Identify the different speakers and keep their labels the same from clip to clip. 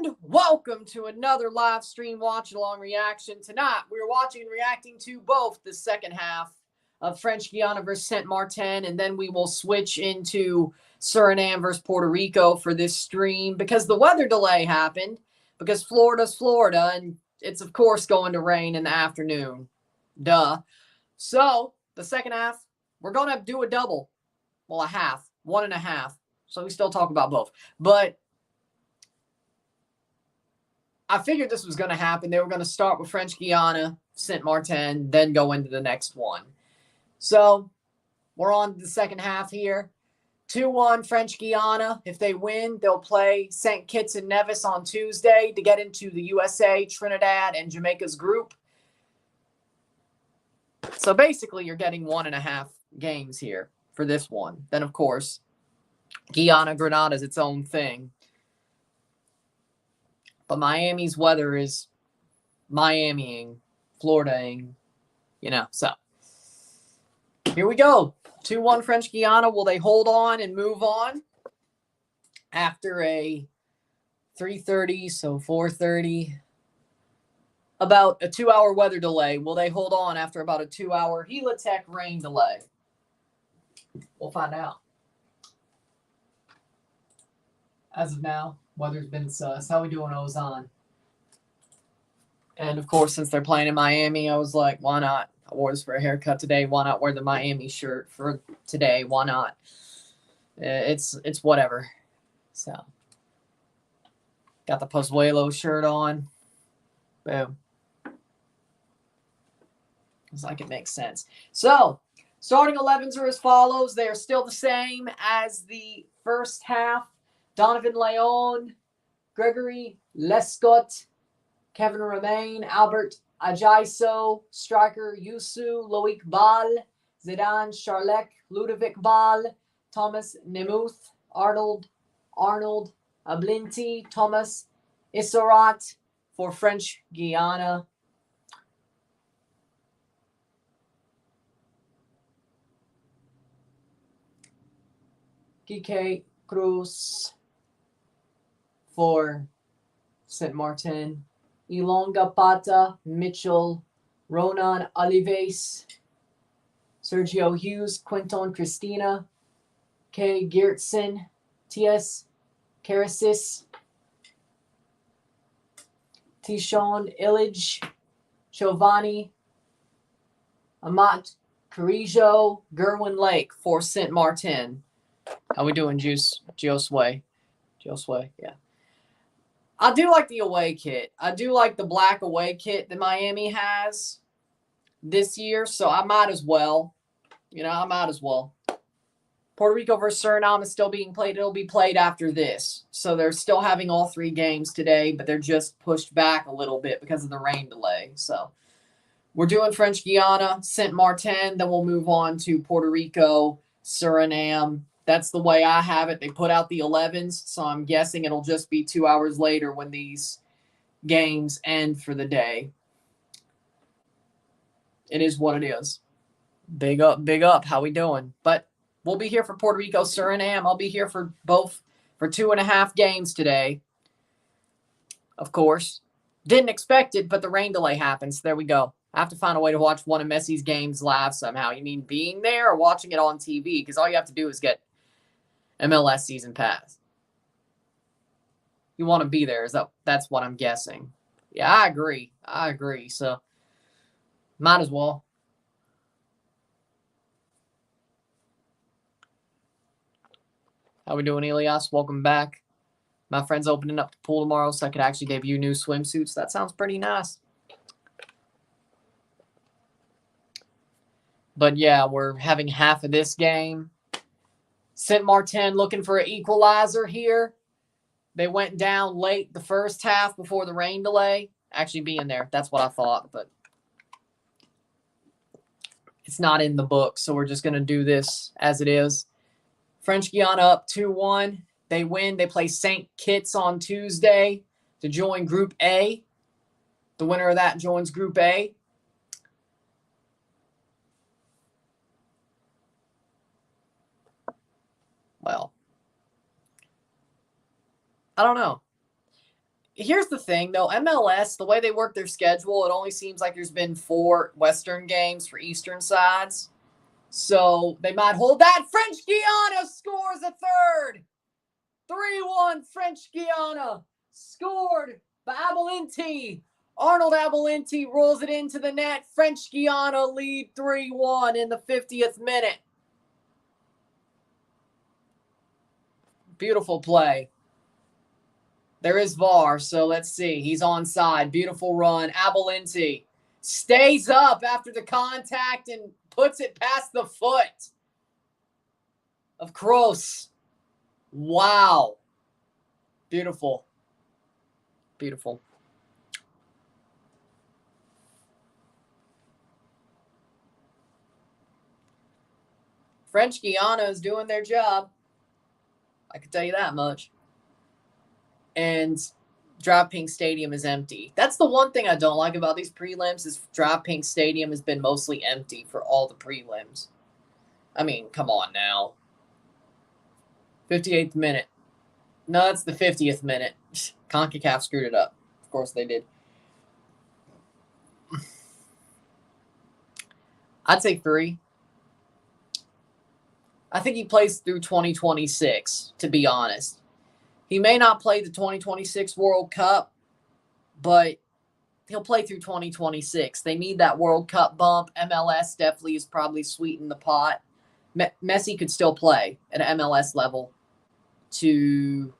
Speaker 1: And welcome to another live stream watch-along reaction. Tonight, we're watching and reacting to both the second half of French Guiana versus Saint Martin, and then we will switch into Suriname versus Puerto Rico for this stream because the weather delay happened because Florida's Florida, and it's, of course, going to rain in the afternoon. Duh. So, the second half, we're going to do a double. Well, a half. 1.5. So we still talk about both. But I figured this was going to happen. They were going to start with French Guiana, Saint Martin, then go into the next one. So we're on the second half here. 2-1 French Guiana. If they win, they'll play St. Kitts and Nevis on Tuesday to get into the USA, Trinidad, and Jamaica's group. So basically, you're getting 1.5 games here for this one. Then, of course, Guiana, Grenada is its own thing. But Miami's weather is Miami-ing, Florida-ing, so. Here we go. 2-1 French Guiana. Will they hold on and move on after a 3:30, so 4:30? About a 2-hour weather delay. Will they hold on after about a 2-hour Helitech rain delay? We'll find out. As of now, weather's been sus. How we doing, Ozan? And, of course, since they're playing in Miami, I was like, why not? I wore this for a haircut today. Why not wear the Miami shirt for today? Why not? It's whatever. So, got the Pozuelo shirt on. Boom. Looks like it makes sense. So, starting 11s are as follows. They are still the same as the first half. Donovan Leon, Gregory Lescott, Kevin Romain, Albert Ajaiso, striker Yusu, Loic Bal, Zidane Charlek, Ludovic Bal, Thomas Nemuth, Arnold Ablinti, Thomas Issarat for French Guiana. Kike Cruz for Saint Martin. Ilonga Pata, Mitchell, Ronan Olives, Sergio Hughes, Quinton Cristina, K. Geertsen, T.S. Karasis, Tishon Illich, Giovanni, Amat Carrijo, Gerwin Lake for Saint Martin. How we doing, Josue? Josue, yeah. I do like the away kit. I do like the black away kit that Miami has this year, so I might as well. I might as well. Puerto Rico versus Suriname is still being played. It'll be played after this. So they're still having all 3 games today, but they're just pushed back a little bit because of the rain delay. So we're doing French Guiana, Saint Martin, then we'll move on to Puerto Rico, Suriname. That's the way I have it. They put out the 11s, so I'm guessing it'll just be 2 hours later when these games end for the day. It is what it is. Big up, big up. How we doing? But we'll be here for Puerto Rico, Suriname. I'll be here for both for 2.5 games today. Of course. Didn't expect it, but the rain delay happens. So there we go. I have to find a way to watch one of Messi's games live somehow. You mean being there or watching it on TV? Because all you have to do is get MLS season pass. You want to be there. That's what I'm guessing. Yeah, I agree. So, might as well. How we doing, Elias? Welcome back. My friend's opening up the pool tomorrow, so I could actually debut new swimsuits. That sounds pretty nice. But, yeah, we're having half of this game. Saint Martin looking for an equalizer here. They went down late the first half before the rain delay. Actually being there. That's what I thought, but it's not in the book, so we're just going to do this as it is. French Guiana up 2-1. They win. They play St. Kitts on Tuesday to join Group A. The winner of that joins Group A. Well, I don't know. here's the thing, though. MLS, the way they work their schedule, it only seems like there's been 4 Western games for Eastern sides. So they might hold that. French Guiana scores a third. 3-1 French Guiana. Scored by Abelinti. Arnold Abelinti rolls it into the net. French Guiana lead 3-1 in the 50th minute. Beautiful play. There is VAR, so let's see. He's onside. Beautiful run. Abelinti stays up after the contact and puts it past the foot of Kroos. Wow. Beautiful. Beautiful. French Guiana is doing their job. I can tell you that much. And Drive Pink Stadium is empty. That's the one thing I don't like about these prelims is Drive Pink Stadium has been mostly empty for all the prelims. I mean, come on now. 58th minute. No, it's the 50th minute. CONCACAF screwed it up. Of course they did. I'd say 3. I think he plays through 2026, to be honest. He may not play the 2026 World Cup, but he'll play through 2026. They need that World Cup bump. MLS definitely is probably sweetening the pot. Messi could still play at an MLS level through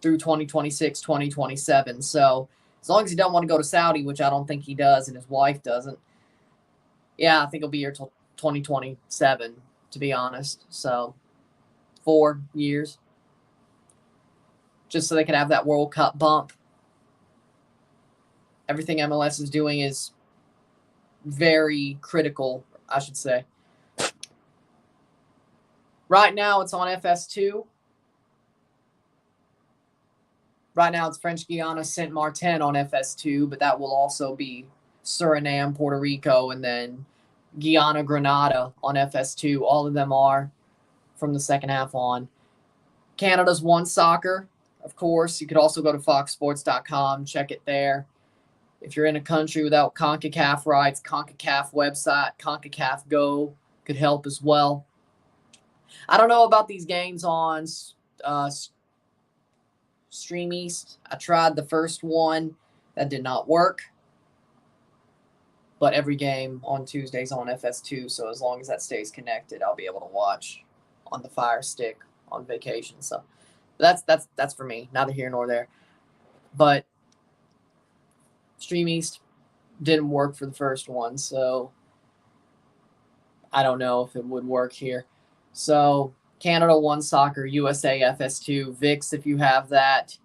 Speaker 1: 2026, 2027. So as long as he doesn't want to go to Saudi, which I don't think he does, and his wife doesn't, yeah, I think he'll be here till 2027, to be honest. So 4 years. Just so they can have that World Cup bump. Everything MLS is doing is very critical, I should say. Right now, it's on FS2. Right now, it's French Guiana, Saint Martin on FS2, but that will also be Suriname, Puerto Rico, and then Guiana, Grenada on FS2. All of them are from the second half on. Canada's One Soccer, of course. You could also go to foxsports.com, check it there. If you're in a country without CONCACAF rights, CONCACAF website, CONCACAF Go could help as well. I don't know about these games on Stream East. I tried the first one. That did not work. But every game on Tuesdays on FS2, so as long as that stays connected, I'll be able to watch on the Fire Stick on vacation. So that's for me. Neither here nor there. But Stream East didn't work for the first one, so I don't know if it would work here. So Canada One Soccer, USA FS2, VIX if you have that.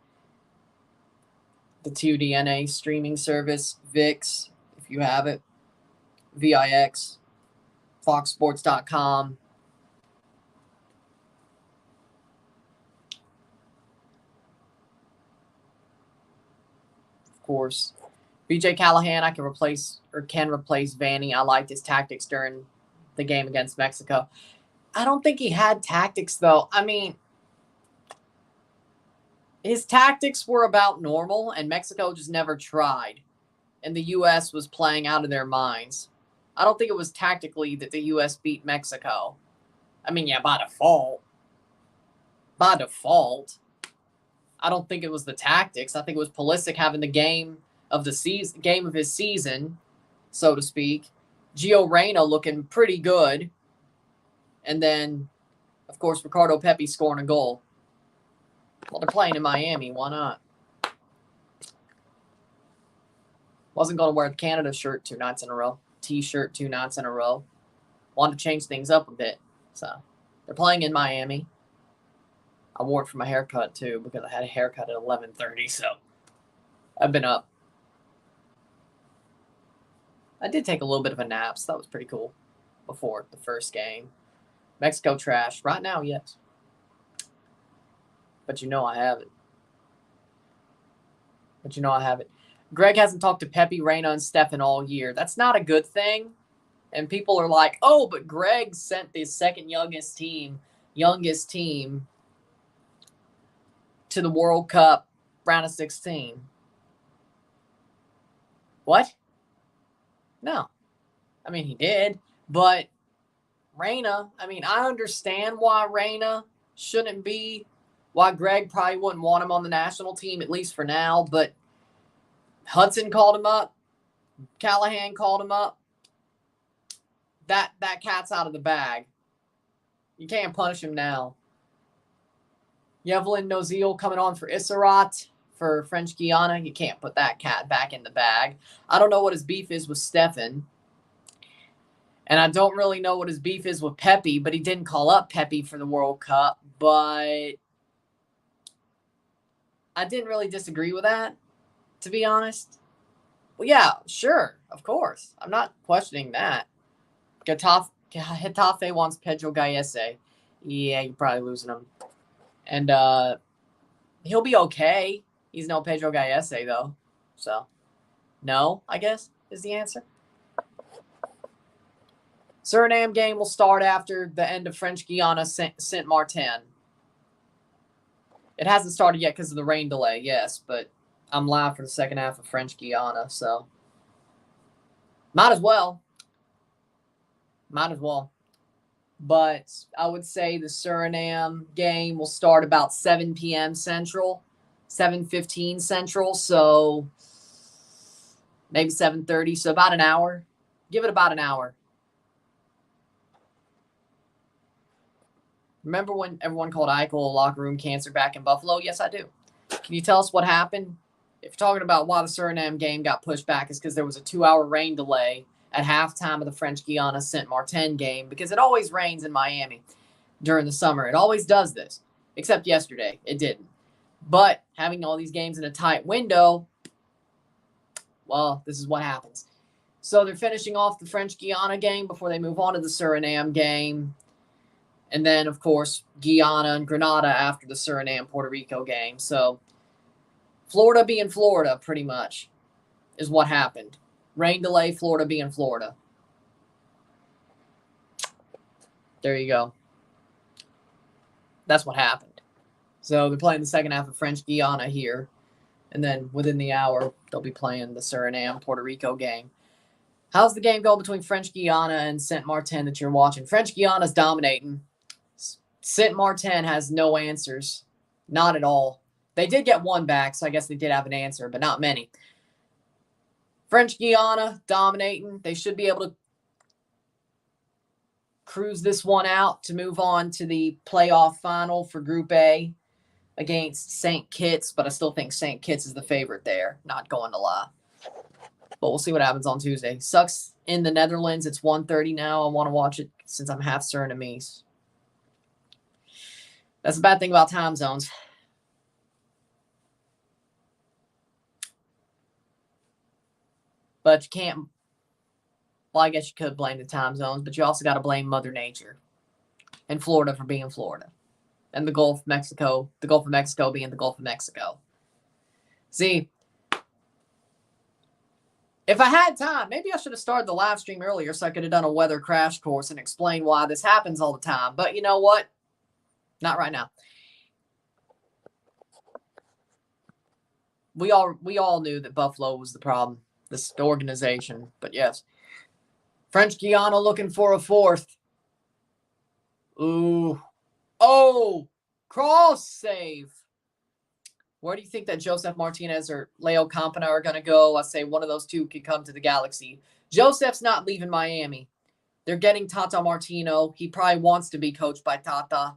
Speaker 1: The 2DNA streaming service, VIX if you have it. VIX, foxsports.com. Of course. BJ Callahan, I can replace Vanny. I liked his tactics during the game against Mexico. I don't think he had tactics, though. I mean, his tactics were about normal, and Mexico just never tried. And the U.S. was playing out of their minds. I don't think it was tactically that the U.S. beat Mexico. I mean, yeah, by default. By default. I don't think it was the tactics. I think it was Pulisic having the game of the season, game of his season, so to speak. Gio Reyna looking pretty good. And then, of course, Ricardo Pepi scoring a goal. Well, they're playing in Miami. Why not? Wasn't going to wear the Canada shirt 2 nights in a row. T-shirt 2 nights in a row. Wanted to change things up a bit. So, they're playing in Miami. I wore it for my haircut, too, because I had a haircut at 11:30, so I've been up. I did take a little bit of a nap, so that was pretty cool before the first game. Mexico trash. Right now, yes. But you know I have it. Greg hasn't talked to Pepe, Reyna, and Stefan all year. That's not a good thing. And people are like, oh, but Greg sent the second youngest team to the World Cup round of 16. What? No. I mean, he did, but Reyna, I mean, I understand why Reyna shouldn't be, why Greg probably wouldn't want him on the national team, at least for now, but Hudson called him up. Callahan called him up. That cat's out of the bag. You can't punish him now. Yevlin Nozil coming on for Issarat for French Guiana. You can't put that cat back in the bag. I don't know what his beef is with Stefan. And I don't really know what his beef is with Pepe, but he didn't call up Pepe for the World Cup. But I didn't really disagree with that, to be honest. Well, yeah, sure, of course. I'm not questioning that. Getafe wants Pedro Gallese. Yeah, you're probably losing him. And he'll be okay. He's no Pedro Gallese, though. So, no, I guess, is the answer. Suriname game will start after the end of French Guiana Saint Martin. It hasn't started yet because of the rain delay, yes, but I'm live for the second half of French Guiana, so might as well. Might as well. But I would say the Suriname game will start about 7 p.m. Central, 7:15 Central, so maybe 7:30, so about an hour. Give it about an hour. Remember when everyone called Eichel a locker room cancer back in Buffalo? Yes, I do. Can you tell us what happened? If you're talking about why the Suriname game got pushed back, it's because there was a 2-hour rain delay at halftime of the French Guiana Saint Martin game, because it always rains in Miami during the summer. It always does this, except yesterday. It didn't. But having all these games in a tight window, well, this is what happens. So they're finishing off the French Guiana game before they move on to the Suriname game. And then, of course, Guiana and Grenada after the Suriname-Puerto Rico game. So Florida being Florida, pretty much, is what happened. Rain delay, Florida being Florida. There you go. That's what happened. So they're playing the second half of French Guiana here. And then within the hour, they'll be playing the Suriname-Puerto Rico game. How's the game going between French Guiana and Saint Martin that you're watching? French Guiana's dominating. Saint Martin has no answers. Not at all. They did get one back, so I guess they did have an answer, but not many. French Guiana dominating. They should be able to cruise this one out to move on to the playoff final for Group A against St. Kitts, but I still think St. Kitts is the favorite there. Not going to lie. But we'll see what happens on Tuesday. Sucks in the Netherlands. It's 1:30 now. I want to watch it since I'm half Surinamese. That's the bad thing about time zones. But you can't, well, I guess you could blame the time zones, but you also got to blame Mother Nature and Florida for being Florida. And the Gulf of Mexico being the Gulf of Mexico. See, if I had time, maybe I should have started the live stream earlier so I could have done a weather crash course and explained why this happens all the time. But you know what? Not right now. We all knew that Buffalo was the problem, the organization. But yes, French Guiana looking for a fourth. Ooh. Oh, cross save. Where do you think that Joseph Martinez or Leo Campana are going to go? I say one of those two could come to the Galaxy. Joseph's not leaving Miami. They're getting Tata Martino. He probably wants to be coached by Tata.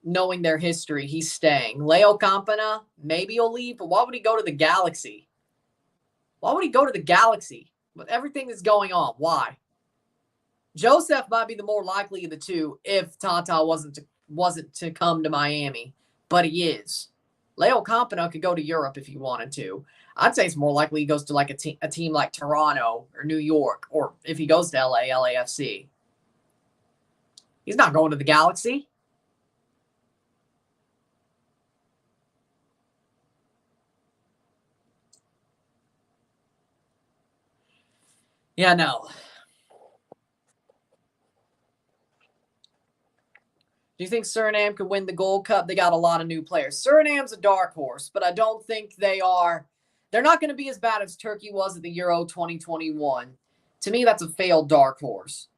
Speaker 1: Knowing their history, he's staying. Leo Campana, maybe he'll leave, but why would he go to the Galaxy? Why would he go to the Galaxy with everything that's going on? Why? Joseph might be the more likely of the two if Tata wasn't to come to Miami, but he is. Leo Campana could go to Europe if he wanted to. I'd say it's more likely he goes to like a team like Toronto or New York, or if he goes to LA, LAFC. He's not going to the Galaxy. Yeah, no. Do you think Suriname could win the Gold Cup? They got a lot of new players. Suriname's a dark horse, but I don't think they are. They're not going to be as bad as Turkey was at the Euro 2021. To me, that's a failed dark horse.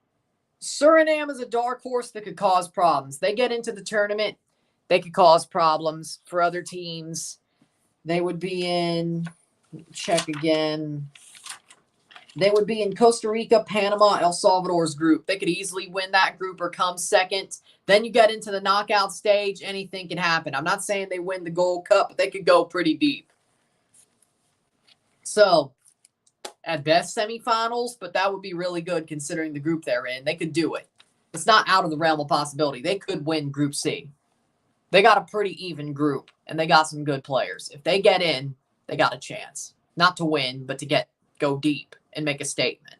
Speaker 1: Suriname is a dark horse that could cause problems. They get into the tournament, they could cause problems for other teams. They would be in, check again. They would be in Costa Rica, Panama, El Salvador's group. They could easily win that group or come second. Then you get into the knockout stage, anything can happen. I'm not saying they win the Gold Cup, but they could go pretty deep. So, at best, semifinals, but that would be really good considering the group they're in. They could do it. It's not out of the realm of possibility. They could win Group C. They got a pretty even group, and they got some good players. If they get in, they got a chance. Not to win, but to go deep and make a statement.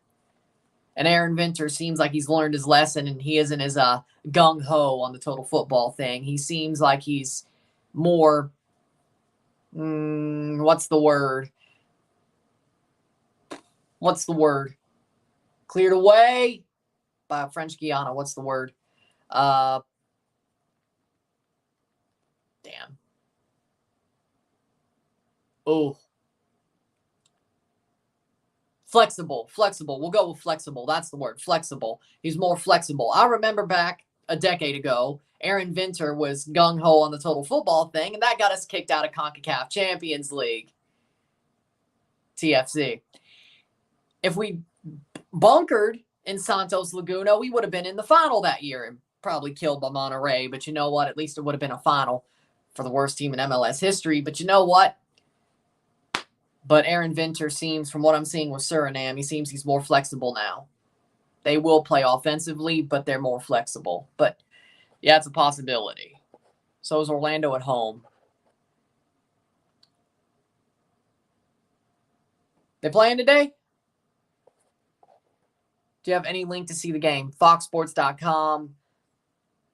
Speaker 1: And Aaron Venter seems like he's learned his lesson, and he isn't as gung-ho on the total football thing. He seems like he's more, what's the word? Cleared away by French Guiana. What's the word? Damn. Oh. Flexible. We'll go with flexible. That's the word. Flexible. He's more flexible. I remember back a decade ago, Aaron Venter was gung-ho on the total football thing, and that got us kicked out of CONCACAF Champions League. TFC. If we bunkered in Santos Laguna, we would have been in the final that year and probably killed by Monterrey. But you know what? At least it would have been a final for the worst team in MLS history. But you know what? But Aaron Venter seems, from what I'm seeing with Suriname, he's more flexible now. They will play offensively, but they're more flexible. But, yeah, it's a possibility. So is Orlando at home. They playing today? Do you have any link to see the game? FoxSports.com,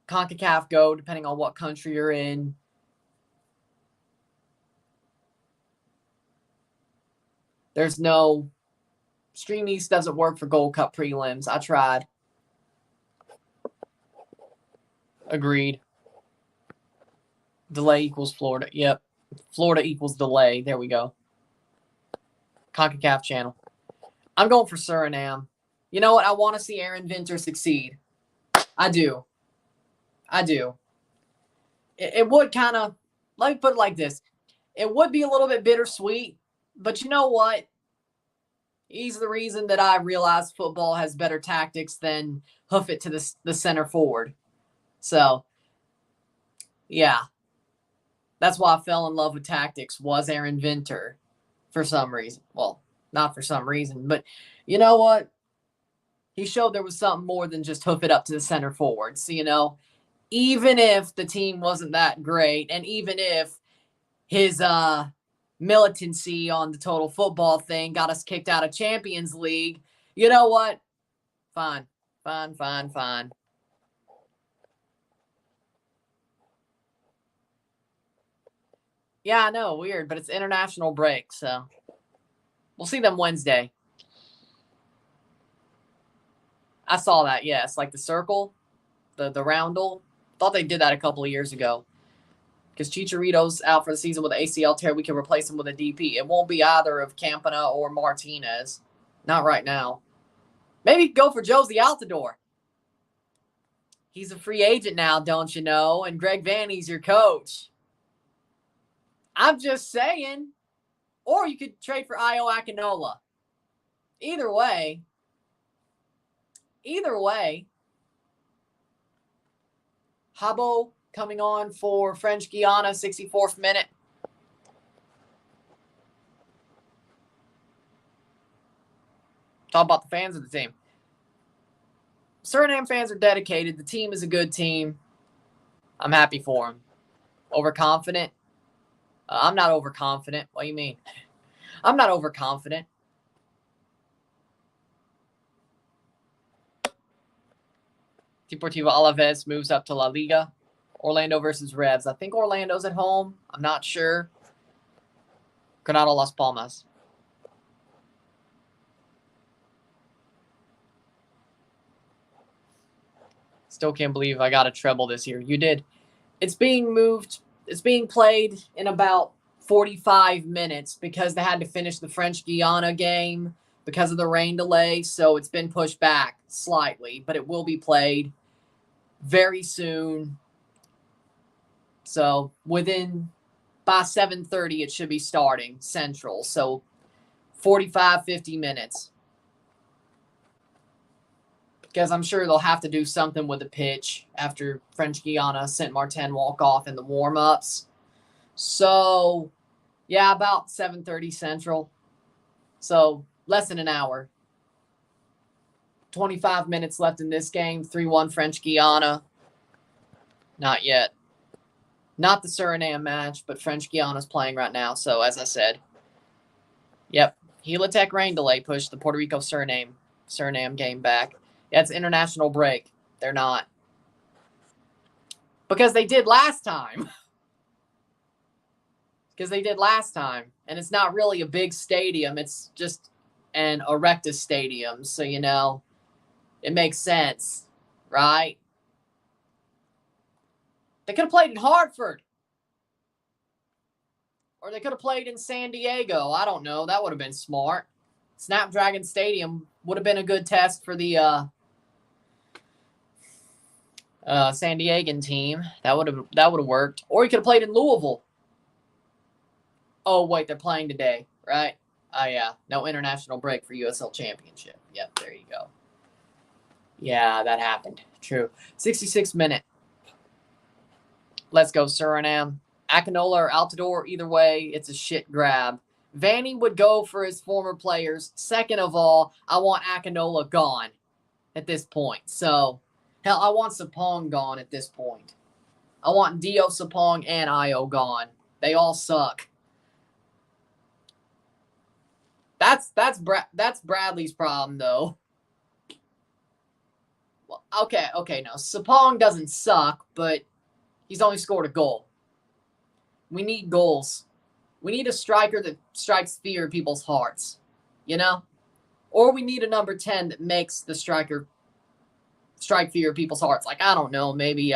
Speaker 1: CONCACAF Go, depending on what country you're in. There's no Stream East doesn't work for Gold Cup prelims. I tried. Agreed. Delay equals Florida. Yep. Florida equals delay. There we go. CONCACAF channel. I'm going for Suriname. You know what? I want to see Aaron Venter succeed. I do. It would kind of, let me put it like this. It would be a little bit bittersweet, but you know what? He's the reason that I realized football has better tactics than hoof it to the center forward. So, yeah. That's why I fell in love with tactics, was Aaron Venter for some reason. Well, not for some reason, but you know what? He showed there was something more than just hoof it up to the center forward. So, you know, even if the team wasn't that great, and even if his militancy on the total football thing got us kicked out of Champions League, you know what? Fine. Yeah, I know, weird, but it's international break, so we'll see them Wednesday. I saw that, yes, like the circle, the roundel. Thought they did that a couple of years ago. Because Chicharito's out for the season with an ACL tear, we can replace him with a DP. It won't be either of Campana or Martinez. Not right now. Maybe go for Josie Altidore. He's a free agent now, don't you know? And Greg Vanny's your coach. I'm just saying. Or you could trade for Io Akinola. Either way. Habo coming on for French Guiana, 64th minute. Talk about the fans of the team. Suriname fans are dedicated. The team is a good team. I'm happy for them. Overconfident? I'm not overconfident. What do you mean? I'm not overconfident. Deportivo Alaves moves up to La Liga. Orlando versus Revs. I think Orlando's at home. I'm not sure. Granada Las Palmas. Still can't believe I got a treble this year. You did. It's being moved. It's being played in about 45 minutes because they had to finish the French Guiana game because of the rain delay. So it's been pushed back slightly, but it will be played very soon. So by 7:30, it should be starting Central. So 45, 50 minutes. Because I'm sure they'll have to do something with the pitch after French Guiana, Saint Martin walk off in the warm-ups. So, yeah, about 7:30 Central. So, less than an hour. 25 minutes left in this game. 3-1 French Guiana. Not yet. Not the Suriname match, but French Guiana's playing right now. So, as I said, yep, Gila Tech rain delay pushed the Puerto Rico Suriname game back. Yeah, it's international break. They're not. Because they did last time. And it's not really a big stadium. It's just an Erectus stadium. So, it makes sense, right? They could have played in Hartford. Or they could have played in San Diego. I don't know. That would have been smart. Snapdragon Stadium would have been a good test for the San Diegan team. That would have worked. Or you could have played in Louisville. Oh, wait, they're playing today, right? Oh, yeah. No international break for USL Championship. Yep, there you go. Yeah, that happened. True. 66 minute. Let's go, Suriname. Akinola or Altidore, either way, it's a shit grab. Vanny would go for his former players. Second of all, I want Akinola gone at this point. So, hell, I want Sapong gone at this point. I want Dio, Sapong, and Io gone. They all suck. That's Bradley's problem, though. Well, okay, no. Sapong doesn't suck, but he's only scored a goal. We need goals. We need a striker that strikes fear in people's hearts, Or we need a number 10 that makes the striker strike fear in people's hearts. Like, I don't know, maybe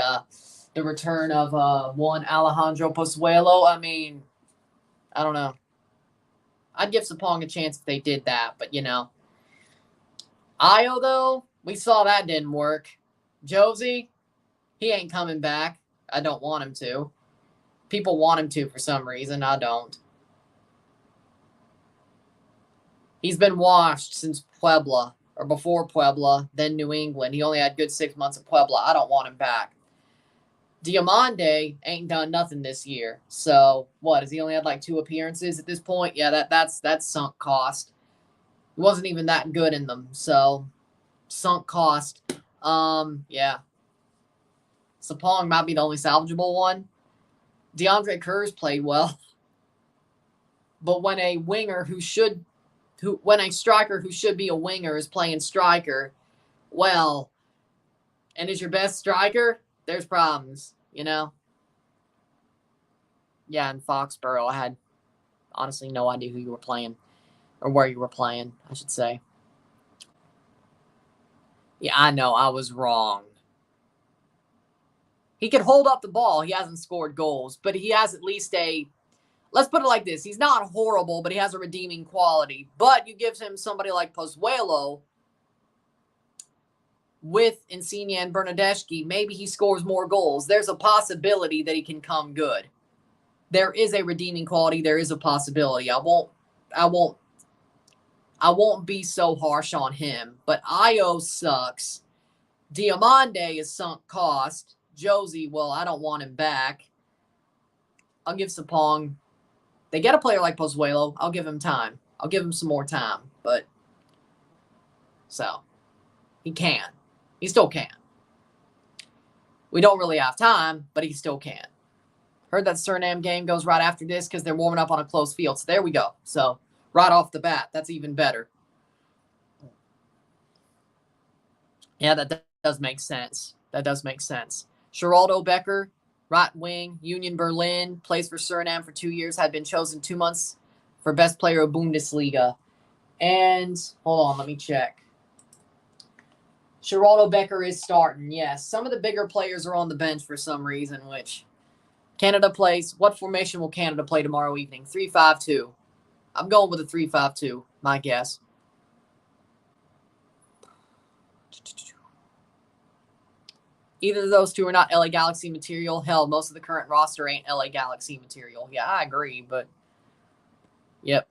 Speaker 1: the return of one Alejandro Pozuelo. I mean, I don't know. I'd give Sapong a chance if they did that, but, Io, though, we saw that didn't work. Josie, he ain't coming back. I don't want him to. People want him to for some reason. I don't. He's been washed since Puebla, or before Puebla, then New England. He only had good 6 months at Puebla. I don't want him back. Diamande ain't done nothing this year. So, what? Has he only had like 2 appearances at this point? Yeah, that's sunk cost. He wasn't even that good in them. So, sunk cost. Yeah. Sapong might be the only salvageable one. DeAndre Kerr's played well. But when a striker who should be a winger is playing striker, well, and is your best striker, there's problems, Yeah, in Foxborough, I had honestly no idea who you were playing, or where you were playing, I should say. Yeah, I know, I was wrong. He can hold up the ball. He hasn't scored goals, but he has at least let's put it like this. He's not horrible, but he has a redeeming quality. But you give him somebody like Pozuelo with Insigne and Bernadeschi, maybe he scores more goals. There's a possibility that he can come good. There is a redeeming quality. There is a possibility. I won't be so harsh on him, but Io sucks. Diamande is sunk cost. Josie, well, I don't want him back. I'll give Sapong. They get a player like Pozuelo. I'll give him time. I'll give him some more time. But, so, he can. He still can. We don't really have time, but he still can. Heard that Suriname game goes right after this because they're warming up on a closed field. So, there we go. So, right off the bat, that's even better. Yeah, that does make sense. That does make sense. Geraldo Becker, right wing, Union Berlin, plays for Suriname for 2 years, had been chosen 2 months for best player of Bundesliga. And, hold on, let me check. Geraldo Becker is starting, yes. Some of the bigger players are on the bench for some reason, which Canada plays. What formation will Canada play tomorrow evening? 3-5-2. I'm going with a 3-5-2, my guess. Either of those two are not LA Galaxy material. Hell, most of the current roster ain't LA Galaxy material. Yeah, I agree, but yep.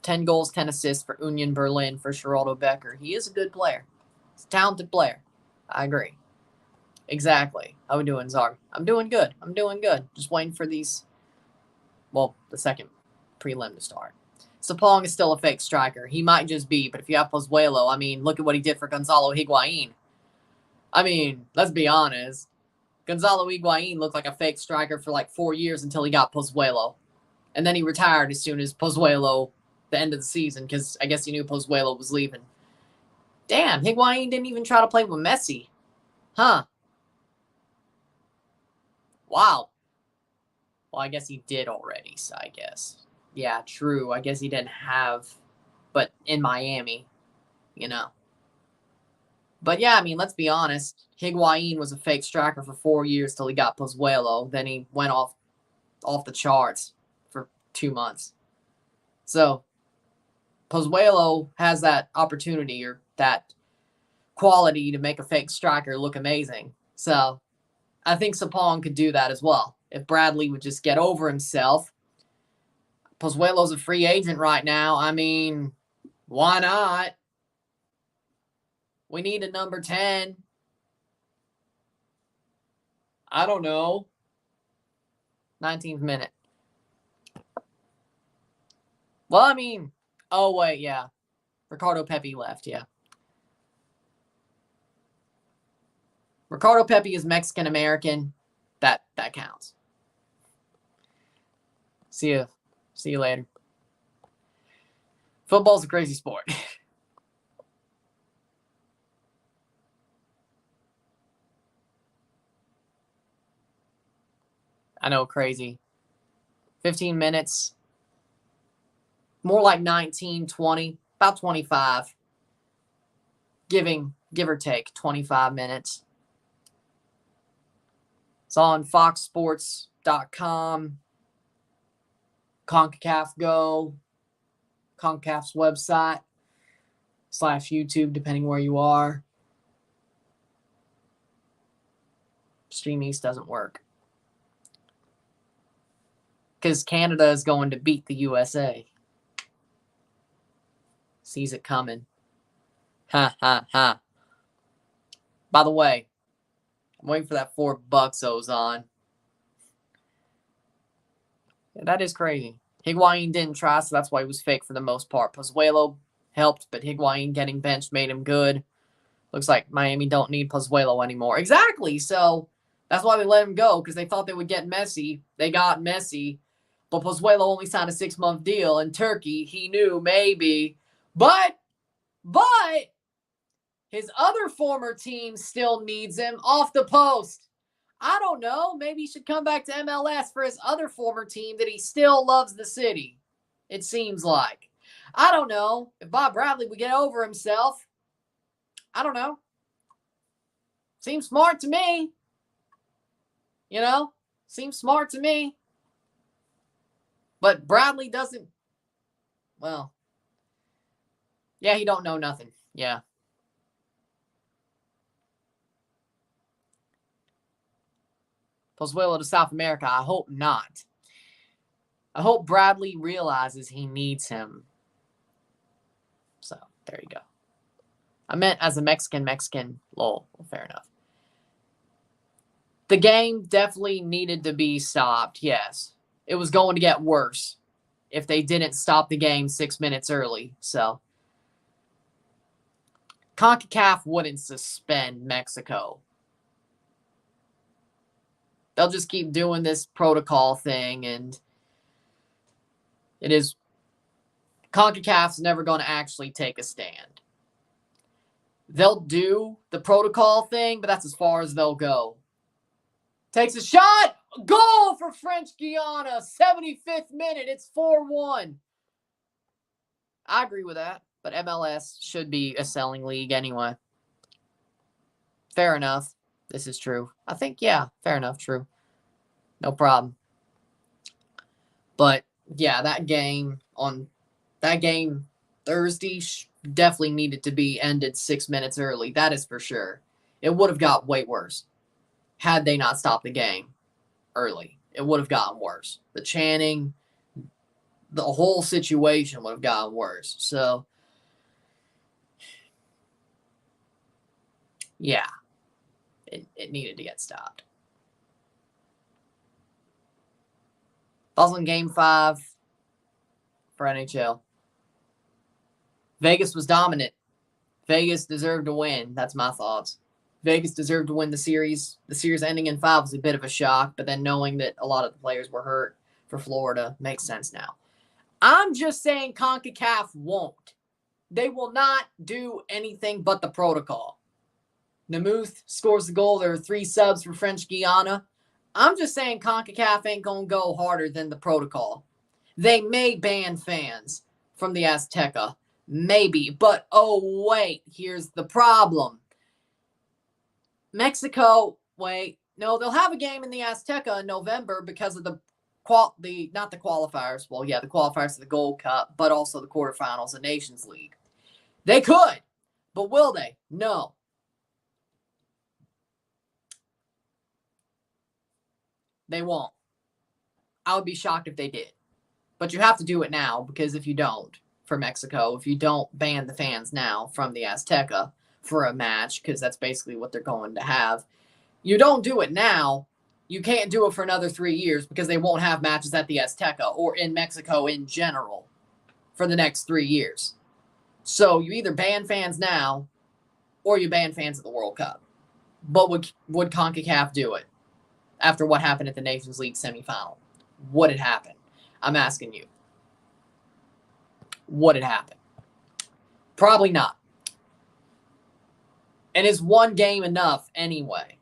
Speaker 1: 10 goals, 10 assists for Union Berlin for Geraldo Becker. He is a good player. He's a talented player. I agree. Exactly. How we doing, Zarg? I'm doing good. Just waiting for these, well, the second prelim to start. Sapong is still a fake striker. He might just be, but if you have Pozuelo, I mean, look at what he did for Gonzalo Higuain. I mean, let's be honest. Gonzalo Higuain looked like a fake striker for like 4 years until he got Pozuelo. And then he retired as soon as Pozuelo, the end of the season, because I guess he knew Pozuelo was leaving. Damn, Higuain didn't even try to play with Messi. Huh. Wow. Well, I guess he did already, so I guess. Yeah, true. I guess he didn't have, but in Miami, you know. But yeah, I mean, let's be honest. Higuain was a fake striker for 4 years till he got Pozuelo. Then he went off the charts for 2 months. So Pozuelo has that opportunity or that quality to make a fake striker look amazing. So I think Sapong could do that as well. If Bradley would just get over himself. Pozuelo's a free agent right now. I mean, why not? We need a number 10. I don't know. 19th minute. Well, I mean, oh, wait, yeah. Ricardo Pepi left, yeah. Ricardo Pepi is Mexican-American. That counts. See you later. Football's a crazy sport. I know, crazy. 15 minutes. More like 19, 20, about 25. Give or take, 25 minutes. It's on foxsports.com. CONCACAF Go. CONCACAF's website. /YouTube, depending where you are. Stream East doesn't work. Because Canada is going to beat the USA. Sees it coming. Ha, ha, ha. By the way, I'm waiting for that $4 Ozan. Yeah, that is crazy. Higuain didn't try, so that's why he was fake for the most part. Pozuelo helped, but Higuain getting benched made him good. Looks like Miami don't need Pozuelo anymore. Exactly. So that's why they let him go, because they thought they would get Messi. They got Messi. But Pozuelo only signed a 6-month deal. In Turkey, he knew maybe. But his other former team still needs him off the post. I don't know. Maybe he should come back to MLS for his other former team that he still loves the city. It seems like. I don't know. If Bob Bradley would get over himself. I don't know. Seems smart to me. You know? Seems smart to me. But Bradley doesn't. Well. Yeah, he don't know nothing. Yeah. Pozuelo to South America. I hope not. I hope Bradley realizes he needs him. So, there you go. I meant as a Mexican. Lol. Well, fair enough. The game definitely needed to be stopped, yes. It was going to get worse if they didn't stop the game 6 minutes early. So, CONCACAF wouldn't suspend Mexico. They'll just keep doing this protocol thing, and it is CONCACAF's never going to actually take a stand. They'll do the protocol thing, but that's as far as they'll go. Takes a shot. Goal for French Guiana. 75th minute. It's 4-1. I agree with that, but MLS should be a selling league anyway. Fair enough. This is true. I think, yeah, fair enough. True. No problem. But yeah, that game Thursday definitely needed to be ended 6 minutes early. That is for sure. It would have got way worse had they not stopped the game early. It would have gotten worse. The chanting, the whole situation would have gotten worse. So, yeah, it needed to get stopped. Also in Game 5 for NHL. Vegas was dominant. Vegas deserved to win. That's my thoughts. Vegas deserved to win the series. The series ending in 5 was a bit of a shock, but then knowing that a lot of the players were hurt for Florida makes sense now. I'm just saying CONCACAF won't. They will not do anything but the protocol. Namuth scores the goal. There are 3 subs for French Guiana. I'm just saying CONCACAF ain't going to go harder than the protocol. They may ban fans from the Azteca. Maybe. But, oh, wait. Here's the problem. Mexico, no, they'll have a game in the Azteca in November because of the qualifiers. Well, yeah, the qualifiers of the Gold Cup, but also the quarterfinals of Nations League. They could, but will they? No. They won't. I would be shocked if they did. But you have to do it now, because if you don't, for Mexico, if you don't ban the fans now from the Azteca for a match, because that's basically what they're going to have, you don't do it now, you can't do it for another 3 years because they won't have matches at the Azteca or in Mexico in general for the next 3 years. So you either ban fans now or you ban fans at the World Cup. But would CONCACAF do it after what happened at the Nations League semifinal? Would it happen? I'm asking you. Would it happen? Probably not. And is one game enough anyway?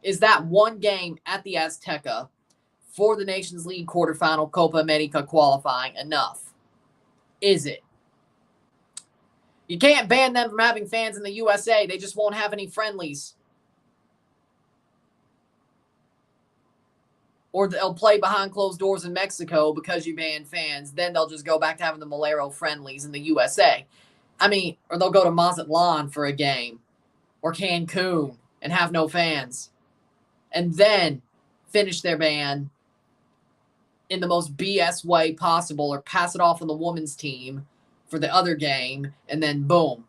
Speaker 1: Is that one game at the Azteca for the Nations League quarterfinal Copa America qualifying enough? Is it? You can't ban them from having fans in the USA. They just won't have any friendlies. Or they'll play behind closed doors in Mexico because you ban fans. Then they'll just go back to having the Malero friendlies in the USA. I mean, or they'll go to Mazatlan for a game. Or Cancun and have no fans. And then finish their ban in the most BS way possible, or pass it off on the women's team for the other game, and then boom.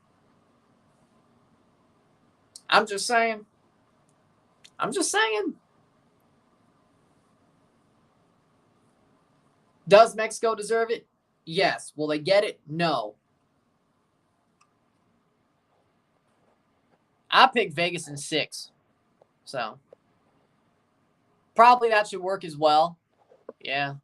Speaker 1: I'm just saying. Does Mexico deserve it? Yes. Will they get it? No. I picked Vegas in 6. So probably that should work as well. Yeah.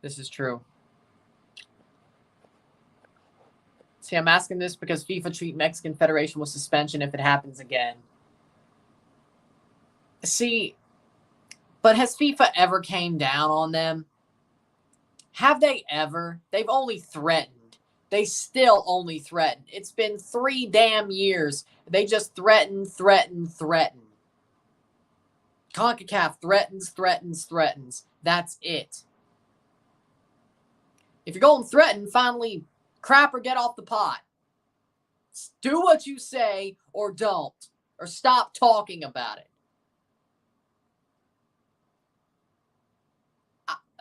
Speaker 1: This is true. See, I'm asking this because FIFA treat Mexican Federation with suspension if it happens again. See, but has FIFA ever came down on them? Have they ever? They've only threatened. They still only threaten. It's been 3 damn years. They just threaten. CONCACAF threatens. That's it. If you're going to threaten, finally crap or get off the pot. Do what you say or don't. Or stop talking about it.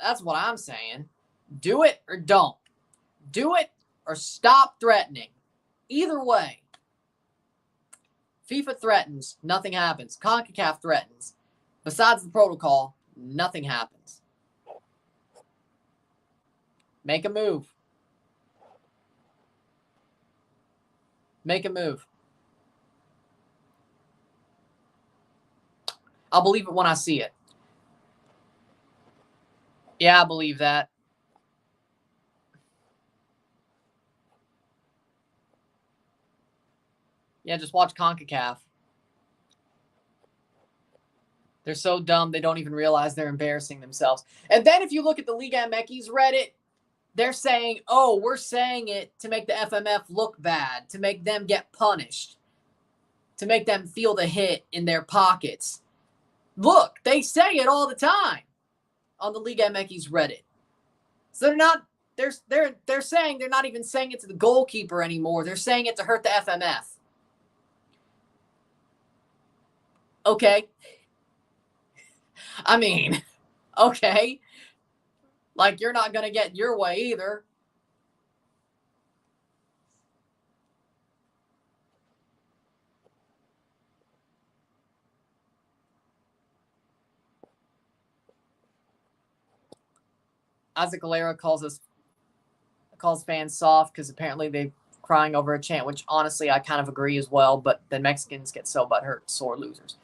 Speaker 1: That's what I'm saying. Do it or don't. Do it or stop threatening. Either way. FIFA threatens, nothing happens. CONCACAF threatens. Besides the protocol, nothing happens. Make a move. Make a move. I'll believe it when I see it. Yeah, I believe that. Yeah, just watch CONCACAF. They're so dumb they don't even realize they're embarrassing themselves. And then if you look at the Liga MX Reddit, they're saying, oh, we're saying it to make the FMF look bad, to make them get punished, to make them feel the hit in their pockets. Look, they say it all the time on the Liga MX Reddit. So they're saying they're not even saying it to the goalkeeper anymore. They're saying it to hurt the FMF. Okay. I mean, okay. Like, you're not going to get your way either. Isaac Galera calls fans soft because apparently they're crying over a chant, which honestly I kind of agree as well, but the Mexicans get so butthurt, sore losers.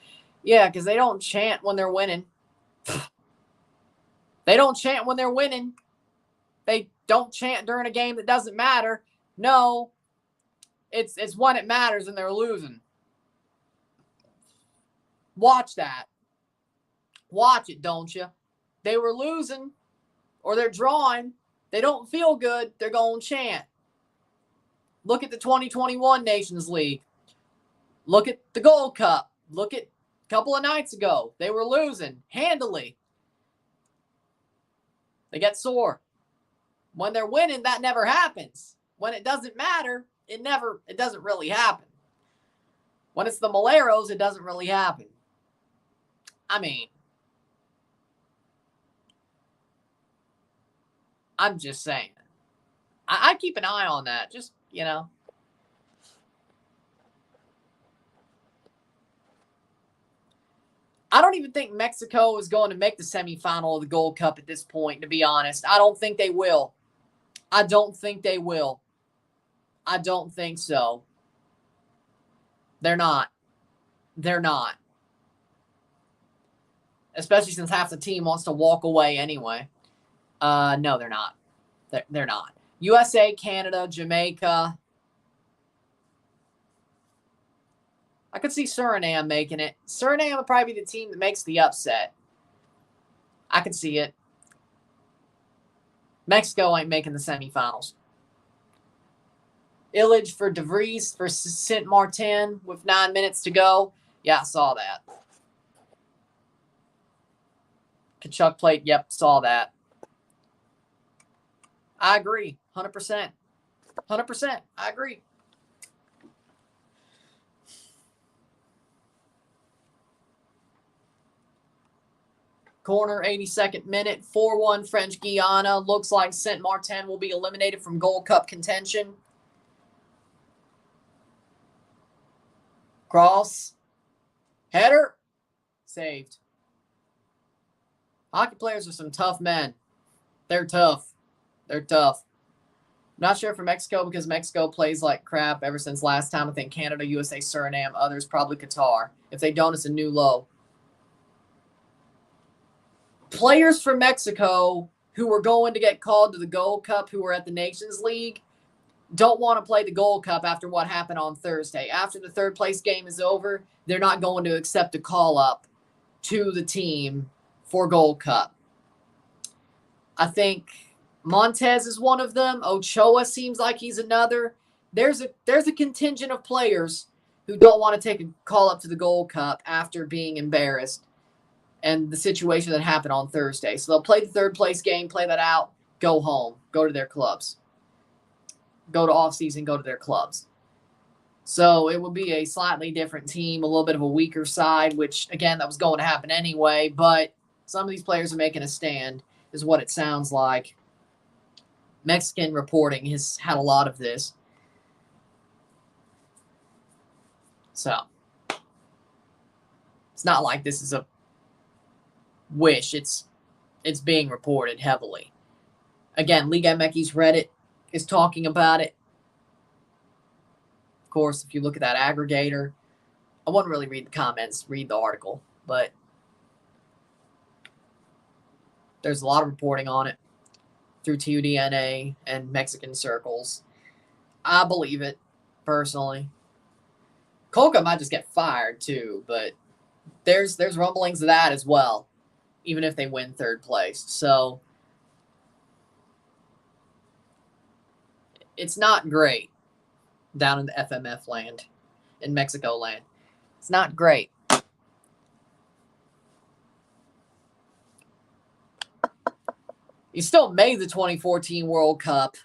Speaker 1: Yeah, because they don't chant when they're winning. They don't chant when they're winning. They don't chant during a game that doesn't matter. No, it's when it matters and they're losing. Watch that. Watch it, don't you? They were losing or they're drawing. They don't feel good. They're going to chant. Look at the 2021 Nations League. Look at the Gold Cup. Look at a couple of nights ago. They were losing handily. They get sore. When they're winning, that never happens. When it doesn't matter, it doesn't really happen. When it's the Moleros, it doesn't really happen. I mean, I'm just saying. I keep an eye on that. Just, you know. I don't even think Mexico is going to make the semifinal of the Gold Cup at this point, to be honest. I don't think they will. I don't think they will. I don't think so. They're not. They're not. Especially since half the team wants to walk away anyway. No, they're not. They're not. USA, Canada, Jamaica. I could see Suriname making it. Suriname would probably be the team that makes the upset. I could see it. Mexico ain't making the semifinals. Illage for De Vries for Saint Martin with 9 minutes to go. Yeah, I saw that. Kachuk played. Yep, saw that. I agree. 100%. 100%. I agree. Corner, 82nd minute, 4-1 French Guiana. Looks like Saint Martin will be eliminated from Gold Cup contention. Cross. Header. Saved. Hockey players are some tough men. They're tough. They're tough. Not sure for Mexico because Mexico plays like crap ever since last time. I think Canada, USA, Suriname, others, probably Qatar. If they don't, it's a new low. Players from Mexico who were going to get called to the Gold Cup, who were at the Nations League, don't want to play the Gold Cup after what happened on Thursday. After the third place game is over, they're not going to accept a call up to the team for Gold Cup. I think Montez is one of them. Ochoa seems like he's another. There's a contingent of players who don't want to take a call up to the Gold Cup after being embarrassed and the situation that happened on Thursday. So they'll play the third place game, play that out, go home, go to their clubs. Go to off-season, go to their clubs. So it will be a slightly different team, a little bit of a weaker side, which, again, that was going to happen anyway. But some of these players are making a stand, is what it sounds like. Mexican reporting has had a lot of this. So it's not like this is a wish. It's being reported heavily. Again, Liga MX Reddit is talking about it. Of course, if you look at that aggregator, I wouldn't really read the comments, read the article, but there's a lot of reporting on it through TUDNA and Mexican circles. I believe it, personally. Colca might just get fired, too, but there's rumblings of that as well, even if they win third place. So it's not great down in the FMF land, in Mexico land. It's not great. You still made the 2014 World Cup,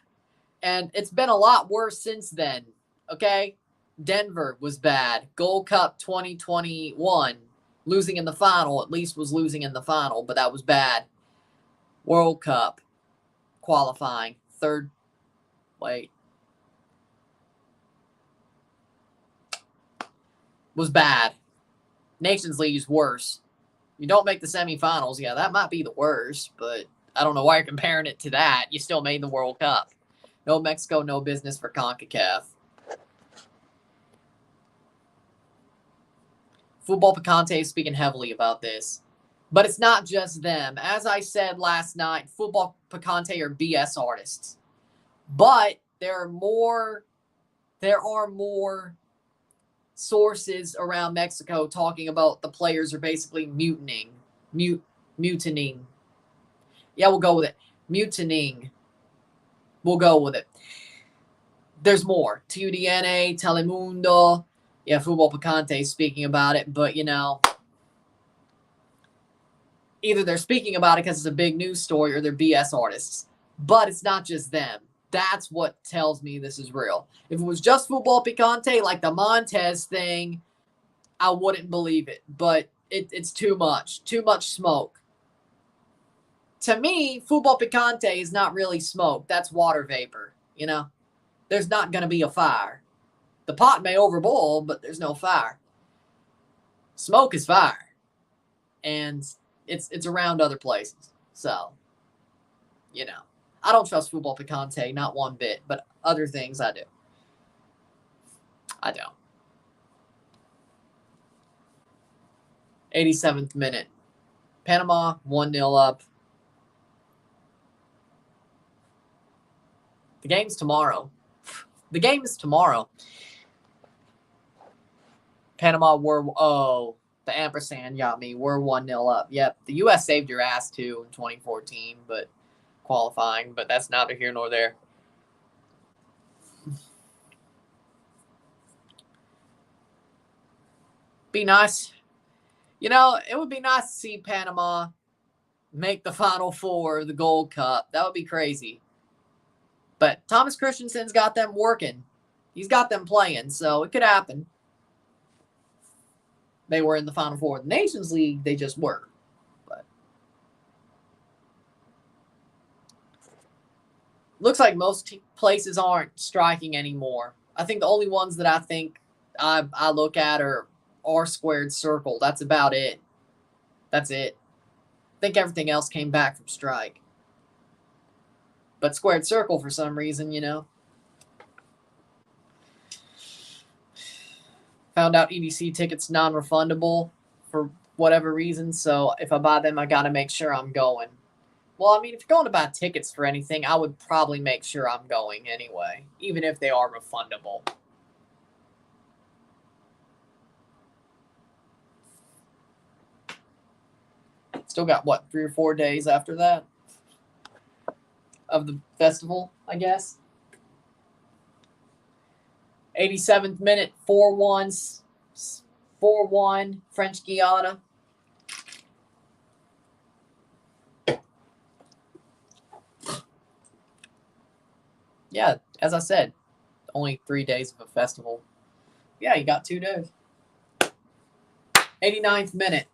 Speaker 1: and it's been a lot worse since then, okay? Denver was bad. Gold Cup 2021, losing in the final, at least was losing in the final, but that was bad. World Cup qualifying, third, was bad. Nations League is worse. You don't make the semifinals, yeah, that might be the worst, but I don't know why you're comparing it to that. You still made the World Cup. No Mexico, no business for CONCACAF. Football Picante is speaking heavily about this. But it's not just them. As I said last night, Football Picante are BS artists. But there are more sources around Mexico talking about the players are basically mutinying. Yeah, we'll go with it. Mutinying. We'll go with it. There's more. TUDN, Telemundo. Yeah, Football Picante speaking about it. But, either they're speaking about it because it's a big news story or they're BS artists. But it's not just them. That's what tells me this is real. If it was just Football Picante, like the Montez thing, I wouldn't believe it. But it's too much. Too much smoke. To me, Football Picante is not really smoke. That's water vapor, There's not going to be a fire. The pot may overboil, but there's no fire. Smoke is fire. And it's around other places. So, I don't trust Football Picante, not one bit, but other things I do. I don't. 87th minute. Panama 1-0 up. The game's tomorrow. The game is tomorrow. Panama the ampersand got me. We're 1-0 up. Yep, the U.S. saved your ass too in 2014, but qualifying, but that's neither here nor there. Be nice. It would be nice to see Panama make the Final Four, the Gold Cup. That would be crazy. But Thomas Christensen's got them working. He's got them playing, so it could happen. They were in the Final Four of the Nations League. They just were. But looks like most places aren't striking anymore. I think the only ones that I think I look at are R-squared circle. That's about it. That's it. I think everything else came back from strike. But squared circle, for some reason, Found out EDC tickets non-refundable for whatever reason. So if I buy them, I got to make sure I'm going. Well, if you're going to buy tickets for anything, I would probably make sure I'm going anyway, even if they are refundable. Still got, 3 or 4 days after that of the festival, I guess. 87th minute, 4-1 French Guiana. Yeah, as I said, only 3 days of a festival. Yeah, you got 2 days. 89th minute.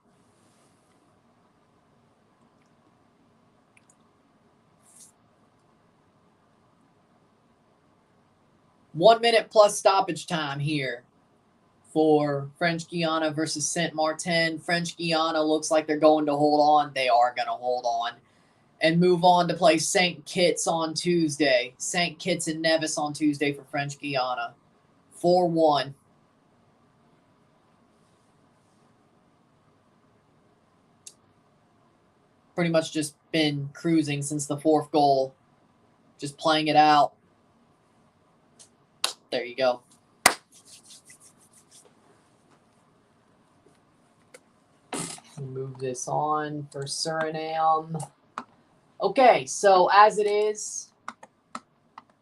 Speaker 1: One minute plus stoppage time here for French Guiana versus Saint Martin. French Guiana looks like they're going to hold on. They are going to hold on and move on to play St. Kitts on Tuesday. St. Kitts and Nevis on Tuesday for French Guiana. 4-1. Pretty much just been cruising since the 4th goal. Just playing it out. There you go. Move this on for Suriname. Okay, so as it is,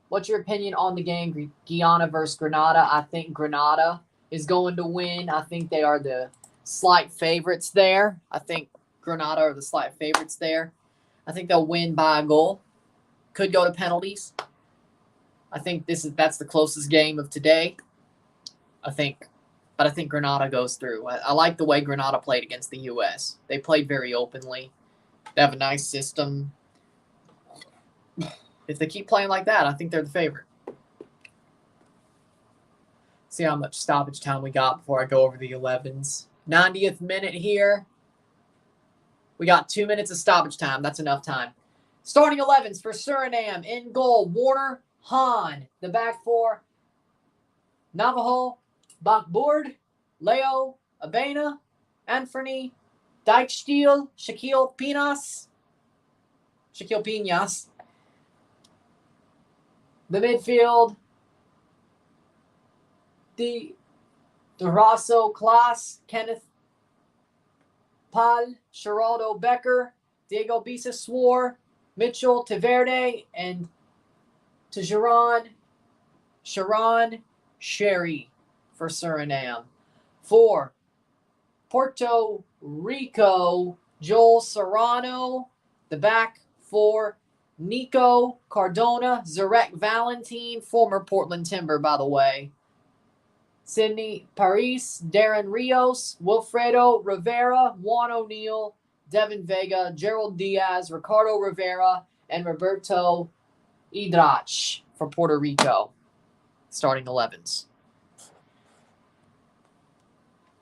Speaker 1: what's your opinion on the game Guiana versus Grenada? I think Grenada is going to win. I think they are the slight favorites there. I think Grenada are the slight favorites there. I think they'll win by a goal. Could go to penalties. I think that's the closest game of today. I think Grenada goes through. I like the way Grenada played against the U.S. They played very openly. They have a nice system. If they keep playing like that, I think they're the favorite. See how much stoppage time we got before I go over the 11s. 90th minute here. We got 2 minutes of stoppage time. That's enough time. Starting 11s for Suriname. In goal, Warner, Han. The back four, Navajo, Bakboord, Leo, Abena, Anthony, Dijksteel, Shaquille Pinas. The midfield, the Duraso Klaas, Kenneth Pal, Geraldo Becker, Diego Biseswar, Mitchell Taverde, and Sharon Sherry for Suriname. For Puerto Rico, Joel Serrano. The back four, Nico Cardona, Zarek Valentine, former Portland Timber, by the way. Sidney Paris, Darren Rios, Wilfredo Rivera, Juan O'Neill, Devin Vega, Gerald Diaz, Ricardo Rivera, and Roberto Idrach for Puerto Rico. Starting 11s.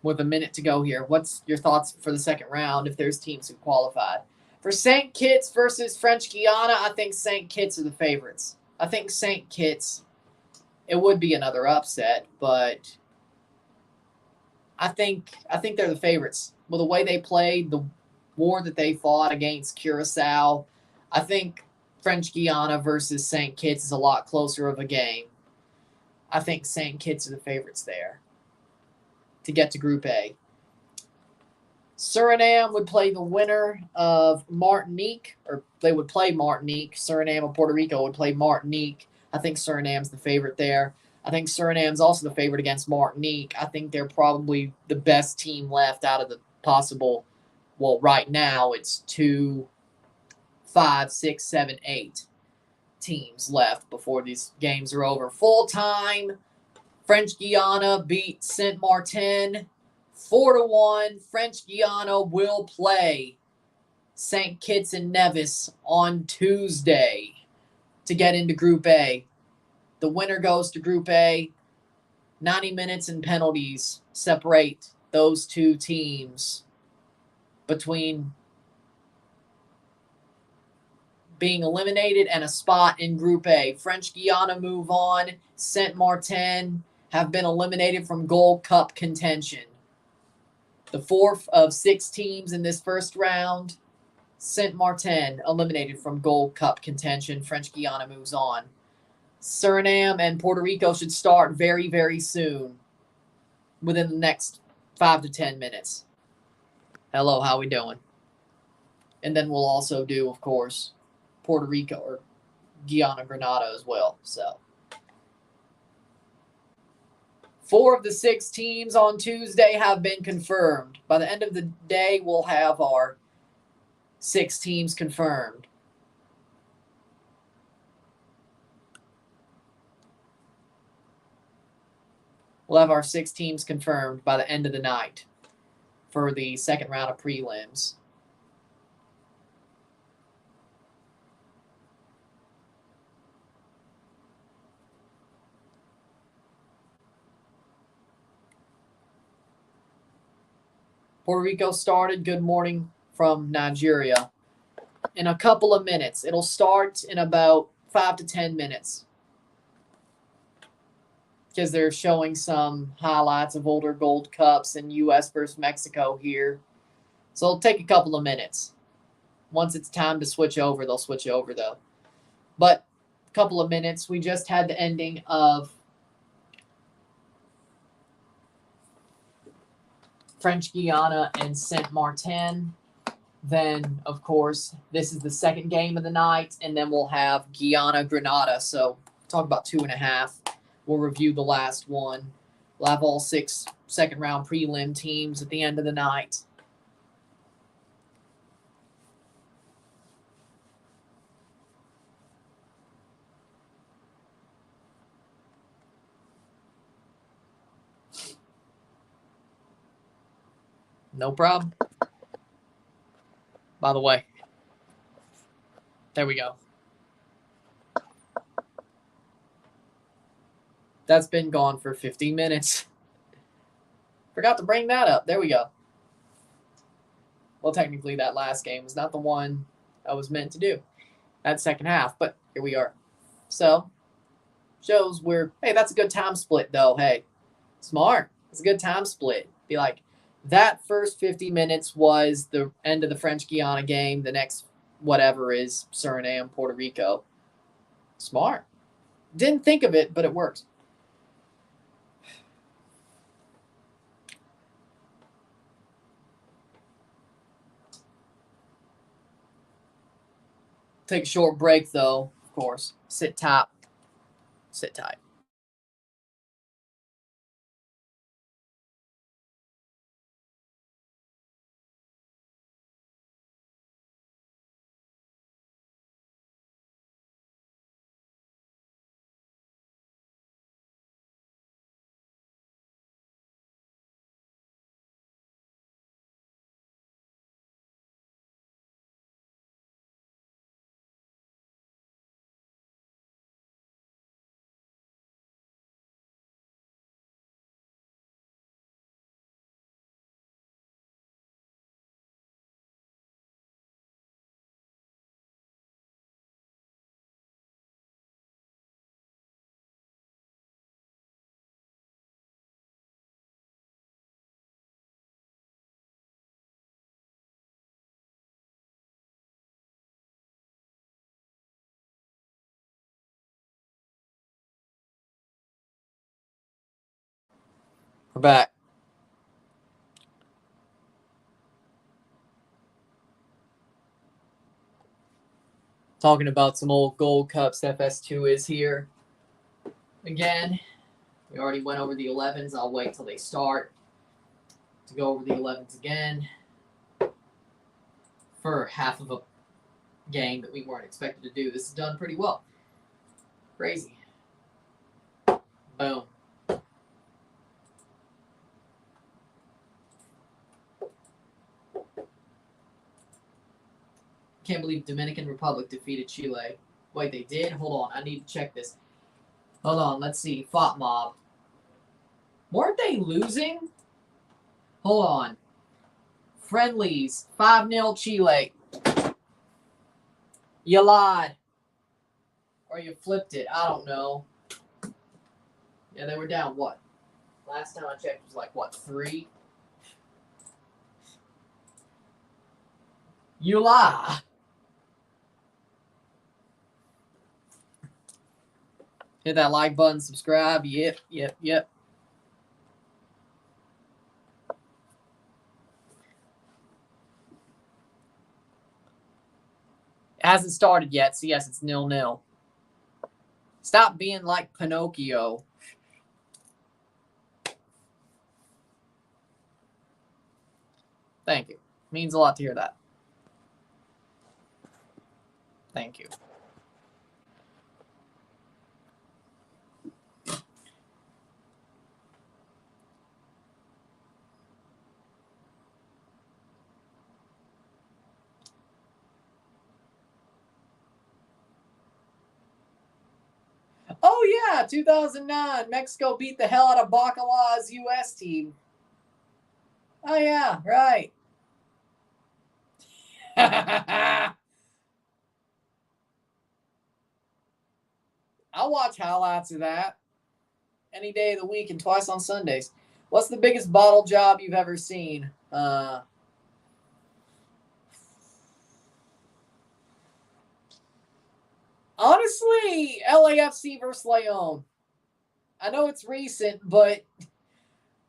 Speaker 1: With a minute to go here, what's your thoughts for the second round if there's teams who qualified? For St. Kitts versus French Guiana, I think St. Kitts are the favorites. I think St. Kitts, it would be another upset, but I think they're the favorites. Well, the way they played, the war that they fought against Curacao, I think French Guiana versus St. Kitts is a lot closer of a game. I think St. Kitts are the favorites there to get to Group A. Suriname would play the winner of Martinique, or they would play Martinique. Suriname and Puerto Rico would play Martinique. I think Suriname's the favorite there. I think Suriname's also the favorite against Martinique. I think they're probably the best team left out of the possible, well, right now it's 2, 5, 6, 7, 8 teams left before these games are over. Full time, French Guiana beat Saint Martin 4-1. French Guiana will play St. Kitts and Nevis on Tuesday to get into Group A. The winner goes to Group A. 90 minutes and penalties separate those two teams between being eliminated and a spot in Group A. French Guiana move on. Saint Martin have been eliminated from Gold Cup contention. The fourth of 6 teams in this first round, Saint Martin eliminated from Gold Cup contention. French Guiana moves on. Suriname and Puerto Rico should start very, very soon, within the next 5 to 10 minutes. Hello, how we doing? And then we'll also do, of course, Puerto Rico or Guiana Grenada as well. So 4 of the 6 teams on Tuesday have been confirmed. By the end of the day, we'll have our 6 teams confirmed. We'll have our 6 teams confirmed by the end of the night for the second round of prelims. Puerto Rico started. Good morning from Nigeria. In a couple of minutes. It'll start in about 5 to 10 minutes. Because they're showing some highlights of older Gold Cups and U.S. versus Mexico here. So it'll take a couple of minutes. Once it's time to switch over, they'll switch over though. But a couple of minutes. We just had the ending of French Guiana and Saint Martin. Then, of course, this is the second game of the night, and then we'll have Guiana-Grenada. So talk about 2.5. We'll review the last one. We'll have all 6 second-round prelim teams at the end of the night. No problem. By the way, there we go. That's been gone for 15 minutes. Forgot to bring that up. There we go. Well, technically, that last game was not the one I was meant to do. That second half, but here we are. So, shows we're, hey, that's a good time split, though. Hey, smart. It's a good time split. Be like, that first 50 minutes was the end of the French Guiana game. The next whatever is Suriname, Puerto Rico. Smart. Didn't think of it, but it works. Take a short break, though, of course. Sit tight. Sit tight. We're back. Talking about some old Gold Cups. FS2 is here again. We already went over the 11s. I'll wait till they start to go over the 11s again for half of a game that we weren't expected to do. This is done pretty well. Crazy. Boom. Can't believe Dominican Republic defeated Chile. Wait, they did? Hold on. I need to check this. Hold on. Let's see. Fought Mob. Weren't they losing? Hold on. Friendlies. 5-0 Chile. You lied. Or you flipped it. I don't know. Yeah, they were down what? Last time I checked it was like, what, 3? You lie. Hit that like button, subscribe. Yep. It hasn't started yet, so yes, it's 0-0. Stop being like Pinocchio. Thank you. Means a lot to hear that. Thank you. Oh, yeah, 2009. Mexico beat the hell out of Bacala's U.S. team. Oh, yeah, right. I'll watch highlights of that any day of the week and twice on Sundays. What's the biggest bottle job you've ever seen? Honestly, LAFC versus Leon. I know it's recent, but...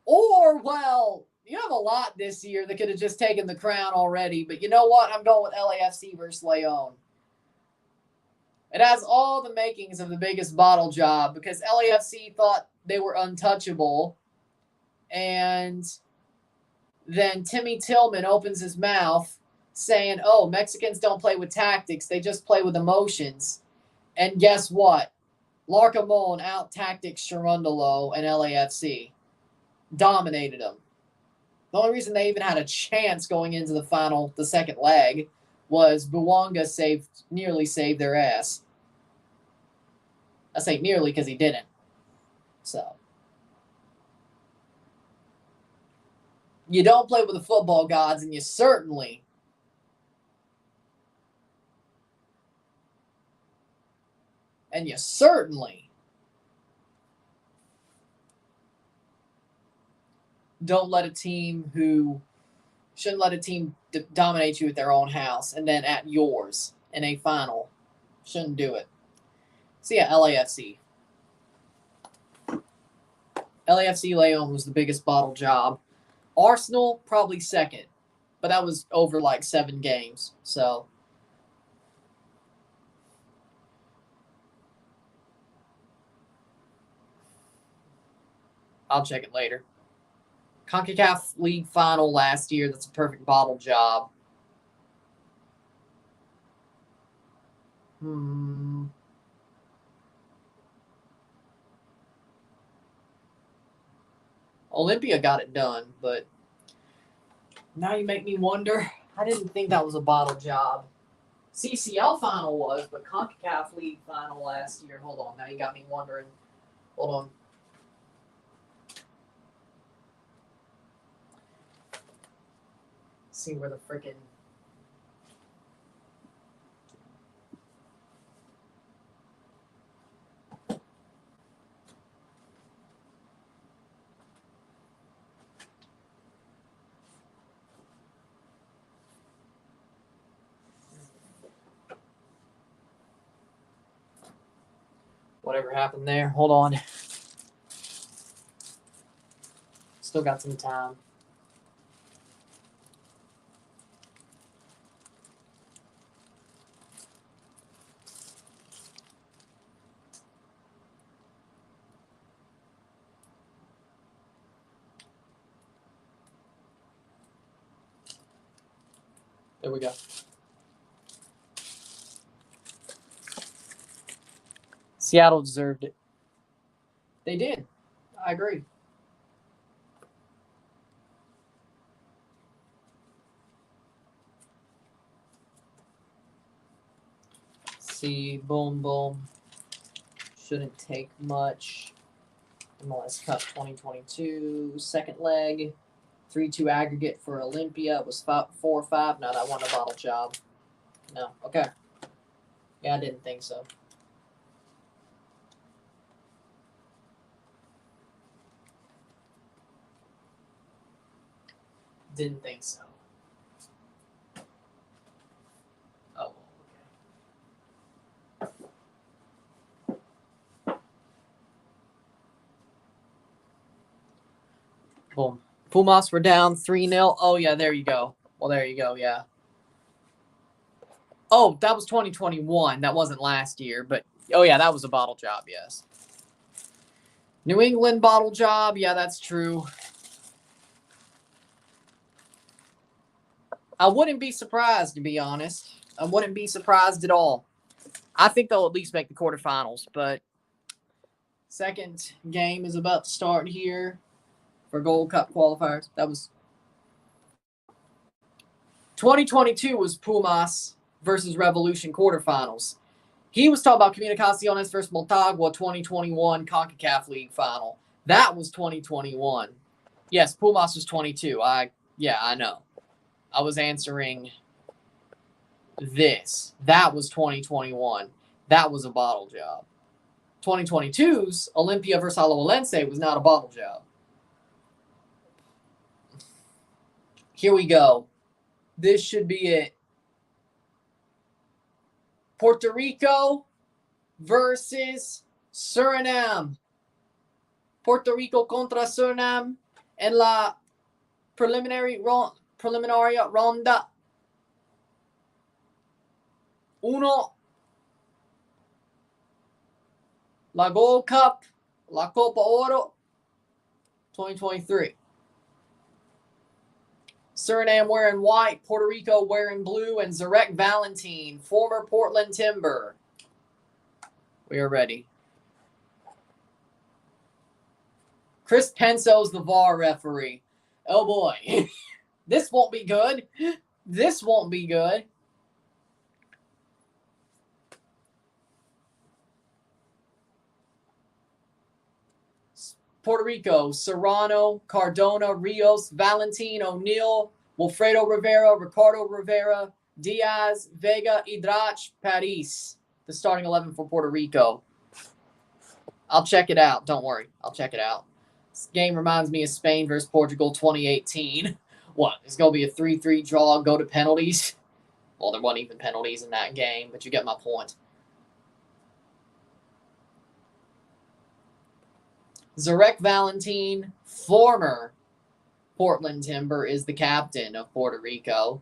Speaker 1: Or, well, You have a lot this year that could have just taken the crown already. But you know what? I'm going with LAFC versus Leon. It has all the makings of the biggest bottle job because LAFC thought they were untouchable. And then Timmy Tillman opens his mouth saying, oh, Mexicans don't play with tactics. They just play with emotions. And guess what? Larcamon out-tactics Sharundalo and LAFC. Dominated them. The only reason they even had a chance going into the second leg, was Bouanga nearly saved their ass. I say nearly because he didn't. So. You don't play with the football gods, and you certainly don't let a team shouldn't let a team dominate you at their own house and then at yours in a final. Shouldn't do it. So yeah, LAFC. LAFC Leon was the biggest bottle job. Arsenal, probably second. But that was over like 7 games. So I'll check it later. CONCACAF League final last year. That's a perfect bottle job. Olympia got it done, but now you make me wonder. I didn't think that was a bottle job. CCL final was, but CONCACAF League final last year. Hold on. Now you got me wondering. Hold on. See where the freaking whatever happened there. Hold on. Still got some time. There we go. Seattle deserved it. They did. I agree. See, boom, boom. Shouldn't take much. MLS Cup 2022, second leg. 3-2 aggregate for Olympia. It was 4-5. No, that wasn't a bottle job. No. Okay. Yeah, I didn't think so. Didn't think so. Oh, okay. Boom. Pumas were down 3-0. Oh, yeah, there you go. Well, there you go, yeah. Oh, that was 2021. That wasn't last year, but oh, yeah, that was a bottle job, yes. New England bottle job. Yeah, that's true. I wouldn't be surprised, to be honest. I wouldn't be surprised at all. I think they'll at least make the quarterfinals, but second game is about to start here for Gold Cup qualifiers. That was 2022 was Pumas versus Revolution quarterfinals. He was talking about Comunicaciones versus Motagua 2021 CONCACAF League final. That was 2021. Yes, Pumas was 22. I know. I was answering this. That was 2021. That was a bottle job. 2022's Olympia versus Alajuelense was not a bottle job. Here we go. This should be it. Puerto Rico versus Suriname. Puerto Rico contra Suriname en la preliminary ronda. Uno. La Gold Cup, La Copa Oro, 2023. Suriname wearing white, Puerto Rico wearing blue, and Zarek Valentine, former Portland Timber. We are ready. Chris Penso's the VAR referee. Oh boy. This won't be good. This won't be good. Puerto Rico, Serrano, Cardona, Rios, Valentin, O'Neill, Wilfredo Rivera, Ricardo Rivera, Diaz, Vega, Idrach, Paris. The starting 11 for Puerto Rico. I'll check it out. Don't worry. I'll check it out. This game reminds me of Spain versus Portugal 2018. What? It's going to be a 3-3 draw, go to penalties? Well, there wasn't even penalties in that game, but you get my point. Zarek Valentine, former Portland Timber, is the captain of Puerto Rico.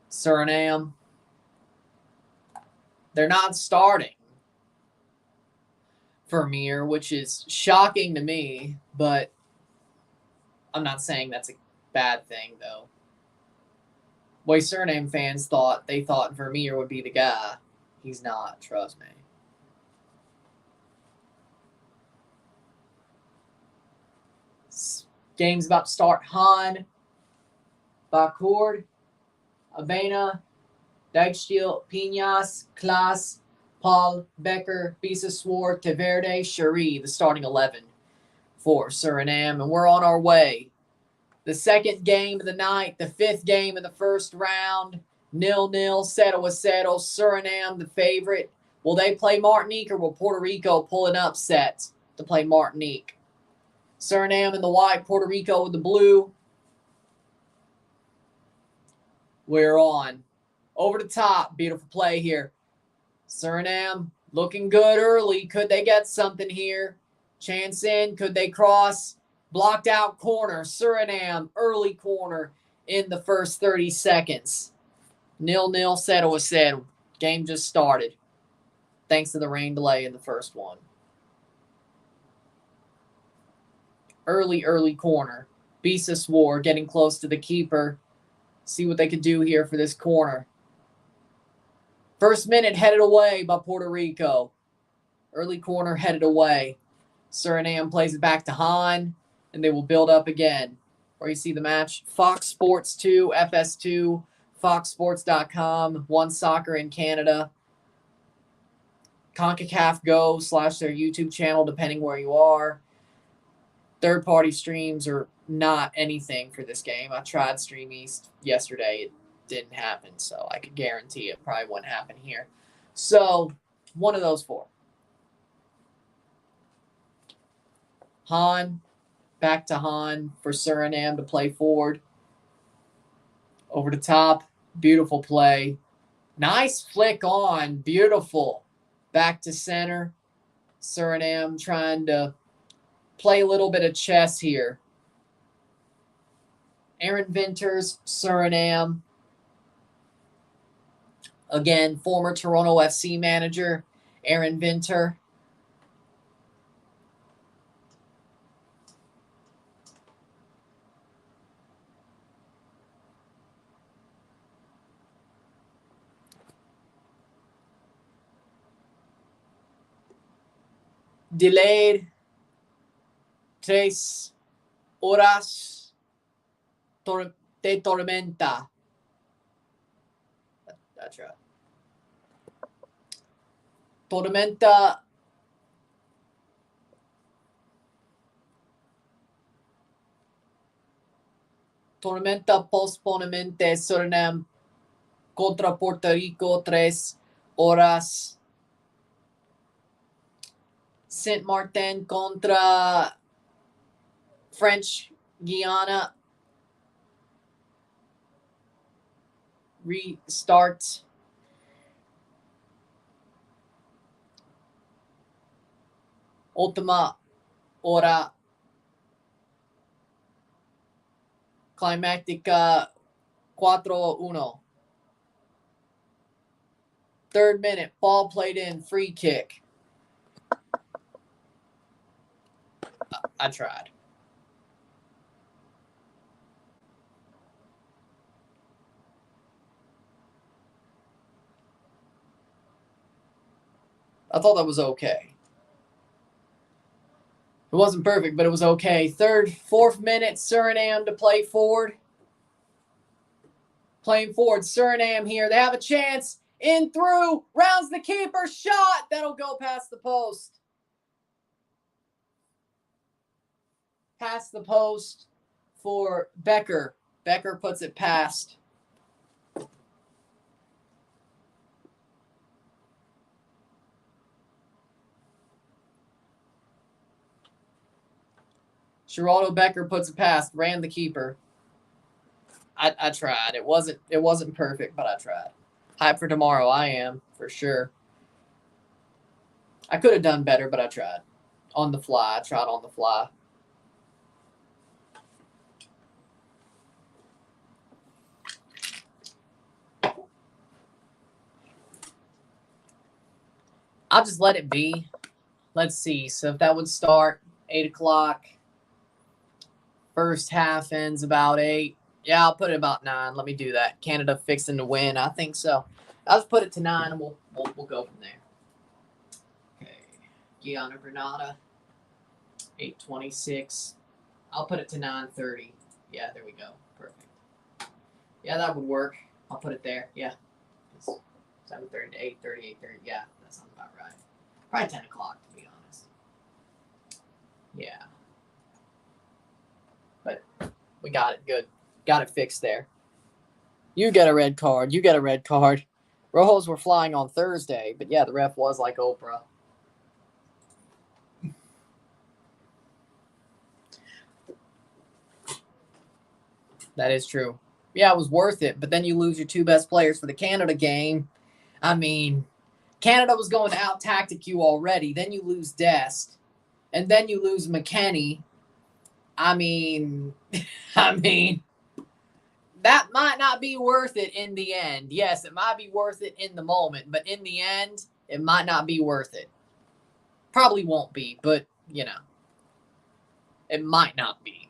Speaker 1: Suriname. They're not starting Vermeer, which is shocking to me, but I'm not saying that's a bad thing, though. Boy, Suriname fans thought Vermeer would be the guy. He's not, trust me. Game's about to start. Han, Bacourt, Avena, Dijkstiel, Pinas, Klaas, Paul, Becker, Biseswar, Teverde, Cherie, the starting 11 for Suriname. And we're on our way. The second game of the night, the fifth game of the first round, 0-0, 0-0, Suriname the favorite. Will they play Martinique or will Puerto Rico pull an upset to play Martinique? Suriname in the white, Puerto Rico with the blue. We're on. Over the top. Beautiful play here. Suriname looking good early. Could they get something here? Chance in. Could they cross? Blocked out corner. Suriname, early corner in the first 30 seconds. 0-0, 0-0. Game just started. Thanks to the rain delay in the first one. Early corner. Biseswar getting close to the keeper. See what they could do here for this corner. First minute headed away by Puerto Rico. Early corner headed away. Suriname plays it back to Han, and they will build up again. Where you see the match, Fox Sports 2, FS2, foxsports.com, One Soccer in Canada. CONCACAF Go / their YouTube channel, depending where you are. Third-party streams are not anything for this game. I tried Stream East yesterday. It didn't happen, so I could guarantee it probably wouldn't happen here. So, one of those four. Han, back to Han for Suriname to play forward. Over the top, beautiful play. Nice flick on, beautiful. Back to center. Suriname trying to play a little bit of chess here. Aaron Vinters, Suriname. Again, former Toronto FC manager, Aaron Vinter. Delayed 3 horas de tormenta. That's right. Tormenta postponemente Suriname contra Puerto Rico 3 horas. Saint Martin contra French Guiana. Restart. Ultima hora climactica 4-1. Third minute, ball played in, free kick. I tried. I thought that was okay. It wasn't perfect, but it was okay. Fourth minute, Suriname to play forward. Playing forward, Suriname here. They have a chance. In through, rounds the keeper, shot. That'll go past the post. Past the post for Becker. Becker puts it past. Geraldo Becker puts it past. Ran the keeper. I tried. It wasn't perfect, but I tried. Hype for tomorrow. I am, for sure. I could have done better, but I tried. On the fly. I tried on the fly. I'll just let it be. Let's see. So if that would start 8 o'clock. First half ends about 8. Yeah, I'll put it about 9. Let me do that. Canada fixing to win. I think so. I'll just put it to 9 and we'll go from there. Okay. Guiana, Grenada. 8:26. I'll put it to 9:30. Yeah, there we go. Perfect. Yeah, that would work. I'll put it there. Yeah. 7:30 to 8:30, 8:30. Yeah, that sounds about right. Probably 10 o'clock, to be honest. Yeah. But we got it. Good. Got it fixed there. You get a red card. You get a red card. Rojos were flying on Thursday, but yeah, the ref was like Oprah. That is true. Yeah, it was worth it, but then you lose your 2 best players for the Canada game. I mean, Canada was going to out-tactic you already. Then you lose Dest, and then you lose McKenny. I mean, that might not be worth it in the end. Yes, it might be worth it in the moment, but in the end, it might not be worth it. Probably won't be, but, you know, it might not be.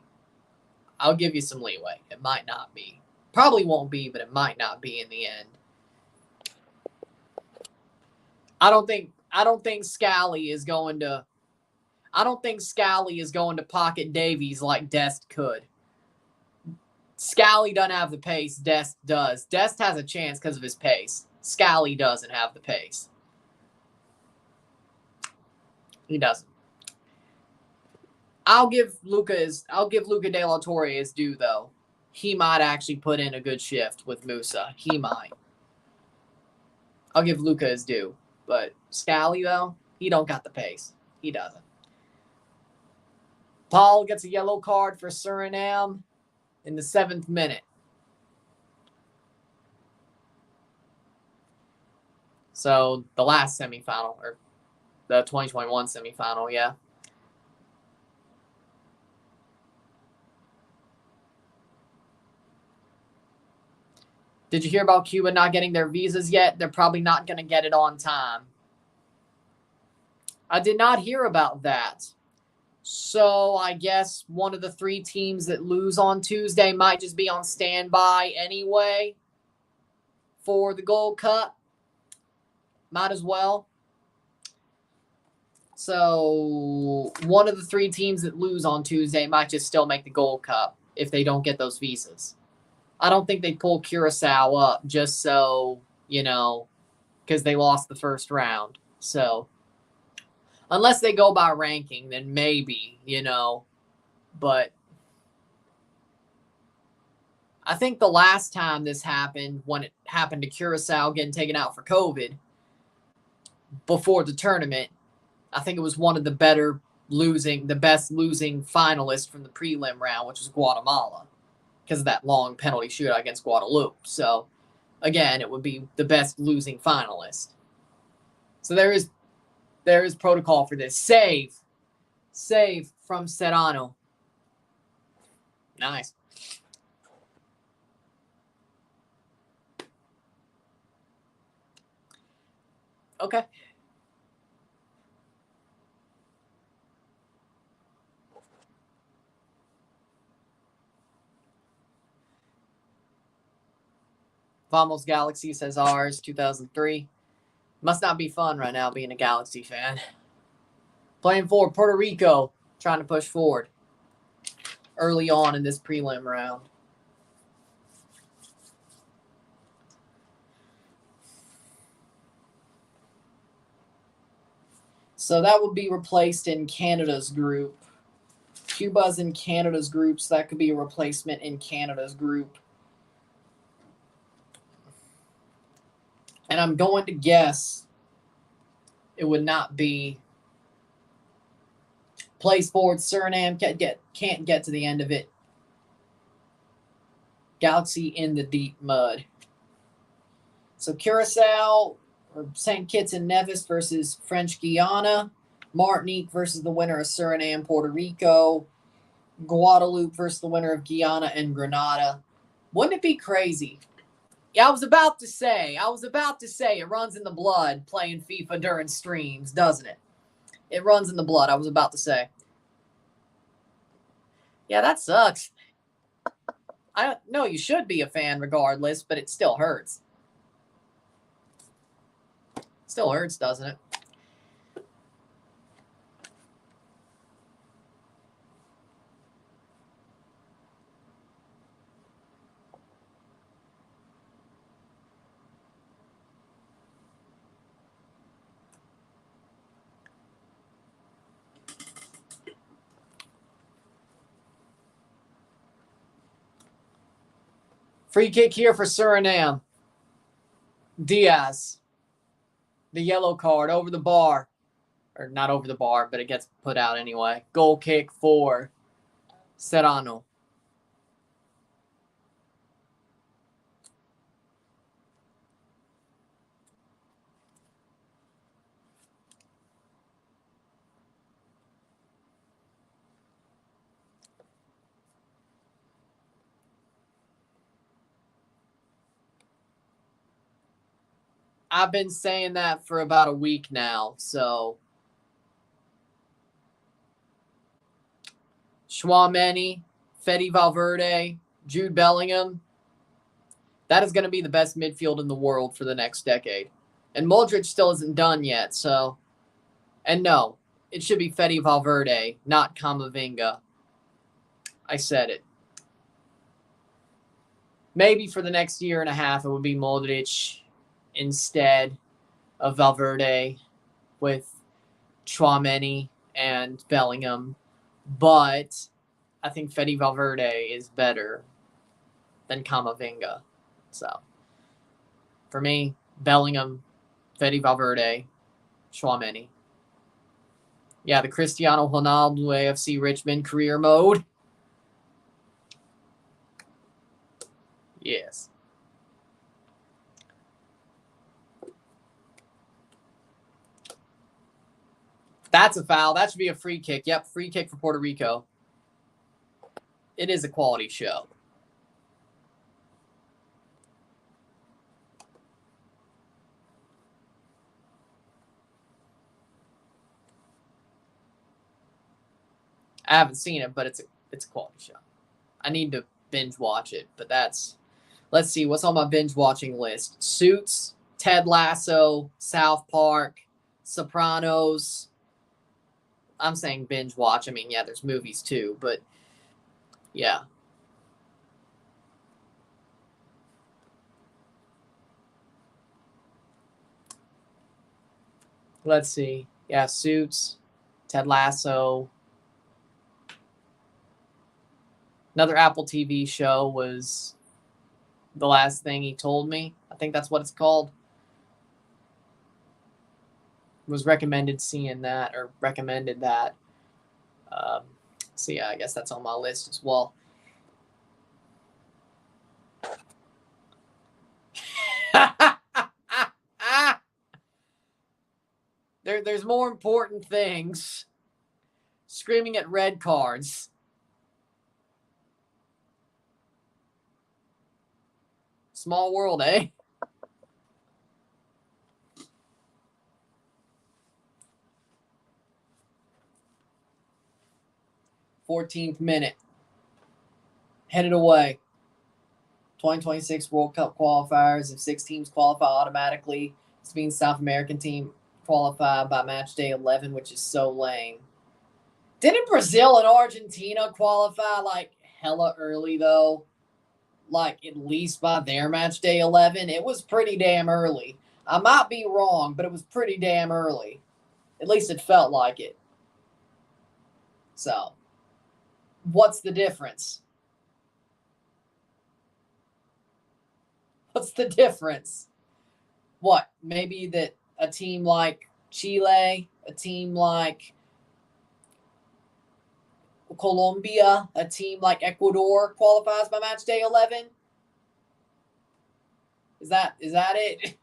Speaker 1: I'll give you some leeway. It might not be. Probably won't be, but it might not be in the end. I don't think Scally is going to pocket Davies like Dest could. Scally doesn't have the pace. Dest does. Dest has a chance because of his pace. Scally doesn't have the pace. He doesn't. I'll give Luca De La Torre his due, though. He might actually put in a good shift with Musa. He might. I'll give Luca his due. But Scally, though, he don't got the pace. He doesn't. Paul gets a yellow card for Suriname in the 7th minute. So the last semifinal, or the 2021 semifinal, yeah. Did you hear about Cuba not getting their visas yet? They're probably not going to get it on time. I did not hear about that. So I guess one of the 3 teams that lose on Tuesday might just be on standby anyway for the Gold Cup. Might as well. So one of the 3 teams that lose on Tuesday might just still make the Gold Cup if they don't get those visas. I don't think they pull Curacao up just so, you know, because they lost the first round. So unless they go by ranking, then maybe, you know. But I think the last time this happened, when it happened to Curacao getting taken out for COVID before the tournament, I think it was one of the best losing finalists from the prelim round, which was Guatemala, because of that long penalty shootout against Guadeloupe. So, again, it would be the best losing finalist. So there is protocol for this. Save. Save from Serrano. Nice. Okay. Vamos Galaxy says ours, 2003. Must not be fun right now being a Galaxy fan. Playing for Puerto Rico, trying to push forward early on in this prelim round. So that would be replaced in Canada's group. Cuba's in Canada's group, so that could be a replacement in Canada's group. And I'm going to guess it would not be plays forward. Suriname can't get to the end of it. Galaxy in the deep mud. So Curacao or St. Kitts and Nevis versus French Guiana. Martinique versus the winner of Suriname, Puerto Rico. Guadeloupe versus the winner of Guiana and Grenada. Wouldn't it be crazy? Yeah, I was about to say, it runs in the blood playing FIFA during streams, doesn't it? It runs in the blood, I was about to say. Yeah, that sucks. I know you should be a fan regardless, but it still hurts. Still hurts, doesn't it? Free kick here for Suriname. Diaz. The yellow card over the bar. Or not over the bar, but it gets put out anyway. Goal kick for Serrano. I've been saying that for about a week now, so Tchouaméni, Fede Valverde, Jude Bellingham. That is going to be the best midfield in the world for the next decade. And Modric still isn't done yet, so. And no, it should be Fede Valverde, not Camavinga. I said it. Maybe for the next year and a half, it would be Modric instead of Valverde with Tchouaméni and Bellingham. But I think Fede Valverde is better than Camavinga. So, for me, Bellingham, Fede Valverde, Tchouaméni. Yeah, the Cristiano Ronaldo AFC Richmond career mode. Yes. That's a foul. That should be a free kick. Yep, free kick for Puerto Rico. It is a quality show. I haven't seen it, but it's a quality show. I need to binge watch it, but that's. Let's see what's on my binge watching list: Suits, Ted Lasso, South Park, Sopranos. I'm saying binge watch. I mean, yeah, there's movies too, but yeah. Let's see. Yeah, Suits, Ted Lasso. Another Apple TV show was The Last Thing He Told Me. I think that's what it's called. Was recommended seeing that or recommended that. So yeah, I guess that's on my list as well. There's more important things. screaming at red cards. Small world, eh? th minute. Headed away. 2026 World Cup qualifiers. If 6 teams qualify automatically, this means South American team qualify by match day 11, which is so lame. Didn't Brazil and Argentina qualify like hella early though? Like at least by their match day 11? It was pretty damn early. I might be wrong, but it was pretty damn early. At least it felt like it. So, what's the difference? What's the difference? What? Maybe that a team like Chile, a team like Colombia, a team like Ecuador qualifies by match day 11? Is that it?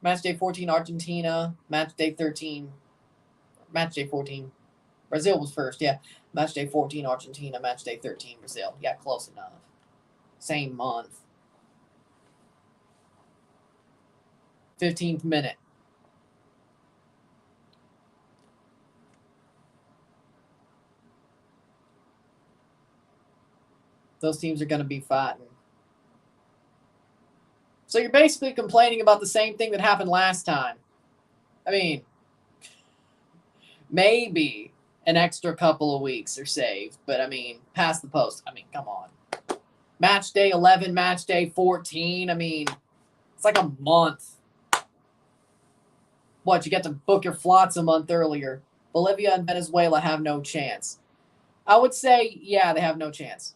Speaker 1: Match day 14, Argentina. Match day 13. Match day 14. Brazil was first, yeah. Match day 14, Argentina. Match day 13, Brazil. Yeah, close enough. Same month. 15th minute. Those teams are going to be fighting. So you're basically complaining about the same thing that happened last time. I mean, maybe an extra couple of weeks are saved, but I mean, past the post. I mean, come on. Match day 11, match day 14. I mean, it's like a month. What, you get to book your flights a month earlier. Bolivia and Venezuela have no chance. I would say, yeah, they have no chance.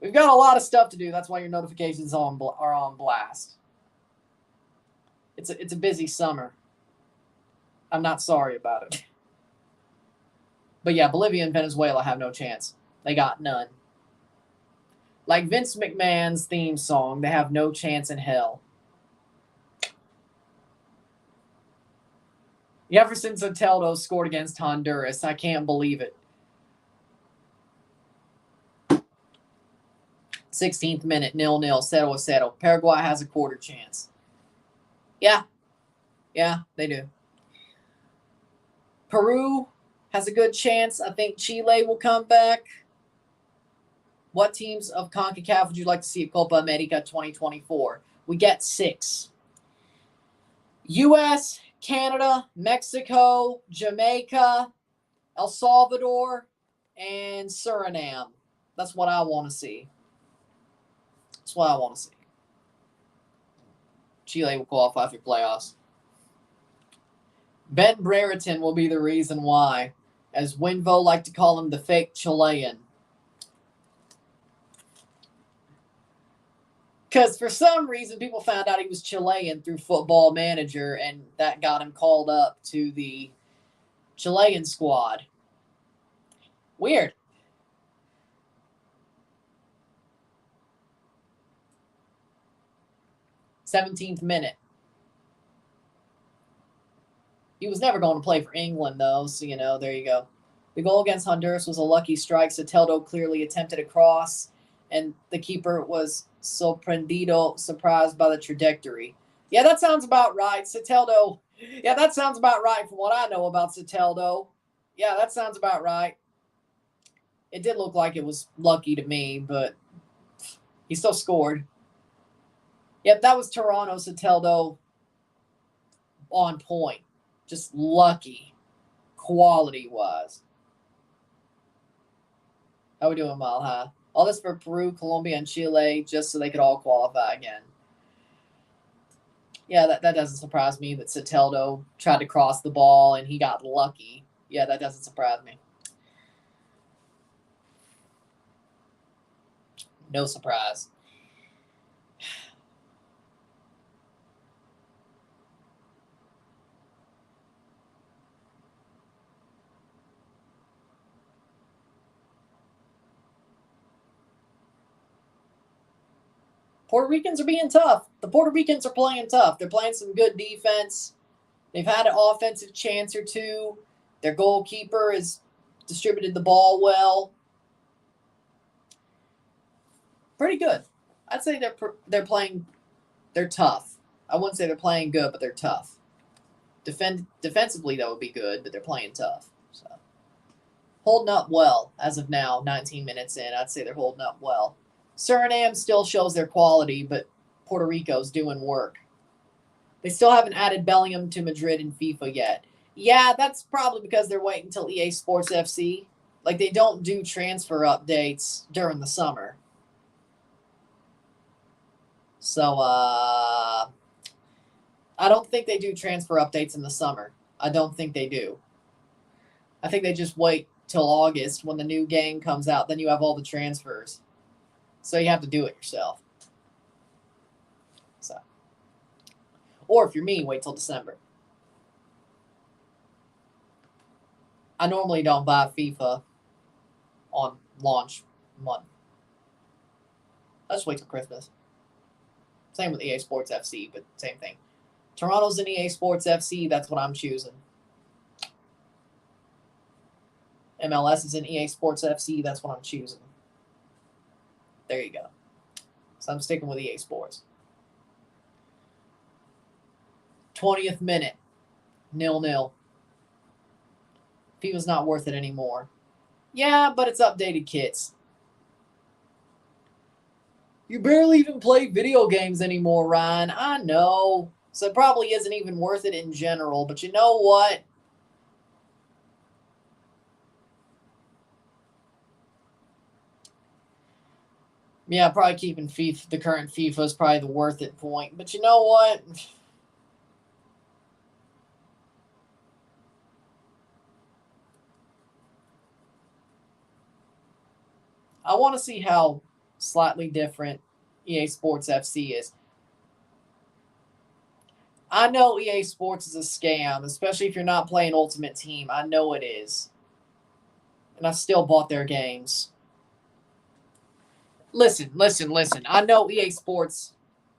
Speaker 1: We've got a lot of stuff to do. That's why your notifications are on blast. It's a busy summer. I'm not sorry about it. But yeah, Bolivia and Venezuela have no chance. They got none. Like Vince McMahon's theme song, they have no chance in hell. Jefferson Soteldo scored against Honduras. I can't believe it. 16th minute, 0-0, 0-0. Paraguay has a quarter chance. Yeah, they do. Peru has a good chance. I think Chile will come back. What teams of CONCACAF would you like to see at Copa America 2024? We get 6. U.S., Canada, Mexico, Jamaica, El Salvador, and Suriname. That's what I want to see. That's what I want to see. Chile will qualify for playoffs. Ben Brereton will be the reason why, as Winvo like to call him the fake Chilean. Because for some reason, people found out he was Chilean through Football Manager, and that got him called up to the Chilean squad. Weird. th minute. He was never going to play for England, though, so, there you go. The goal against Honduras was a lucky strike. Soteldo clearly attempted a cross, and the keeper was surprised by the trajectory. Yeah, that sounds about right. Soteldo. Yeah, that sounds about right from what I know about Soteldo. Yeah, that sounds about right. It did look like it was lucky to me, but he still scored. Yep, that was Toronto Soteldo on point. Just lucky, quality-wise. How we doing, Mile High? All this for Peru, Colombia, and Chile just so they could all qualify again. Yeah, that doesn't surprise me that Soteldo tried to cross the ball and he got lucky. Yeah, that doesn't surprise me. No surprise. Puerto Ricans are being tough. The Puerto Ricans are playing tough. They're playing some good defense. They've had an offensive chance or two. Their goalkeeper has distributed the ball well. Pretty good. I'd say they're playing. They're tough. I wouldn't say they're playing good, but they're tough. Defensively, that would be good, but they're playing tough. So holding up well as of now. 19 minutes in, I'd say they're holding up well. Suriname still shows their quality, but Puerto Rico's doing work. They still haven't added Bellingham to Madrid and FIFA yet. Yeah, that's probably because they're waiting until EA Sports FC. Like, they don't do transfer updates during the summer. So, I don't think they do transfer updates in the summer. I don't think they do. I think they just wait till August when the new game comes out. Then you have all the transfers. So you have to do it yourself. So, or if you're me, wait till December. I normally don't buy FIFA on launch month. I just wait till Christmas. Same with EA Sports FC, but same thing. Toronto's in EA Sports FC. That's what I'm choosing. MLS is in EA Sports FC. That's what I'm choosing. There you go. So I'm sticking with EA Sports. 20th minute. 0-0. FIFA's not worth it anymore. Yeah, but it's updated kits. You barely even play video games anymore, Ryan. I know. So it probably isn't even worth it in general. But you know what? Yeah, probably keeping FIFA, the current FIFA is probably the worth it point. But you know what? I want to see how slightly different EA Sports FC is. I know EA Sports is a scam, especially if you're not playing Ultimate Team. I know it is. And I still bought their games. Listen. I know EA Sports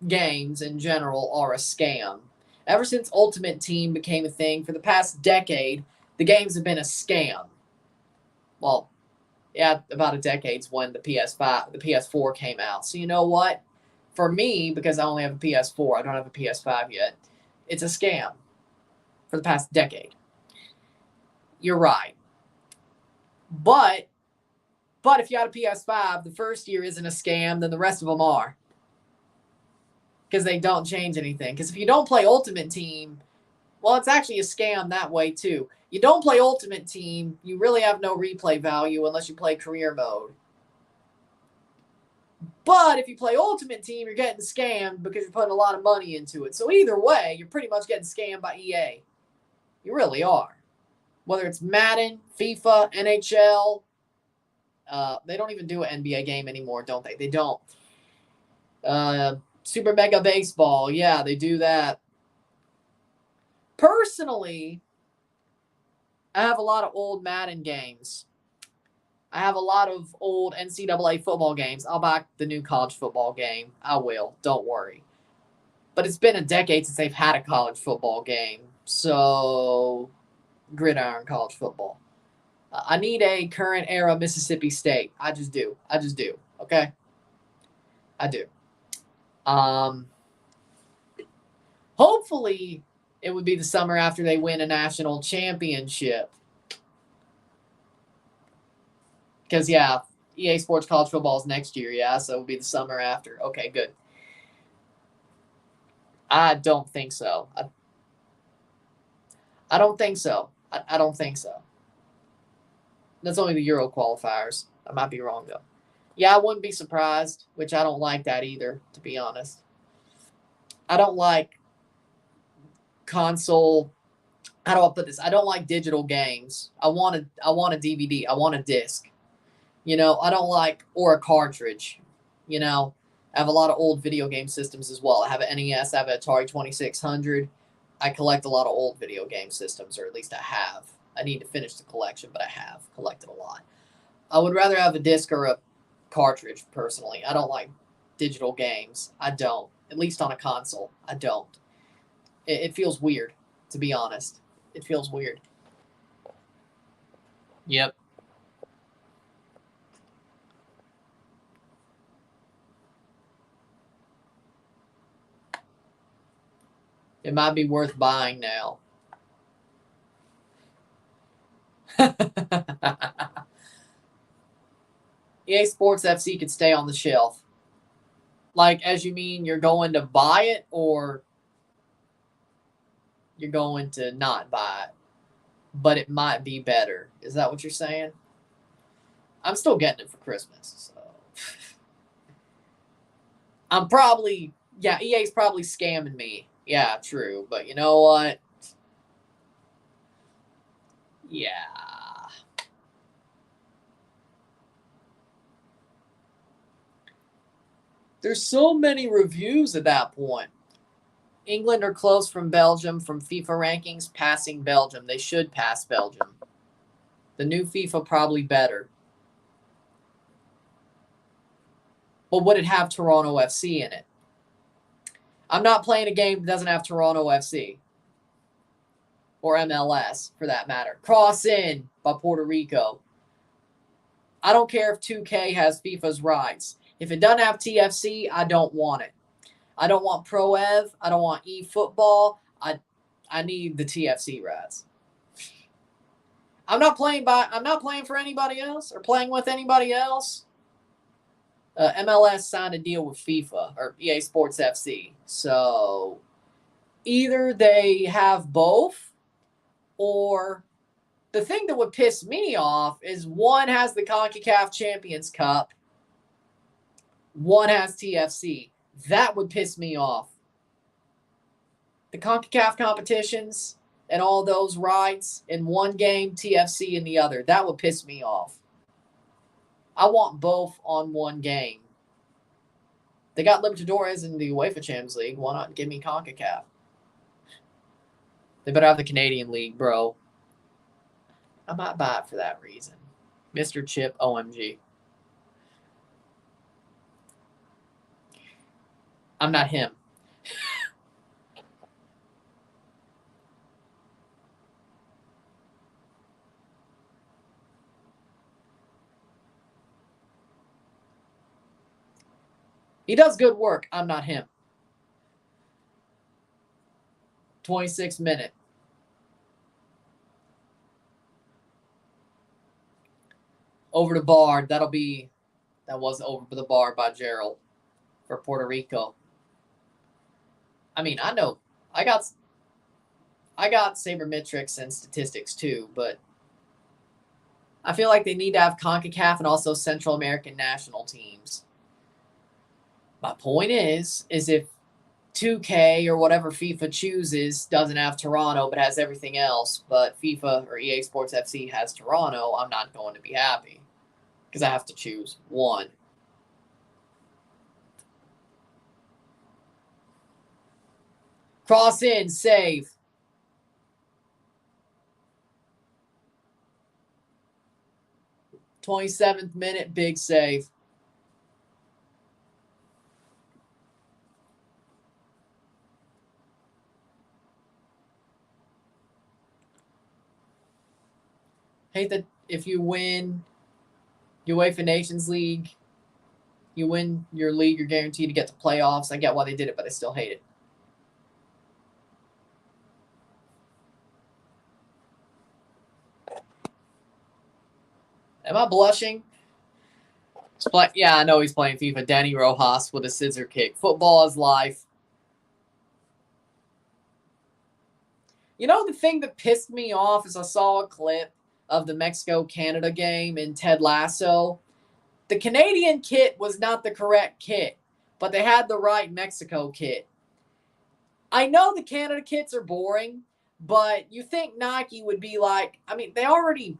Speaker 1: games in general are a scam. Ever since Ultimate Team became a thing, for the past decade, the games have been a scam. Well, yeah, about a decade's when the PS4 came out. So you know what? For me, because I only have a PS4, I don't have a PS5 yet, it's a scam for the past decade. You're right. But if you had a PS5, the first year isn't a scam, then the rest of them are. Because they don't change anything. Because if you don't play Ultimate Team, well, it's actually a scam that way too. You don't play Ultimate Team, you really have no replay value unless you play career mode. But if you play Ultimate Team, you're getting scammed because you're putting a lot of money into it. So either way, you're pretty much getting scammed by EA. You really are. Whether it's Madden, FIFA, NHL, they don't even do an NBA game anymore, don't they? They don't. Super Mega Baseball, yeah, they do that. Personally, I have a lot of old Madden games. I have a lot of old NCAA football games. I'll buy the new college football game. I will. Don't worry. But it's been a decade since they've had a college football game. So, gridiron college football. I need a current era Mississippi State. I just do. Okay? I do. Hopefully, it would be the summer after they win a national championship. Because, yeah, EA Sports College Football is next year, yeah, so it would be the summer after. Okay, good. I don't think so. I don't think so. I don't think so. That's only the Euro qualifiers. I might be wrong, though. Yeah, I wouldn't be surprised, which I don't like that either, to be honest. I don't like console. How do I put this? I don't like digital games. I want a DVD. I want a disc. You know, I don't like, or a cartridge. You know, I have a lot of old video game systems as well. I have an NES. I have an Atari 2600. I collect a lot of old video game systems, or at least I have. I need to finish the collection, but I have collected a lot. I would rather have a disc or a cartridge, personally. I don't like digital games. I don't. At least on a console. I don't. It feels weird. to be honest. It feels weird. Yep. It might be worth buying now. EA Sports FC could stay on the shelf. Like, as you mean you're going to buy it or you're going to not buy it? But it might be better. Is that what you're saying? I'm still getting it for Christmas. So I'm probably, EA's probably scamming me. Yeah, true. But you know what? Yeah. There's so many reviews at that point. England are close from Belgium from FIFA rankings, passing Belgium. They should pass Belgium. The new FIFA probably better. But would it have Toronto FC in it? I'm not playing a game that doesn't have Toronto FC. Or MLS, for that matter. Cross in by Puerto Rico. I don't care if 2K has FIFA's rights. If it doesn't have TFC, I don't want it. I don't want Pro Ev. I don't want eFootball. I need the TFC rights. I'm not playing for anybody else or playing with anybody else. MLS signed a deal with FIFA or EA Sports FC. So either they have both, or the thing that would piss me off is one has the CONCACAF Champions Cup, one has TFC. That would piss me off. The CONCACAF competitions and all those rights in one game, TFC in the other. That would piss me off. I want both on one game. They got Libertadores in the UEFA Champions League. Why not give me CONCACAF? They better have the Canadian League, bro. I might buy it for that reason. Mr. Chip, OMG. I'm not him. He does good work. I'm not him. 26 minute. Over the bar. That was over the bar by Gerald for Puerto Rico. I mean, I know I got sabermetrics and statistics too, but I feel like they need to have CONCACAF and also Central American national teams. My point is if 2K or whatever FIFA chooses doesn't have Toronto but has everything else, but FIFA or EA Sports FC has Toronto, I'm not going to be happy because I have to choose one. Cross in, save. '27th minute, big save. Hate that if you win UEFA Nations League, you win your league, you're guaranteed to get to playoffs. I get why they did it, but I still hate it. Am I blushing? Yeah, I know he's playing FIFA. Danny Rojas with a scissor kick. Football is life. You know, the thing that pissed me off is I saw a clip of the Mexico-Canada game in Ted Lasso. The Canadian kit was not the correct kit, but they had the right Mexico kit. I know the Canada kits are boring, but you think Nike would be like, I mean, they already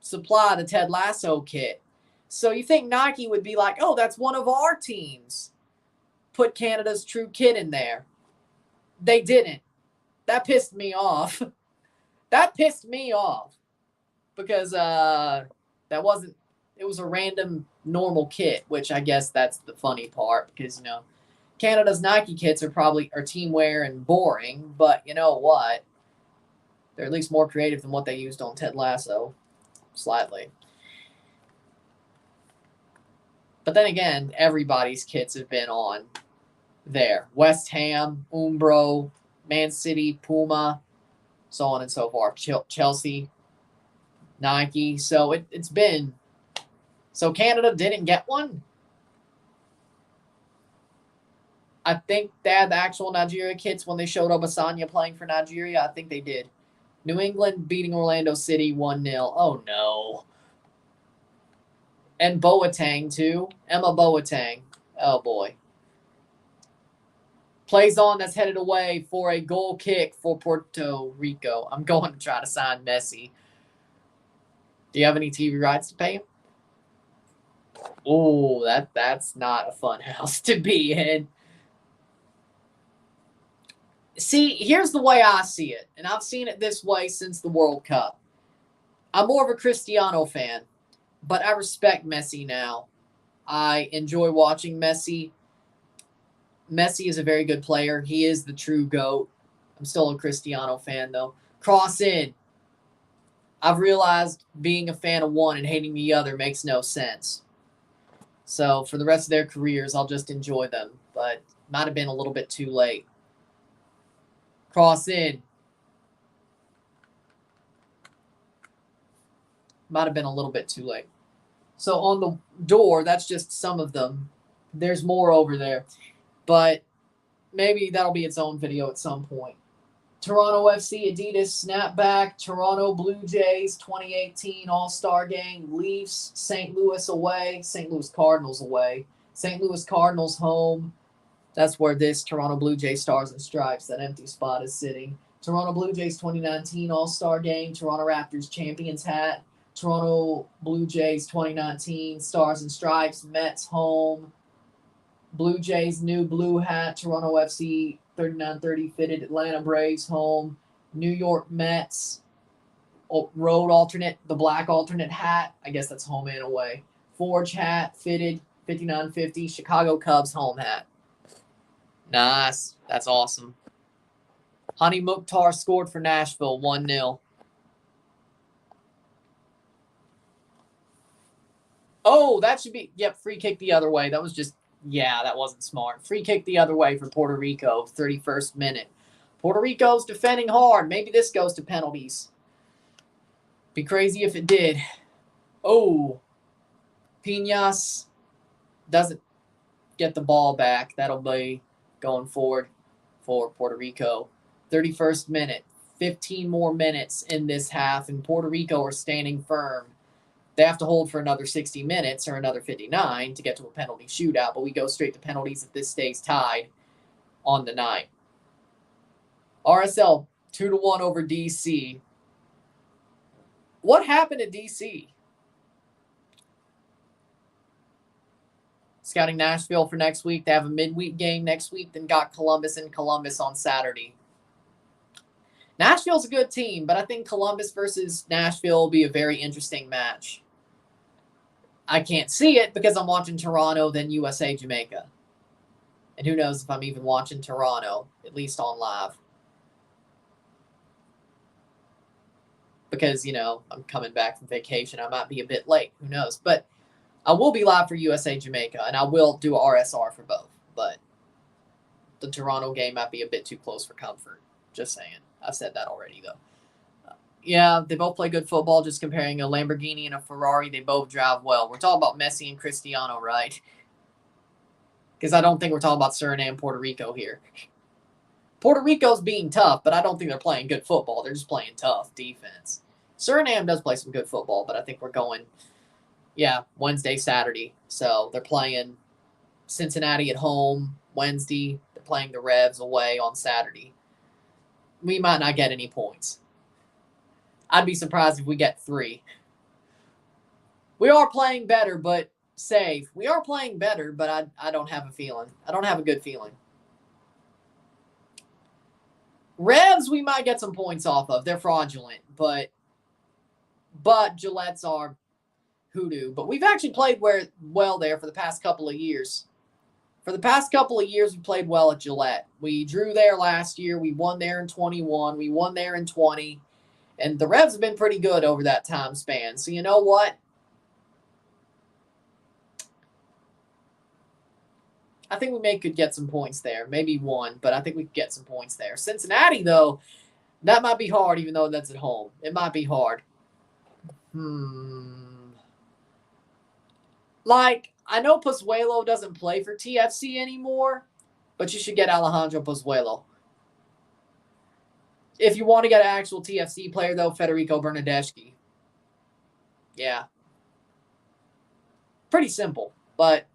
Speaker 1: supply the Ted Lasso kit. So you think Nike would be like, oh, that's one of our teams. Put Canada's true kit in there. They didn't. That pissed me off. That pissed me off. Because it was a random normal kit, which I guess that's the funny part. Because, you know, Canada's Nike kits are team wear and boring, but you know what? They're at least more creative than what they used on Ted Lasso. Slightly. But then again, everybody's kits have been on there. West Ham, Umbro, Man City, Puma, so on and so forth. Chelsea, Nike. So it's been. So Canada didn't get one. I think they had the actual Nigeria kits when they showed Obasanya playing for Nigeria. I think they did. New England beating Orlando City 1-0. Oh, no. And Boateng, too. Emma Boateng. Oh, boy. Plays on that's headed away for a goal kick for Puerto Rico. I'm going to try to sign Messi. Do you have any TV rights to pay him? Oh, that's not a fun house to be in. See, here's the way I see it, and I've seen it this way since the World Cup. I'm more of a Cristiano fan, but I respect Messi now. I enjoy watching Messi. Messi is a very good player. He is the true GOAT. I'm still a Cristiano fan, though. Cross in. I've realized being a fan of one and hating the other makes no sense. So for the rest of their careers, I'll just enjoy them, but might have been a little bit too late. Cross in. Might have been a little bit too late. So on the door, that's just some of them. There's more over there. But maybe that'll be its own video at some point. Toronto FC, Adidas, Snapback, Toronto Blue Jays, 2018 All-Star Game, Leafs, St. Louis away, St. Louis Cardinals away, St. Louis Cardinals home. That's where this Toronto Blue Jays Stars and Stripes, that empty spot, is sitting. Toronto Blue Jays 2019 All-Star Game, Toronto Raptors Champions hat, Toronto Blue Jays 2019 Stars and Stripes, Mets home, Blue Jays new blue hat, Toronto FC 3930 fitted, Atlanta Braves home, New York Mets road alternate, the black alternate hat, I guess that's home and away, Forge hat fitted, 5950, Chicago Cubs home hat. Nice. That's awesome. Hani Mukhtar scored for Nashville 1-0. Oh, that should be, yep, free kick the other way. That was just, yeah, that wasn't smart. Free kick the other way for Puerto Rico, 31st minute. Puerto Rico's defending hard. Maybe this goes to penalties. Be crazy if it did. Oh, Piñas doesn't get the ball back. That'll be going forward for Puerto Rico. 31st minute. 15 more minutes in this half, and Puerto Rico are standing firm. They have to hold for another 60 minutes or another 59 to get to a penalty shootout, but we go straight to penalties if this stays tied on the night. RSL 2-1 over DC. What happened to DC? Scouting Nashville for next week. They have a midweek game next week, then got Columbus and Columbus on Saturday. Nashville's a good team, but I think Columbus versus Nashville will be a very interesting match. I can't see it because I'm watching Toronto, then USA Jamaica. And who knows if I'm even watching Toronto, at least on live. Because, you know, I'm coming back from vacation. I might be a bit late. Who knows? But I will be live for USA Jamaica, and I will do a RSR for both. But the Toronto game might be a bit too close for comfort. Just saying. I've said that already, though. Yeah, they both play good football. Just comparing a Lamborghini and a Ferrari, they both drive well. We're talking about Messi and Cristiano, right? Because I don't think we're talking about Suriname and Puerto Rico here. Puerto Rico's being tough, but I don't think they're playing good football. They're just playing tough defense. Suriname does play some good football, but I think we're going, Wednesday, Saturday. So they're playing Cincinnati at home Wednesday. They're playing the Revs away on Saturday. We might not get any points. I'd be surprised if we get 3. We are playing better, but safe. We are playing better, but I don't have a feeling. I don't have a good feeling. Revs, we might get some points off of. They're fraudulent, but Gillettes are hoodoo. But we've actually played well there for the past couple of years. For the past couple of years, we played well at Gillette. We drew there last year. We won there in 21. We won there in 20. And the Revs have been pretty good over that time span. So you know what? I think we could get some points there. Maybe one, but I think we could get some points there. Cincinnati, though, that might be hard, even though that's at home. It might be hard. Like, I know Pozuelo doesn't play for TFC anymore, but you should get Alejandro Pozuelo. If you want to get an actual TFC player, though, Federico Bernardeschi. Yeah. Pretty simple, but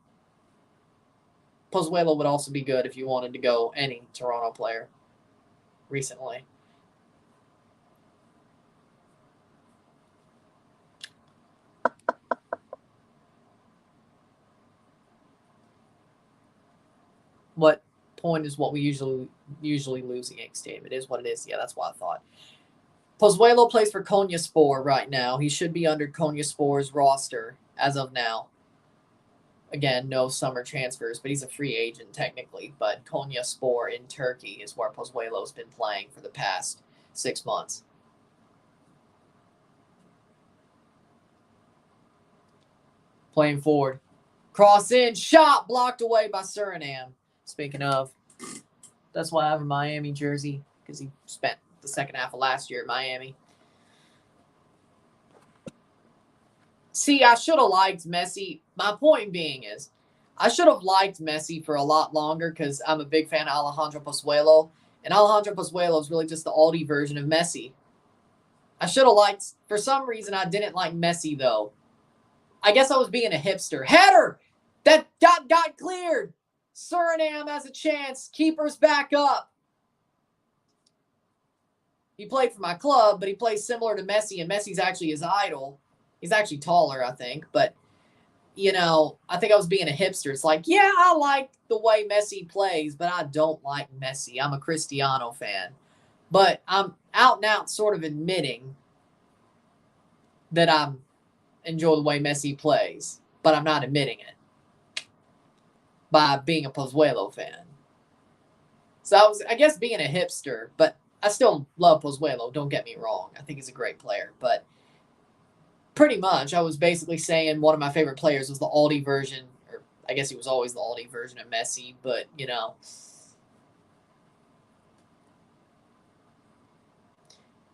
Speaker 1: Pozuelo would also be good if you wanted to go any Toronto player recently. What point is what we usually lose against Stadium? It is what it is. Yeah, that's what I thought. Pozuelo plays for Konyaspor right now. He should be under Konyaspor's roster as of now. Again, no summer transfers, but he's a free agent technically. But Konyaspor in Turkey is where Pozuelo's been playing for the past 6 months. Playing forward. Cross in, shot, blocked away by Suriname. Speaking of, that's why I have a Miami jersey, because he spent the second half of last year at Miami. See, I should have liked Messi. My point being is, I should have liked Messi for a lot longer because I'm a big fan of Alejandro Pozuelo. And Alejandro Pozuelo is really just the Aldi version of Messi. I should have liked, for some reason, I didn't like Messi, though. I guess I was being a hipster. Header! That got cleared! Suriname has a chance. Keeper's back up. He played for my club, but he plays similar to Messi, and Messi's actually his idol. He's actually taller, I think. But, you know, I think I was being a hipster. It's like, yeah, I like the way Messi plays, but I don't like Messi. I'm a Cristiano fan. But I'm out and out sort of admitting that I enjoy the way Messi plays, but I'm not admitting it by being a Pozuelo fan. So I was, I guess, being a hipster, but I still love Pozuelo, don't get me wrong. I think he's a great player, but pretty much I was basically saying one of my favorite players was the Aldi version, or I guess he was always the Aldi version of Messi, but, you know.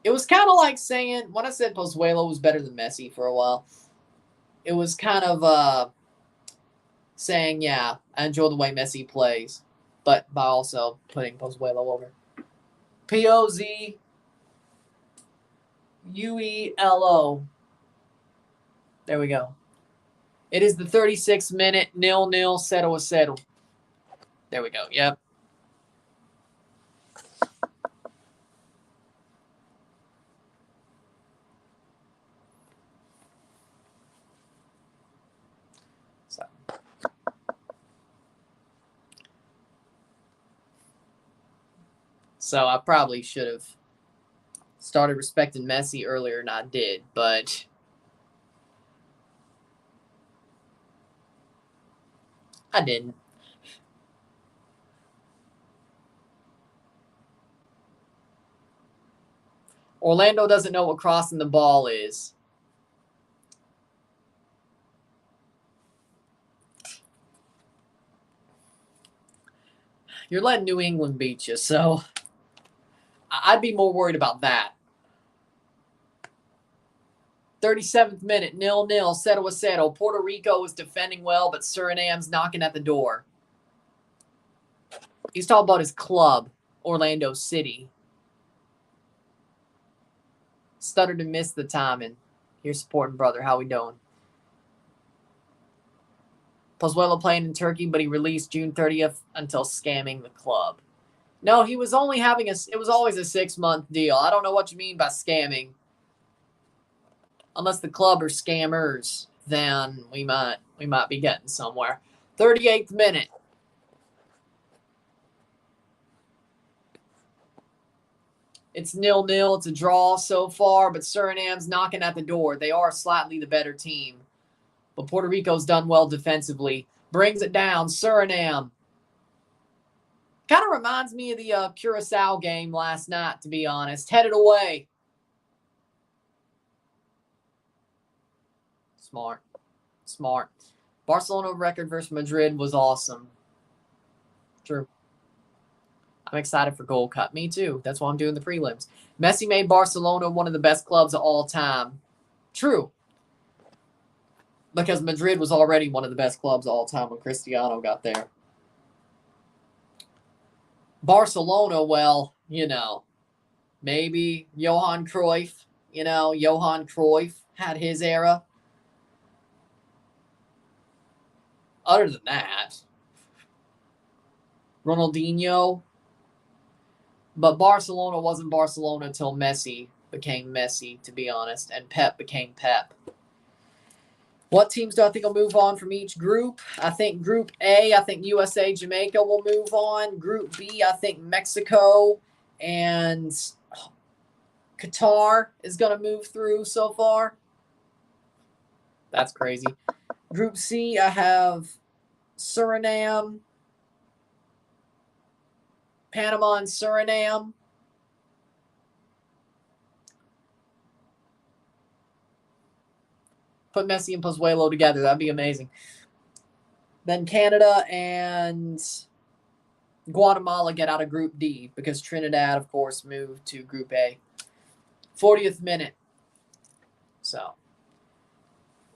Speaker 1: It was kind of like saying, when I said Pozuelo was better than Messi for a while, it was kind of saying, yeah, I enjoy the way Messi plays, but by also putting Pozuelo over. Pozuelo. There we go. It is the 36th minute, 0-0, 0-0. There we go, yep. So I probably should have started respecting Messi earlier than I did, but I didn't. Orlando doesn't know what crossing the ball is. You're letting New England beat you, so I'd be more worried about that. 37th minute, 0-0, 0-0. Puerto Rico is defending well, but Suriname's knocking at the door. He's talking about his club, Orlando City. Stuttered and missed the timing. Here's supporting brother. How we doing? Pozuelo playing in Turkey, but he released June 30th until scamming the club. No, he was only having it was always a 6-month deal. I don't know what you mean by scamming. Unless the club are scammers, then we might be getting somewhere. 38th minute. It's 0-0. It's a draw so far, but Suriname's knocking at the door. They are slightly the better team. But Puerto Rico's done well defensively. Brings it down. Suriname Kind of reminds me of the Curacao game last night, to be honest. Headed away. Smart. Smart. Barcelona record versus Madrid was awesome. True. I'm excited for Gold Cup. Me too. That's why I'm doing the prelims. Messi made Barcelona one of the best clubs of all time. True. Because Madrid was already one of the best clubs of all time when Cristiano got there. Barcelona, well, you know, maybe Johan Cruyff. You know, Johan Cruyff had his era. Other than that, Ronaldinho. But Barcelona wasn't Barcelona until Messi became Messi, to be honest, and Pep became Pep. What teams do I think will move on from each group? I think Group A, I think USA, Jamaica will move on. Group B, I think Mexico and Qatar is going to move through so far. That's crazy. Group C, I have Suriname, Panama, and Suriname. Put Messi and Pozuelo together. That'd be amazing. Then Canada and Guatemala get out of Group D because Trinidad, of course, moved to Group A. 40th minute. So,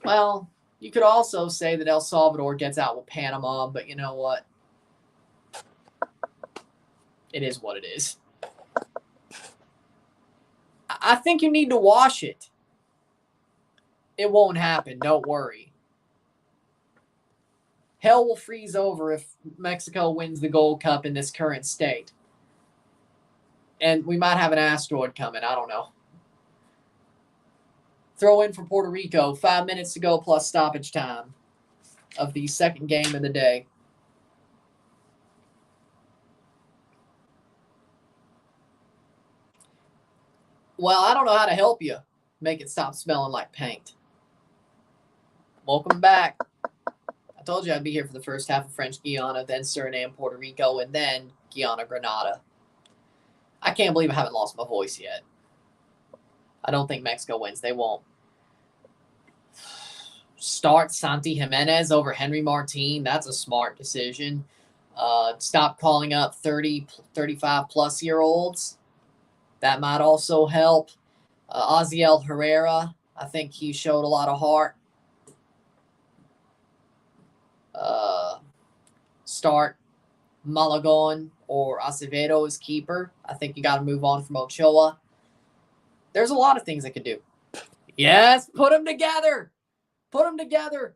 Speaker 1: well, you could also say that El Salvador gets out with Panama, but you know what? It is what it is. I think you need to wash it. It won't happen. Don't worry. Hell will freeze over if Mexico wins the Gold Cup in this current state. And we might have an asteroid coming. I don't know. Throw in for Puerto Rico. 5 minutes to go plus stoppage time of the second game of the day. Well, I don't know how to help you make it stop smelling like paint. Welcome back. I told you I'd be here for the first half of French Guiana, then Suriname, Puerto Rico, and then Guiana, Grenada. I can't believe I haven't lost my voice yet. I don't think Mexico wins. They won't. Start Santi Jimenez over Henry Martin. That's a smart decision. Stop calling up 30, 35-plus-year-olds. That might also help. Oziel Herrera, I think he showed a lot of heart. Start Malagon or Acevedo as keeper. I think you got to move on from Ochoa. There's a lot of things they could do. Yes, put them together. Put them together.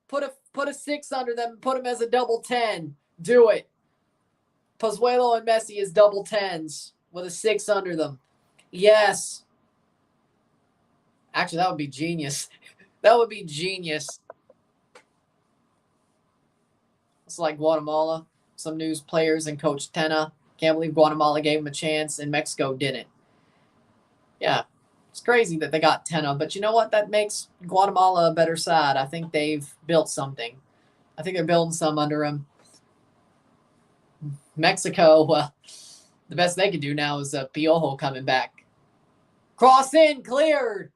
Speaker 1: Put a 6 under them. Put them as a double 10. Do it. Pozuelo and Messi as double 10s with a 6 under them. Yes. Actually, that would be genius. That would be genius. It's like Guatemala. Some news players and Coach Tena. Can't believe Guatemala gave him a chance and Mexico didn't. Yeah, it's crazy that they got Tena. But you know what? That makes Guatemala a better side. I think they've built something. I think they're building some under him. Mexico, well, the best they could do now is Piojo coming back. Cross in, cleared.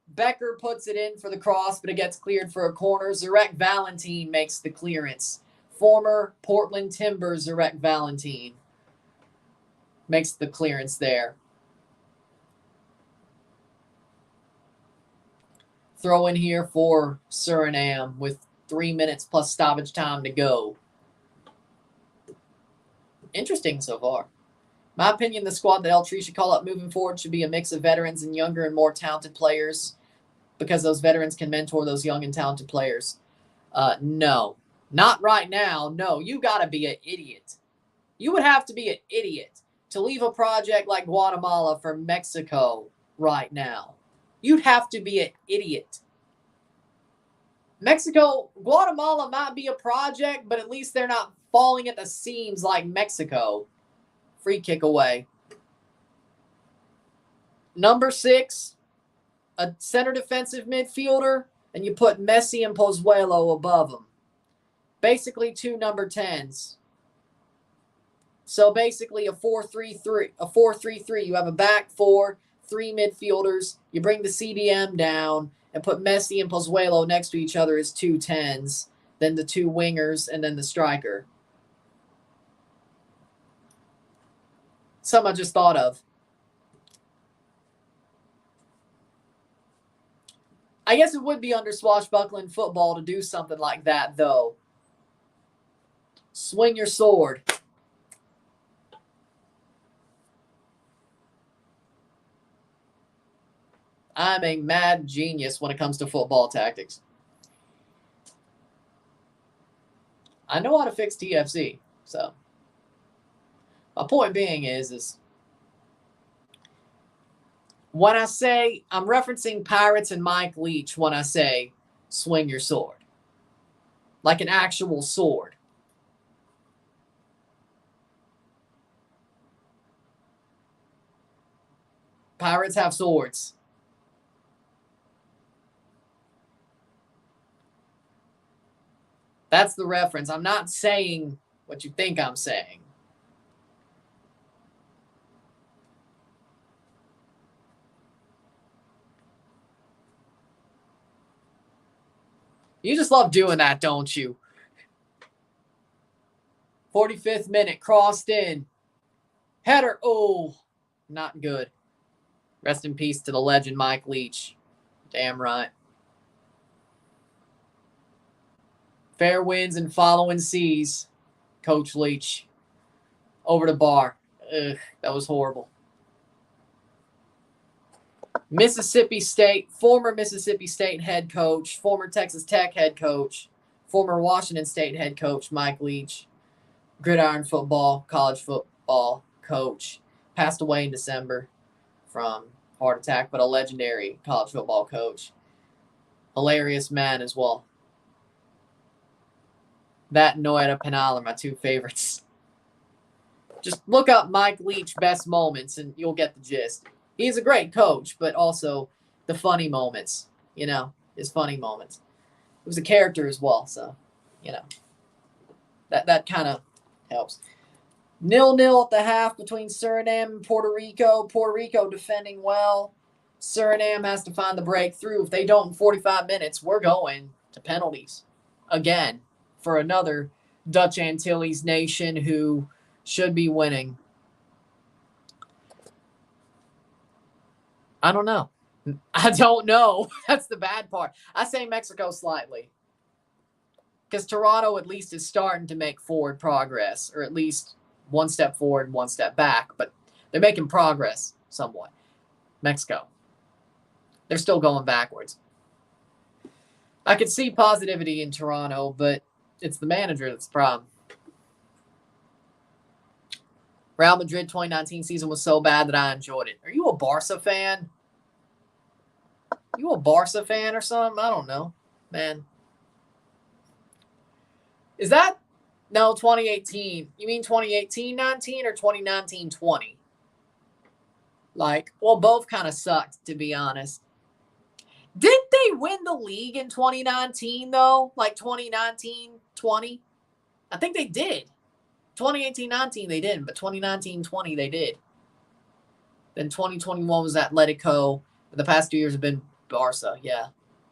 Speaker 1: Becker puts it in for the cross, but it gets cleared for a corner. Zarek Valentin makes the clearance. Former Portland Timbers Zarek Valentin makes the clearance there. Throw in here for Suriname with 3 minutes plus stoppage time to go. Interesting so far. My opinion, the squad that El Tri should call up moving forward should be a mix of veterans and younger and more talented players because those veterans can mentor those young and talented players. No. Not right now. No, you got to be an idiot. You would have to be an idiot to leave a project like Guatemala for Mexico right now. You'd have to be an idiot. Guatemala might be a project, but at least they're not falling at the seams like Mexico. Free kick away. Number 6, a center defensive midfielder, and you put Messi and Pozuelo above them. Basically 2 number 10s. So basically a 4-3-3. A 4-3-3. You have a back four, 3 midfielders. You bring the CDM down and put Messi and Pozuelo next to each other as 2 10s, then the 2 wingers, and then the striker. Something I just thought of. I guess it would be under swashbuckling football to do something like that, though. Swing your sword. I'm a mad genius when it comes to football tactics. I know how to fix TFC, so. My point being is when I say, I'm referencing Pirates and Mike Leach when I say swing your sword. Like an actual sword. Pirates have swords. That's the reference. I'm not saying what you think I'm saying. You just love doing that, don't you? 45th minute, crossed in. Header. Oh, not good. Rest in peace to the legend Mike Leach. Damn right. Fair winds and following seas. Coach Leach. Over the bar. Ugh, that was horrible. Mississippi State, former Mississippi State head coach, former Texas Tech head coach, former Washington State head coach, Mike Leach, gridiron football, college football coach, passed away in December from heart attack, but a legendary college football coach. Hilarious man as well. That and Noeta Penal are my 2 favorites. Just look up Mike Leach best moments and you'll get the gist. He's a great coach, but also the funny moments, his funny moments. He was a character as well, so, that kind of helps. 0-0 at the half between Suriname and Puerto Rico. Puerto Rico defending well. Suriname has to find the breakthrough. If they don't in 45 minutes, we're going to penalties again for another Dutch Antilles nation who should be winning. I don't know. That's the bad part. I say Mexico slightly. Because Toronto at least is starting to make forward progress, or at least one step forward, one step back. But they're making progress somewhat. Mexico. They're still going backwards. I could see positivity in Toronto, but it's the manager that's the problem. Real Madrid 2019 season was so bad that I enjoyed it. Are you a Barca fan? You a Barca fan or something? I don't know, man. Is that... No, 2018. You mean 2018-19 or 2019-20? Both kind of sucked, to be honest. Didn't they win the league in 2019, though? 2019-20? I think they did. 2018-19 they didn't, but 2019-20 they did. Then 2021 was Atletico. The past 2 years have been Barca, yeah.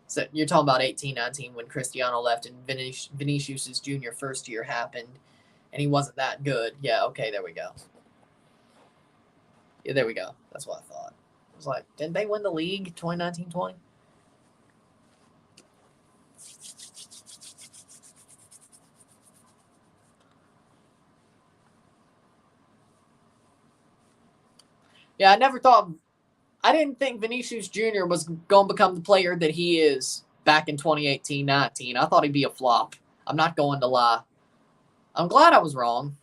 Speaker 1: So you're talking about 18-19 when Cristiano left and Vinicius' junior first year happened, and he wasn't that good. Yeah, okay, there we go. Yeah, there we go. That's what I thought. I was like, didn't they win the league 2019-20? Yeah, I didn't think Vinicius Jr. was going to become the player that he is back in 2018-19. I thought he'd be a flop. I'm not going to lie. I'm glad I was wrong.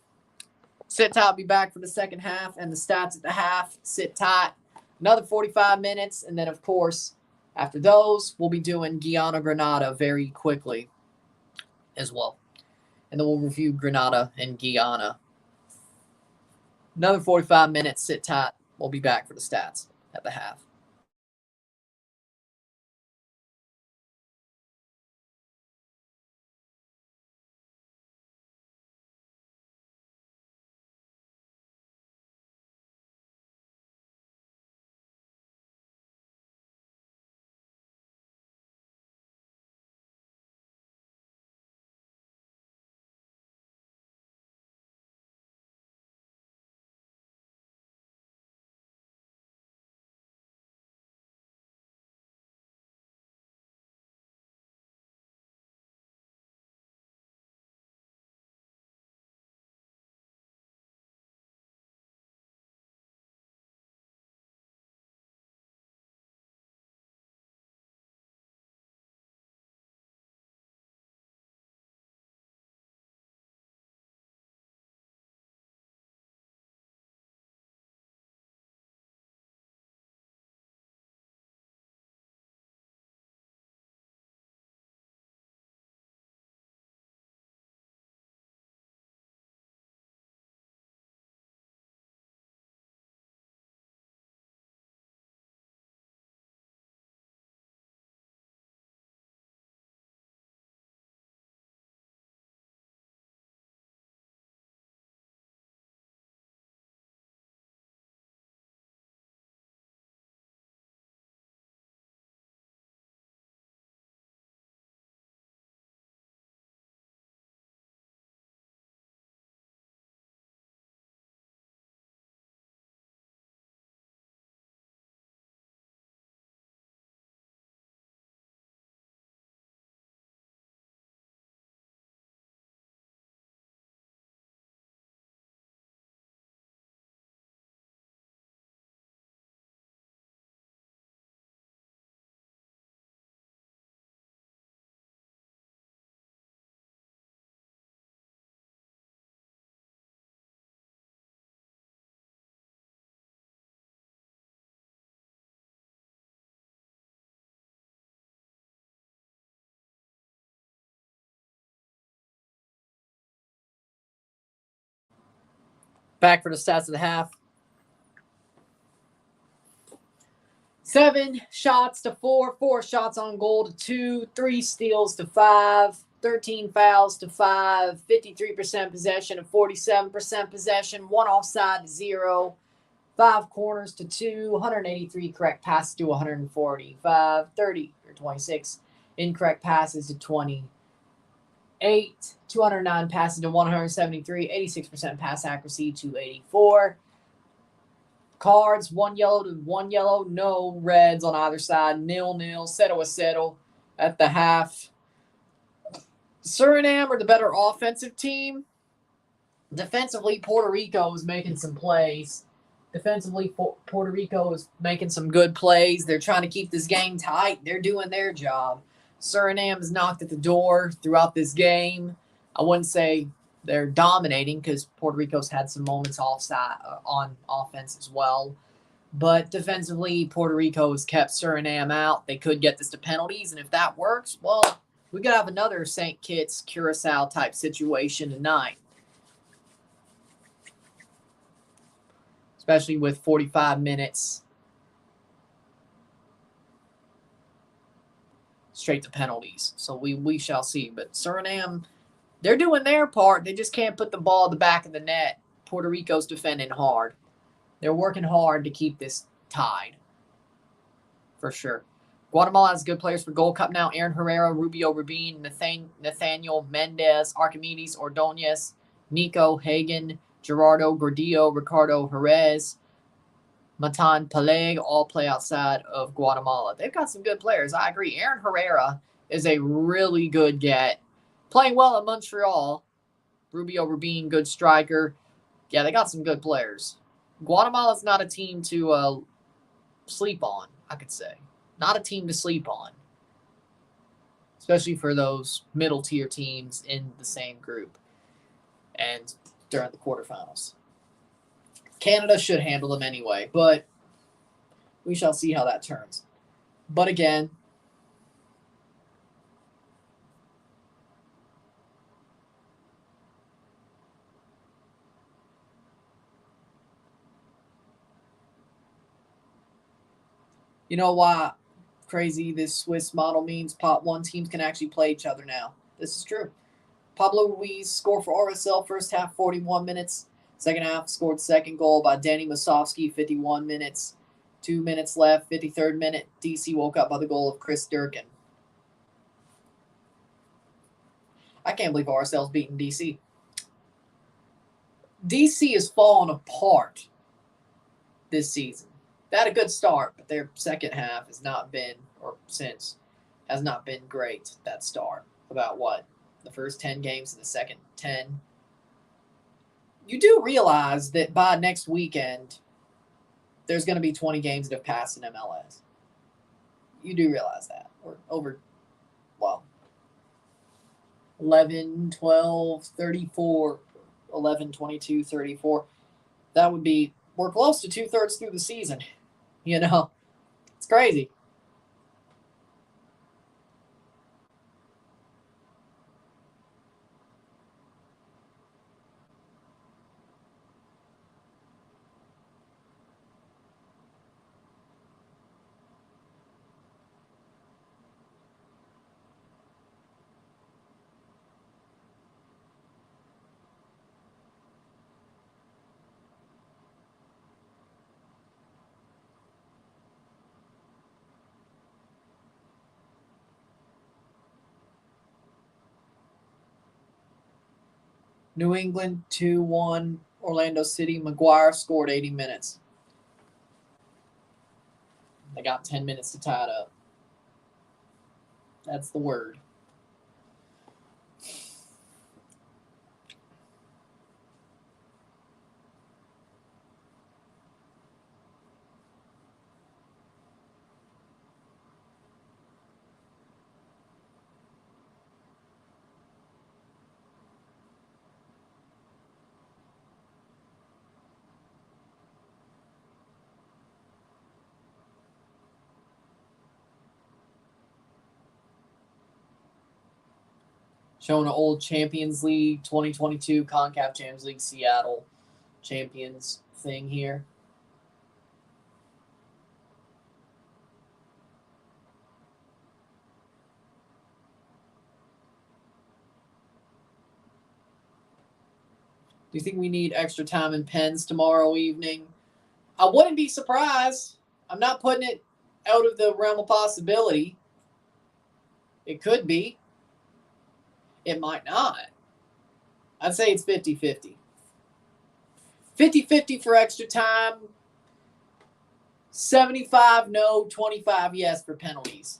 Speaker 1: Sit tight, be back for the second half, and the stats at the half. Sit tight. Another 45 minutes, and then, of course, after those, we'll be doing Guiana-Grenada very quickly as well. And then we'll review Grenada and Guiana. Another 45 minutes, sit tight. We'll be back for the stats at the half. Back for the stats of the half. 7 shots to 4, 4 shots on goal to 2, 3 steals to 5, 13 fouls to 5, 53% possession to 47% possession, 1 offside to 0, 5 corners to 2, 183 correct passes to 145, 30 or 26 incorrect passes to 28, 209 passes to 173, 86% pass accuracy to 84. Cards, 1 yellow to 1 yellow, no reds on either side, 0-0, settle a settle at the half. Suriname are the better offensive team. Defensively, Puerto Rico is making some plays. Defensively, Puerto Rico is making some good plays. They're trying to keep this game tight. They're doing their job. Suriname has knocked at the door throughout this game. I wouldn't say they're dominating because Puerto Rico's had some moments offside on offense as well. But defensively, Puerto Rico has kept Suriname out. They could get this to penalties, and if that works, well, we could have another St. Kitts, Curacao type situation tonight. Especially with 45 minutes straight to penalties. So we shall see. But Suriname, they're doing their part. They just can't put the ball at the back of the net. Puerto Rico's defending hard. They're working hard to keep this tied. For sure. Guatemala has good players for Gold Cup now. Aaron Herrera, Rubio Rubin, Nathaniel Mendez, Archimedes Ordonez, Nico Hagen, Gerardo Gordillo, Ricardo Jerez, Matan Peleg all play outside of Guatemala. They've got some good players. I agree. Aaron Herrera is a really good get. Playing well at Montreal. Rubio Rubin, good striker. Yeah, they got some good players. Guatemala's not a team to sleep on, I could say. Not a team to sleep on. Especially for those middle-tier teams in the same group. And during the quarterfinals. Canada should handle them anyway, but we shall see how that turns. But again, you know why crazy this Swiss model means? Pot 1 teams can actually play each other now. This is true. Pablo Ruiz scored for RSL first half, 41 minutes. Second half, scored second goal by Danny Musovski, 51 minutes. 2 minutes left, 53rd minute. DC woke up by the goal of Chris Durkin. I can't believe RSL's beating DC. DC is falling apart this season. They had a good start, but their second half has not been, or since, has not been great, that start. About what? The first 10 games and the second 10. You do realize that by next weekend, there's going to be 20 games that have passed in MLS. You do realize that. Or over, well, 11, 12, 34, 11, 22, 34. That would be, we're close to 2/3 through the season. You know, it's crazy. New England 2-1, Orlando City. McGuire scored 80 minutes. They got 10 minutes to tie it up. That's the word. Showing an old Champions League 2022 CONCACAF Champions League Seattle Champions thing here. Do you think we need extra time in pens tomorrow evening? I wouldn't be surprised. I'm not putting it out of the realm of possibility. It could be. It might not. I'd say it's 50-50. 50-50 for extra time. 75 no, 25 yes for penalties.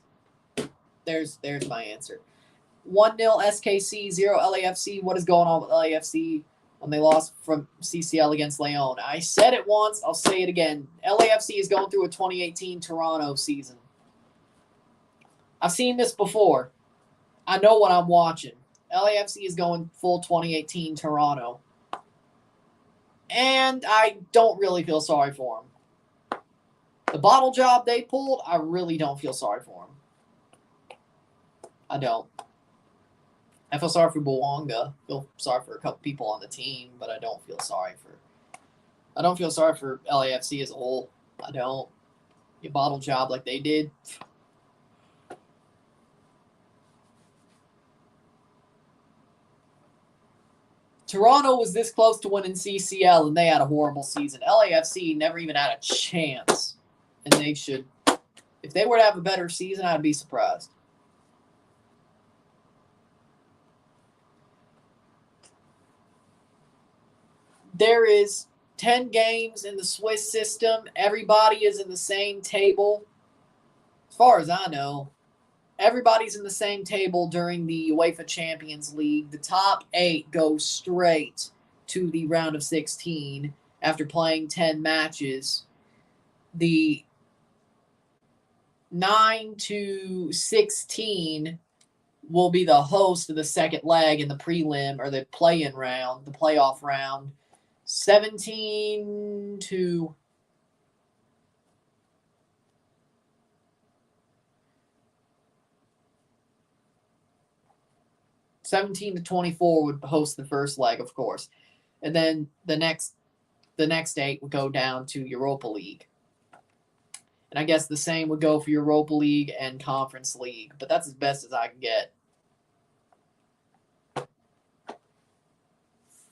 Speaker 1: There's my answer. 1-0 SKC, 0 LAFC. What is going on with LAFC when they lost from CCL against Leon? I said it once. I'll say it again. LAFC is going through a 2018 Toronto season. I've seen this before. I know what I'm watching. LAFC is going full 2018 Toronto. And I don't really feel sorry for them. The bottle job they pulled, I really don't feel sorry for them. I don't. I feel sorry for Bouanga. I feel sorry for a couple people on the team, but I don't feel sorry for LAFC as a whole. I don't. You bottle job like they did. Toronto was this close to winning CCL, and they had a horrible season. LAFC never even had a chance, and they should. If they were to have a better season, I'd be surprised. There is 10 games in the Swiss system. Everybody is in the same table. As far as I know, everybody's in the same table during the UEFA Champions League. The top 8 go straight to the round of 16 after playing 10 matches. The 9 to 16 will be the host of the second leg in the prelim or the play-in round, the playoff round. 17 to 24 would host the first leg, of course. And then the next 8 would go down to Europa League. And I guess the same would go for Europa League and Conference League. But that's as best as I can get.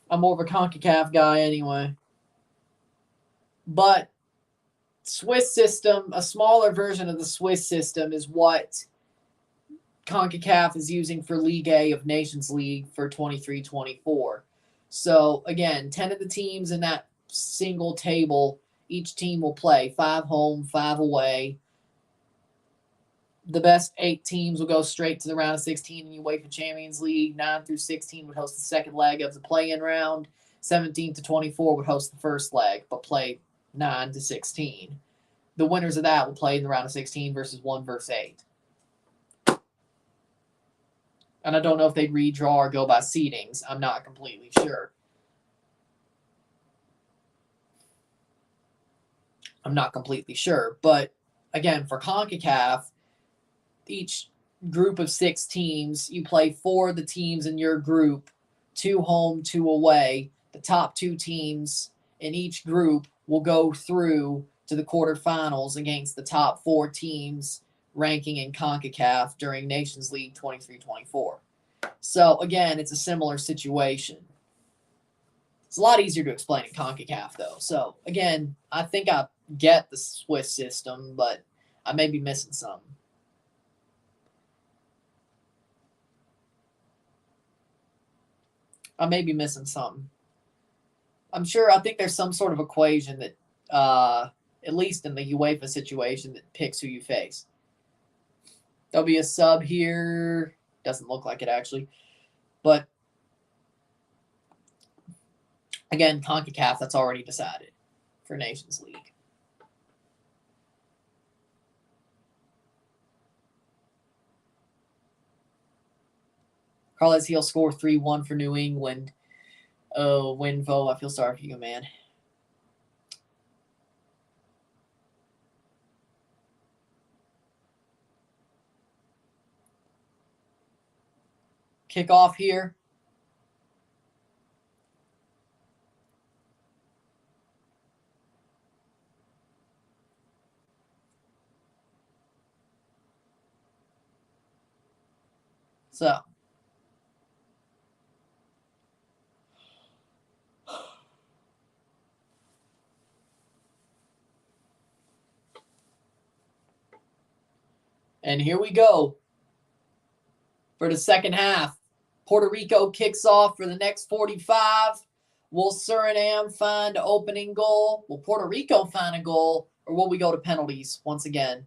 Speaker 1: I'm more of a CONCACAF guy anyway. But Swiss system, a smaller version of the Swiss system is what CONCACAF is using for League A of Nations League for 23-24. So, again, 10 of the teams in that single table, each team will play 5 home, 5 away. The best 8 teams will go straight to the round of 16 in the UEFA Champions League. 9 through 16 would host the second leg of the play-in round. 17 to 24 would host the first leg, but play 9 to 16. The winners of that will play in the round of 16 versus 1 versus 8. And I don't know if they'd redraw or go by seedings. I'm not completely sure. But, again, for CONCACAF, each group of 6 teams, you play 4 of the teams in your group, 2 home, 2 away. The top 2 teams in each group will go through to the quarterfinals against the top 4 teams ranking in CONCACAF during Nations League 23-24. So, again, it's a similar situation. It's a lot easier to explain in CONCACAF, though. So, again, I think I get the Swiss system, but I may be missing something. I'm sure, I think there's some sort of equation that, at least in the UEFA situation, that picks who you face. There'll be a sub here. Doesn't look like it, actually. But, again, CONCACAF, that's already decided for Nations League. Carles, he'll score 3-1 for New England. Oh, Winvo, I feel sorry for you, man. Kick off here. So. And here we go for the second half. Puerto Rico kicks off for the next 45. Will Suriname find an opening goal? Will Puerto Rico find a goal? Or will we go to penalties once again?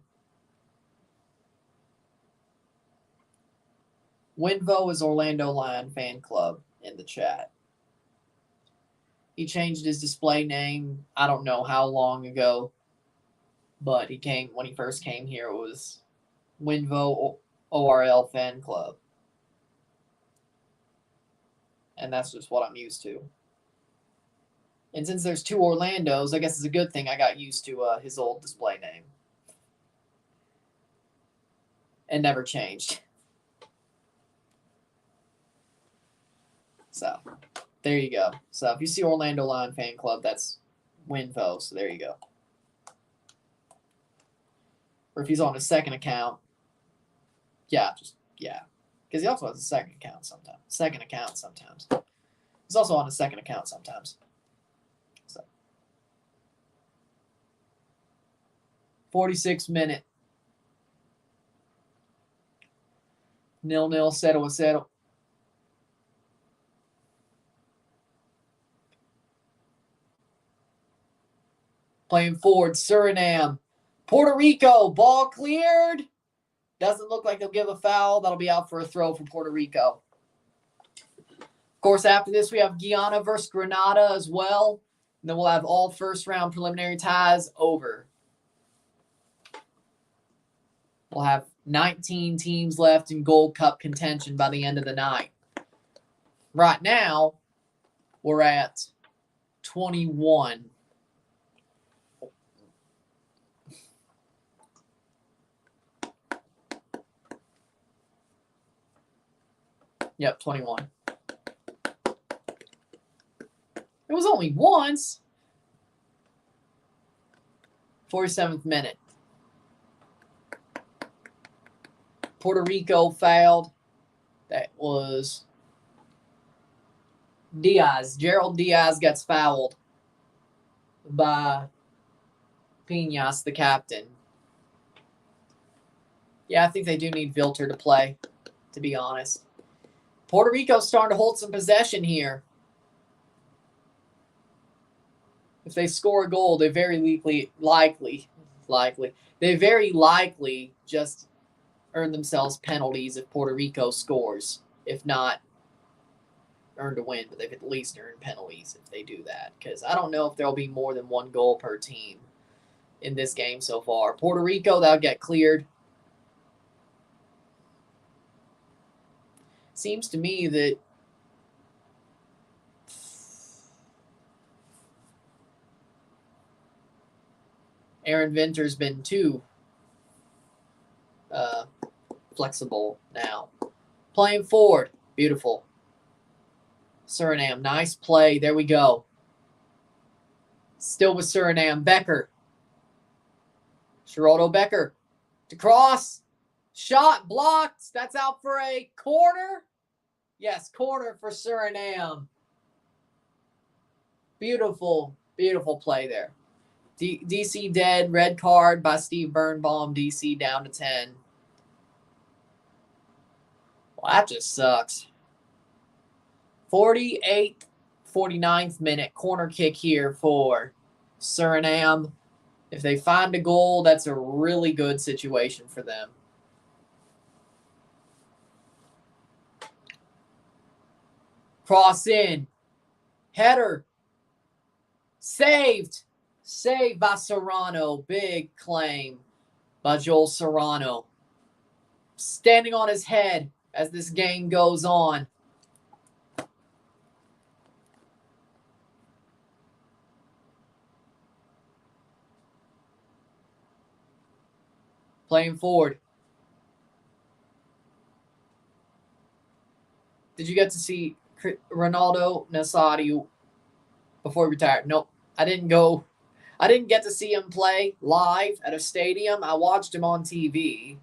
Speaker 1: Winvo is Orlando Lion fan club in the chat. He changed his display name, I don't know how long ago. But when he first came here, it was Winvo ORL fan club. And that's just what I'm used to. And since there's 2 Orlandos, I guess it's a good thing I got used to his old display name. And never changed. So, there you go. So, if you see Orlando Lion fan club, that's Winvo. So, there you go. Or if he's on a second account, yeah. Because he also has a second account sometimes. He's also on a second account sometimes. So 46 minute. 0-0, 0-0. Playing forward, Suriname. Puerto Rico, ball cleared. Doesn't look like they'll give a foul. That'll be out for a throw for Puerto Rico. Of course, after this, we have Guiana versus Grenada as well. And then we'll have all first-round preliminary ties over. We'll have 19 teams left in Gold Cup contention by the end of the night. Right now, we're at 21. Yep, 21. It was only once. 47th minute. Puerto Rico fouled. That was Diaz. Gerald Diaz gets fouled by Piñas, the captain. Yeah, I think they do need Vilter to play, to be honest. Puerto Rico's starting to hold some possession here. If they score a goal, they very likely just earn themselves penalties if Puerto Rico scores. If not, earned a win, but they've at least earned penalties if they do that. Because I don't know if there'll be more than 1 goal per team in this game so far. Puerto Rico, that'll get cleared. Seems to me that Aaron Venter's been too flexible now. Playing forward. Beautiful. Suriname. Nice play. There we go. Still with Suriname. Becker. Geraldo Becker. To cross. Shot blocked. That's out for a corner. Yes, corner for Suriname. Beautiful, beautiful play there. DC dead. Red card by Steve Birnbaum. DC down to 10. Well, that just sucks. 48th, 49th minute corner kick here for Suriname. If they find a goal, that's a really good situation for them. Cross in. Header. Saved. Saved by Serrano. Big claim by Joel Serrano. Standing on his head as this game goes on. Playing forward. Did you get to see Ronaldo Nazario before he retired? Nope. I didn't get to see him play live at a stadium. I watched him on TV.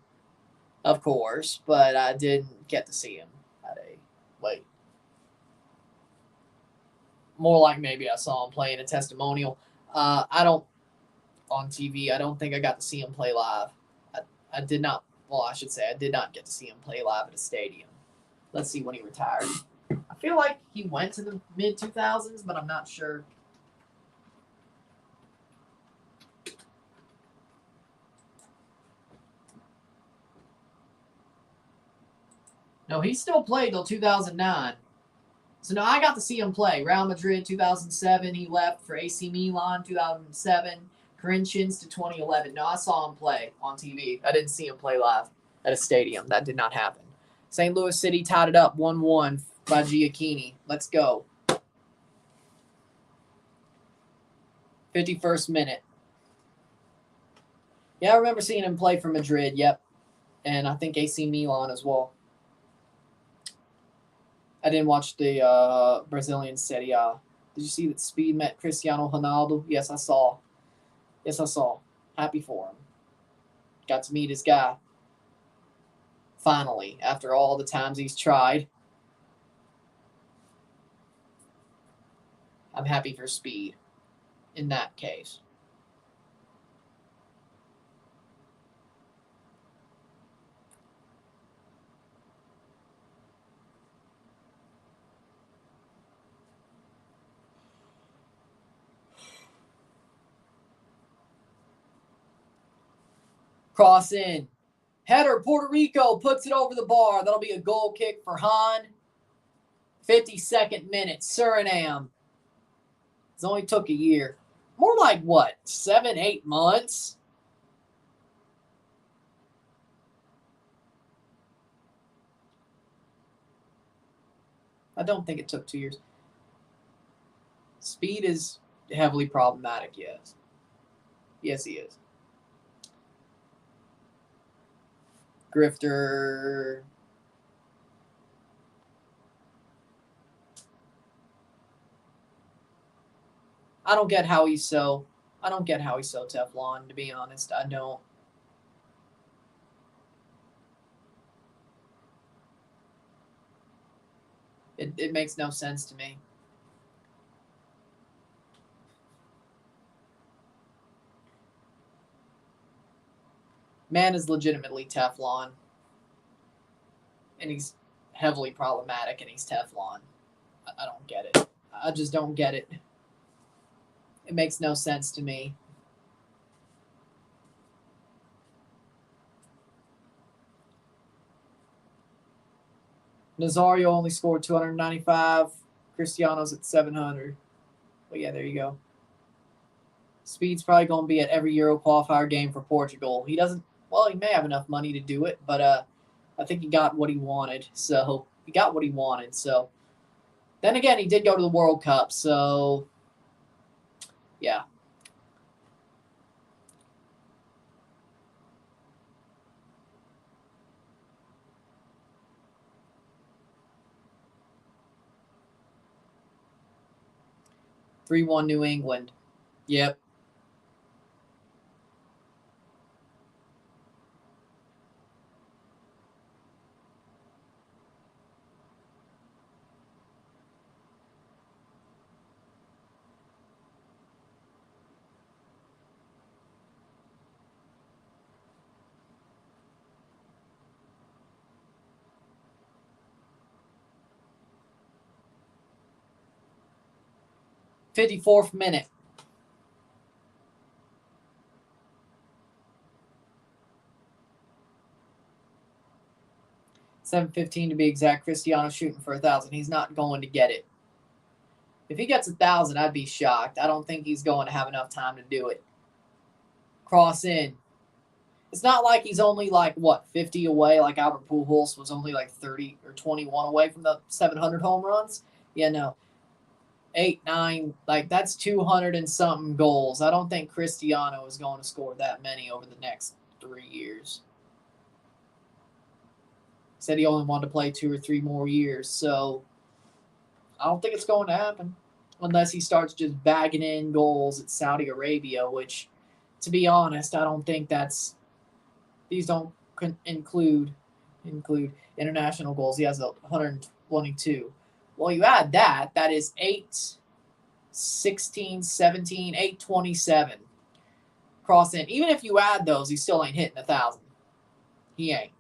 Speaker 1: of course, but I didn't get to see him at a wait. More like maybe I saw him play in a testimonial. I don't on TV. I don't think I got to see him play live. I did not. Well, I should say I did not get to see him play live at a stadium. Let's see when he retired. I feel like he went to the mid 2000s, but I'm not sure. No, he still played till 2009. So no, I got to see him play. Real Madrid 2007. He left for AC Milan 2007. Corinthians to 2011. No, I saw him play on TV. I didn't see him play live at a stadium. That did not happen. St. Louis City tied it up 1-1 by Giacchini. Let's go. 51st minute. Yeah, I remember seeing him play for Madrid. Yep. And I think AC Milan as well. I didn't watch the Brazilian Serie A. Did you see that Speed met Cristiano Ronaldo? Yes, I saw. Happy for him. Got to meet his guy. Finally, after all the times he's tried. I'm happy for Speed in that case. Cross in. Header, Puerto Rico puts it over the bar. That'll be a goal kick for Han. 52nd minute, Suriname. It only took a year. More like what, 7-8 months? I don't think it took 2 years. Speed is heavily problematic, yes. Yes, he is. Grifter. I don't get how he's so Teflon, to be honest. I don't. It makes no sense to me. Man is legitimately Teflon. And he's heavily problematic, and he's Teflon. I don't get it. I just don't get it. It makes no sense to me. Nazario only scored 295. Cristiano's at 700. Well, yeah, there you go. Speed's probably going to be at every Euro qualifier game for Portugal. He doesn't. Well, he may have enough money to do it, but I think he got what he wanted. So he got what he wanted. So then again, he did go to the World Cup. So yeah. Three 3-1 New England. Yep. '54th minute. $7.15 to be exact. Cristiano shooting for 1,000. He's not going to get it. If he gets 1,000, I'd be shocked. I don't think he's going to have enough time to do it. Cross in. It's not like he's only 50 away, like Albert Pujols was only 30 or 21 away from the 700 home runs. Yeah, no. 8, 9, that's 200 and something goals. I don't think Cristiano is going to score that many over the next 3 years. Said he only wanted to play 2 or 3 more years, so I don't think it's going to happen unless he starts just bagging in goals at Saudi Arabia, which, to be honest, I don't think these don't include international goals. He has 122. Well, you add that. That is 8, 16, 17, 827. Cross in. Even if you add those, he still ain't hitting 1,000. He ain't.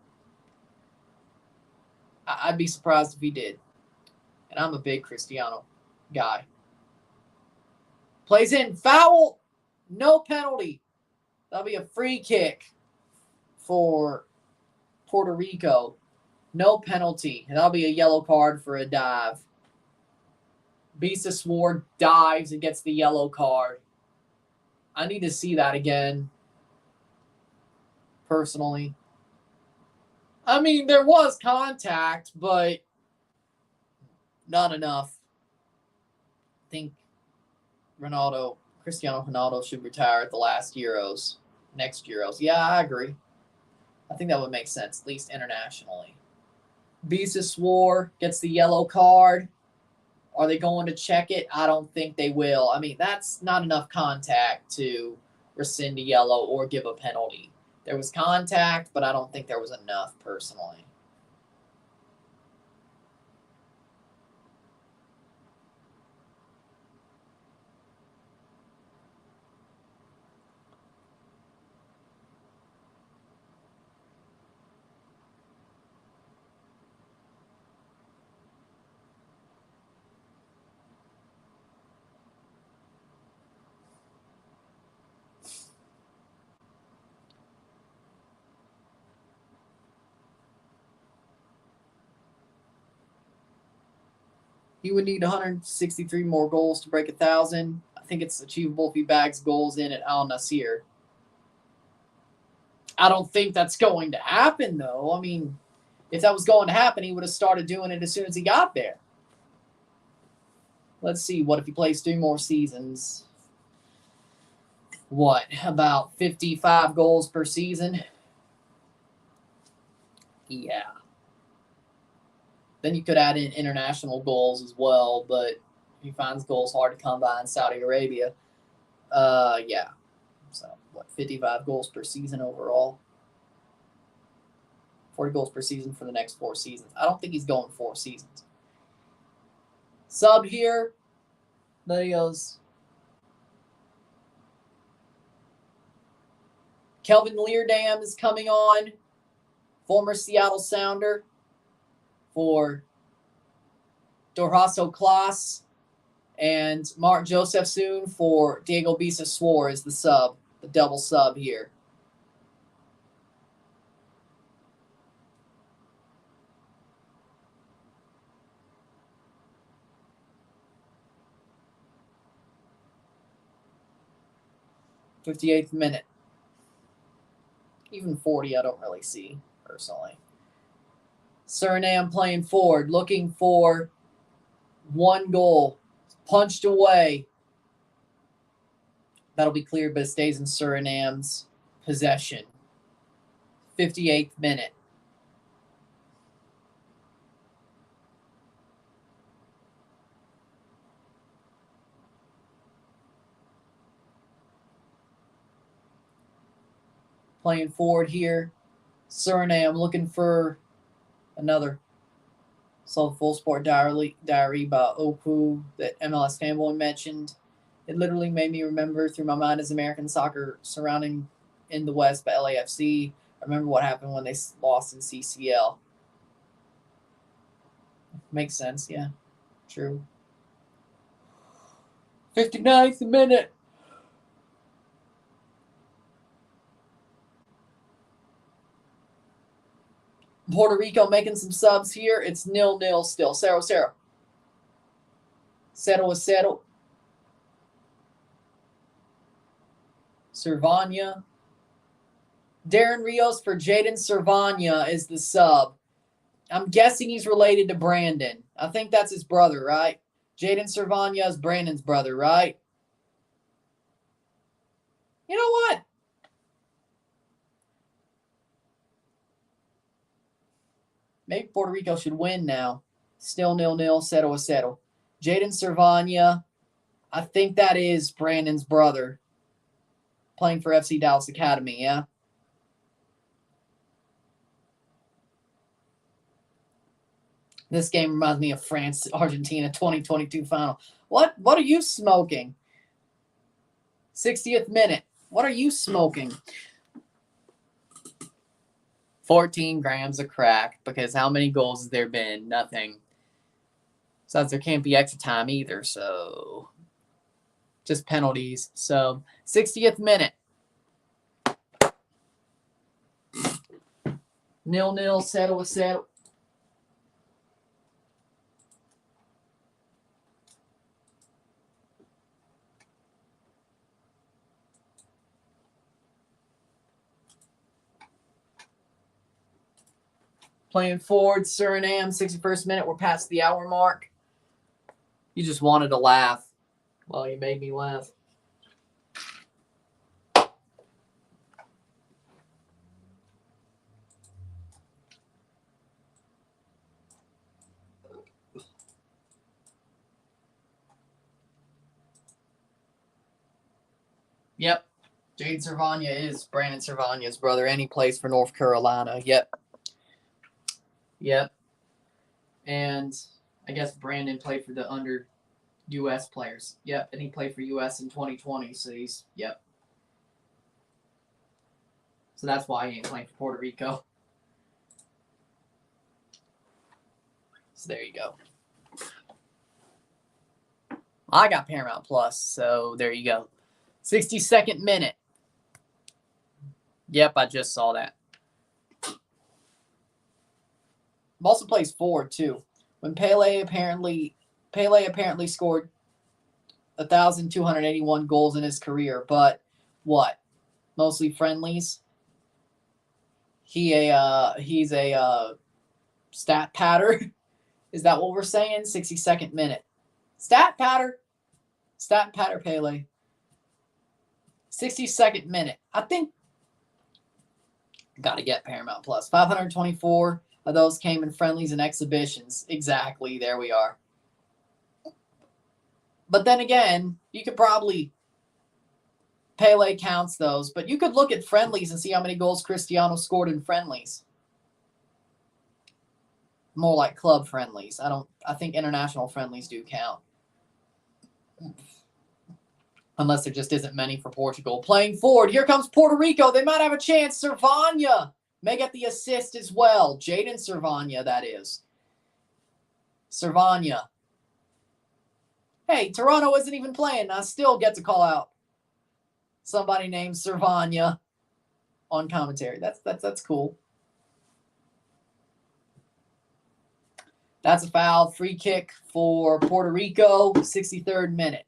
Speaker 1: I'd be surprised if he did. And I'm a big Cristiano guy. Plays in. Foul. No penalty. That'll be a free kick for Puerto Rico. No penalty. And that'll be a yellow card for a dive. Bisa Sword dives and gets the yellow card. I need to see that again. Personally. I mean, there was contact, but not enough. I think Cristiano Ronaldo should retire at the last Euros. Next Euros. Yeah, I agree. I think that would make sense, at least internationally. Bisa Swore gets the yellow card. Are they going to check it? I don't think they will. I mean, that's not enough contact to rescind a yellow or give a penalty. There was contact, but I don't think there was enough, personally. He would need 163 more goals to break 1,000. I think it's achievable if he bags goals in at Al Nassr. I don't think that's going to happen, though. I mean, if that was going to happen, he would have started doing it as soon as he got there. Let's see. What if he plays 3 more seasons? What? About 55 goals per season? Yeah. Then you could add in international goals as well, but he finds goals hard to come by in Saudi Arabia. Yeah. So, 55 goals per season overall? 40 goals per season for the next 4 seasons. I don't think he's going 4 seasons. Sub here. There he goes. Kelvin Leerdam is coming on. Former Seattle Sounder. For Dorhaso Klaas and Mark Josephson for Diego Bisa Swore is the sub, the double sub here. '58th minute. Even 40 I don't really see, personally. Suriname playing forward, looking for 1 goal. Punched away. That'll be cleared, but it stays in Suriname's possession. 58th minute. Playing forward here. Suriname looking for another. Saw the Full Sport Diary by Oku that MLS Fanboy mentioned. It literally made me remember through my mind as American soccer surrounding in the West by LAFC. I remember what happened when they lost in CCL. Makes sense, yeah. True. 59th minute. Puerto Rico making some subs here. It's 0-0 still. 0-0. 0-0. Cervania. Darren Rios for Jaden Cervania is the sub. I'm guessing he's related to Brandon. I think that's his brother, right? Jaden Cervania is Brandon's brother, right? You know what? Maybe Puerto Rico should win now. Still 0-0, 0-0. Jaden Cervania, I think that is Brandon's brother. Playing for FC Dallas Academy, yeah? This game reminds me of France-Argentina 2022 final. What are you smoking? 60th minute. What are you smoking? 14 grams of crack, because how many goals has there been? Nothing. Besides, there can't be extra time either, so just penalties. So 60th minute. 0-0, settle. Playing forward, Suriname, 61st minute. We're past the hour mark. You just wanted to laugh. Well, you made me laugh. Yep. Jade Servania is Brandon Servania's brother, and he plays for North Carolina. Yep. And I guess Brandon played for the under U.S. players. Yep. And he played for U.S. in 2020. So he's, yep. So that's why he ain't playing for Puerto Rico. So there you go. I got Paramount Plus, so there you go. 62nd minute. Yep, I just saw that. Also plays forward too. When Pele apparently scored 1,281 goals in his career, but what? Mostly friendlies. He's a stat patter. Is that what we're saying? 62nd minute. Stat patter Pele. 62nd minute. I think got to get Paramount Plus. 524 of those came in friendlies and exhibitions. Exactly. There we are. But then again, you could probably Pele counts those, but you could look at friendlies and see how many goals Cristiano scored in friendlies. More like club friendlies. I think international friendlies do count. Unless there just isn't many for Portugal. Playing forward. Here comes Puerto Rico. They might have a chance. Servania may get the assist as well. Jaden Servania, that is. Servania. Hey, Toronto isn't even playing. I still get to call out somebody named Servania on commentary. That's cool. That's a foul. Free kick for Puerto Rico. 63rd minute.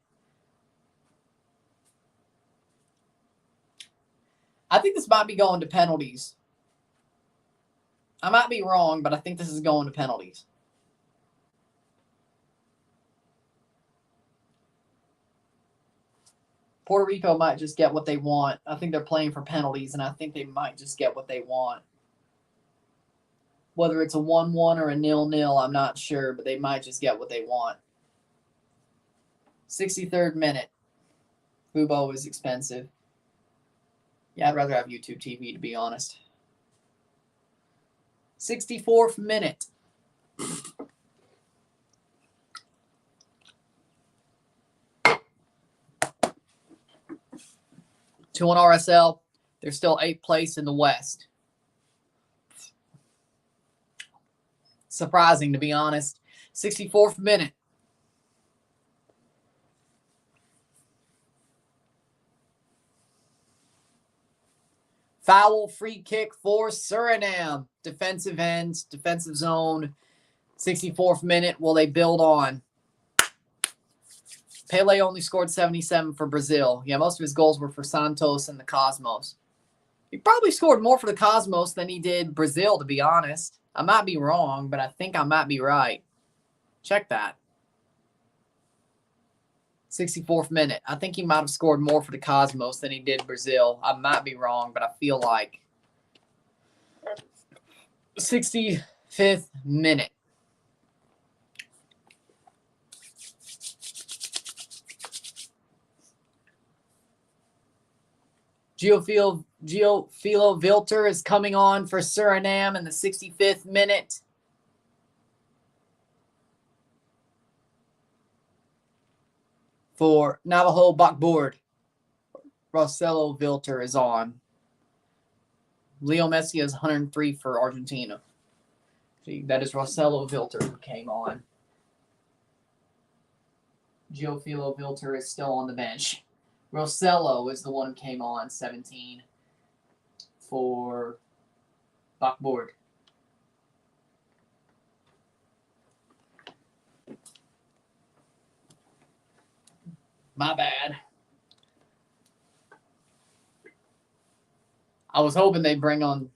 Speaker 1: I think this might be going to penalties. I might be wrong, but I think this is going to penalties. Puerto Rico might just get what they want. I think they're playing for penalties, and I think they might just get what they want. Whether it's a 1-1 or a 0-0, I'm not sure, but they might just get what they want. 63rd minute. Fubo is expensive. Yeah, I'd rather have YouTube TV, to be honest. 64th minute. Two on RSL. They're still 8th place in the West. Surprising, to be honest. 64th minute. Foul free kick for Suriname. Defensive ends, defensive zone. 64th minute. Will they build on? Pele only scored 77 for Brazil. Yeah, most of his goals were for Santos and the Cosmos. He probably scored more for the Cosmos than he did Brazil, to be honest. I might be wrong, but I think I might be right. Check that. 64th minute. I think he might have scored more for the Cosmos than he did Brazil. I might be wrong, but I feel like 65th minute. Giophilo Vilter is coming on for Suriname in the 65th minute. for Navajo backboard. Marcelo Vilter is on. Leo Messi is 103 for Argentina. See, that is Marcelo Vilter who came on. Gioffilo Vilter is still on the bench. Marcelo is the one who came on, 17 for backboard. My bad. I was hoping they'd bring on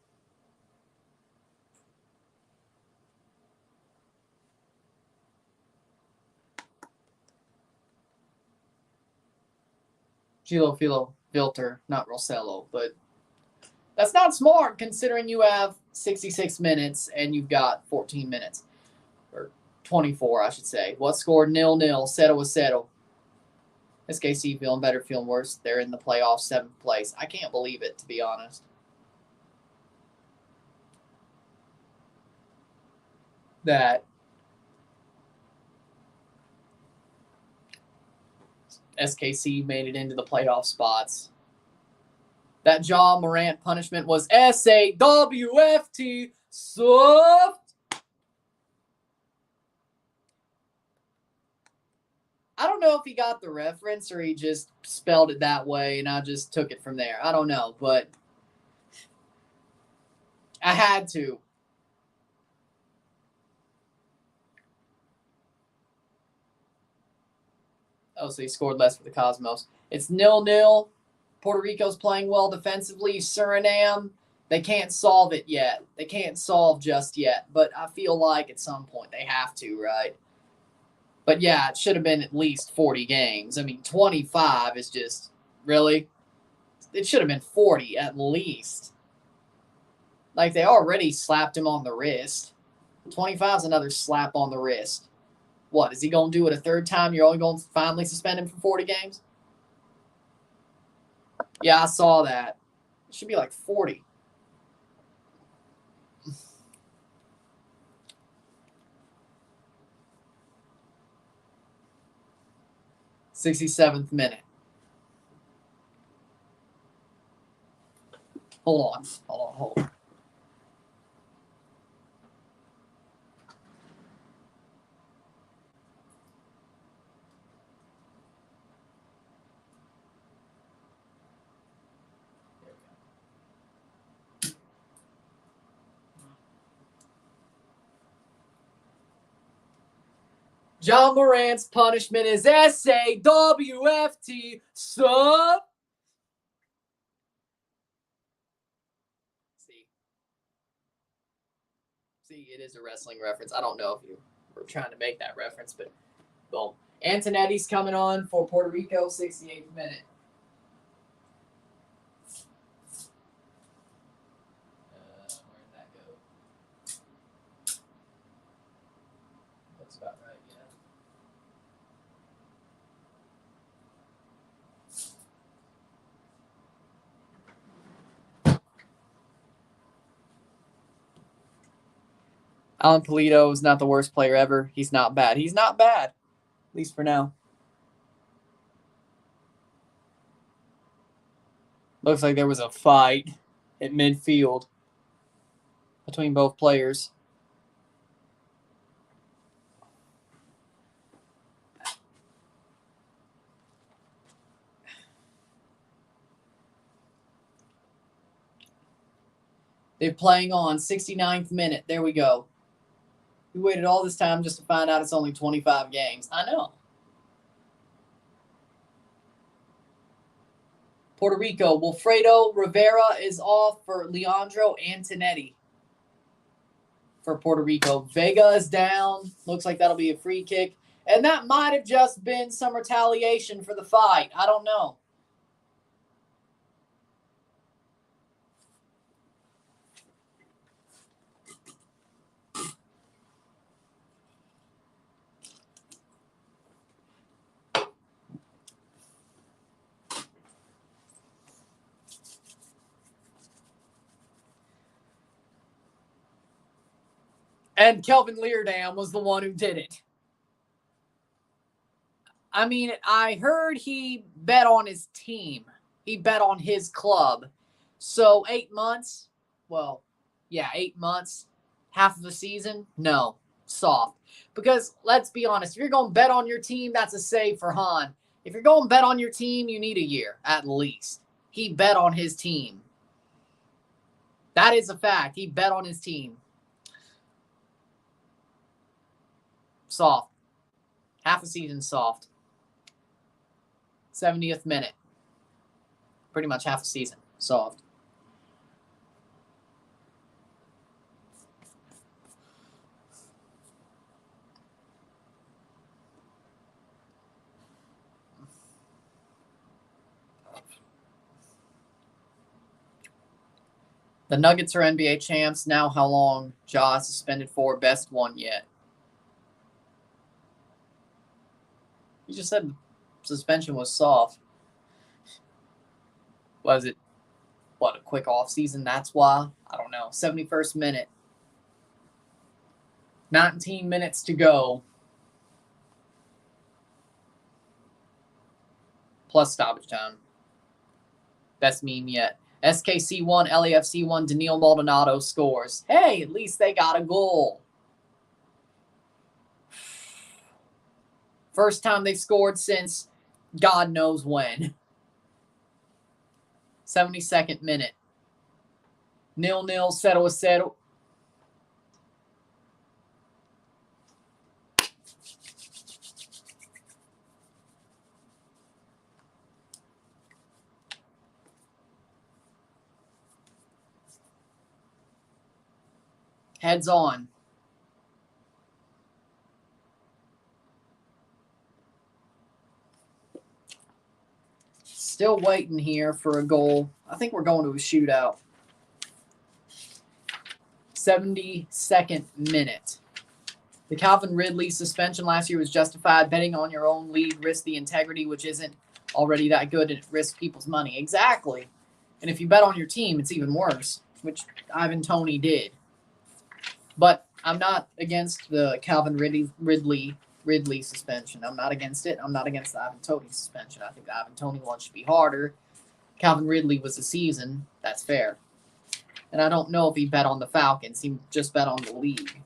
Speaker 1: Gioffilo Vilter, not Rosello, but that's not smart considering you have 66 minutes and you've got 14 minutes. Or 24, I should say. What scored 0-0? Settle was settle. SKC feeling better, feeling worse. They're in the playoffs, 7th place. I can't believe it, to be honest. That SKC made it into the playoff spots. That Ja Morant punishment was SAWFT, soft. I don't know if he got the reference or he just spelled it that way and I just took it from there. I don't know, but I had to. Oh, so he scored less for the Cosmos. It's 0-0. Puerto Rico's playing well defensively. Suriname, they can't solve it yet. They can't solve just yet. But I feel like at some point they have to, right? But yeah, it should have been at least 40 games. I mean, 25 is just, really? It should have been 40 at least. Like, they already slapped him on the wrist. 25 is another slap on the wrist. What, is he going to do it a third time? You're only going to finally suspend him for 40 games? Yeah, I saw that. It should be like 40. '67th minute. Hold on. Ja Morant's punishment is SAWFT, sub. See, it is a wrestling reference. I don't know if you were trying to make that reference, but boom. Antonetti's coming on for Puerto Rico, 68th minute. Where'd that go? Looks about right, yeah. Alan Pulido is not the worst player ever. He's not bad. He's not bad, at least for now. Looks like there was a fight at midfield between both players. They're playing on 69th minute. There we go. We waited all this time just to find out it's only 25 games. I know. Puerto Rico, Wilfredo Rivera is off for Leandro Antonetti for Puerto Rico. Vega is down. Looks like that'll be a free kick. And that might have just been some retaliation for the fight. I don't know. And Kelvin Leardam was the one who did it. I mean, I heard he bet on his team. He bet on his club. So 8 months, well, yeah, 8 months, half of the season, no, soft. Because let's be honest, if you're going to bet on your team, that's a save for Han. If you're going to bet on your team, you need a year at least. He bet on his team. That is a fact. He bet on his team. Soft. Half a season soft. 70th minute. Pretty much half a season soft. The Nuggets are NBA champs. Now how long Ja suspended for? Best one yet. You just said suspension was soft. Was it, what, a quick offseason? That's why? I don't know. 71st minute. 19 minutes to go. Plus stoppage time. Best meme yet. SKC 1, LAFC 1, Daniil Maldonado scores. Hey, at least they got a goal. First time they've scored since God knows when. 72nd minute. 0-0, 0-0. Heads on. Still waiting here for a goal. I think we're going to a shootout. 72nd minute. The Calvin Ridley suspension last year was justified. Betting on your own league risks the integrity, which isn't already that good, and it risks people's money. Exactly. And if you bet on your team, it's even worse, which Ivan Toney did. But I'm not against the Calvin Ridley suspension. I'm not against it. I'm not against the Ivan Toney suspension. I think the Ivan Toney one should be harder. Calvin Ridley was a season. That's fair. And I don't know if he bet on the Falcons. He just bet on the league.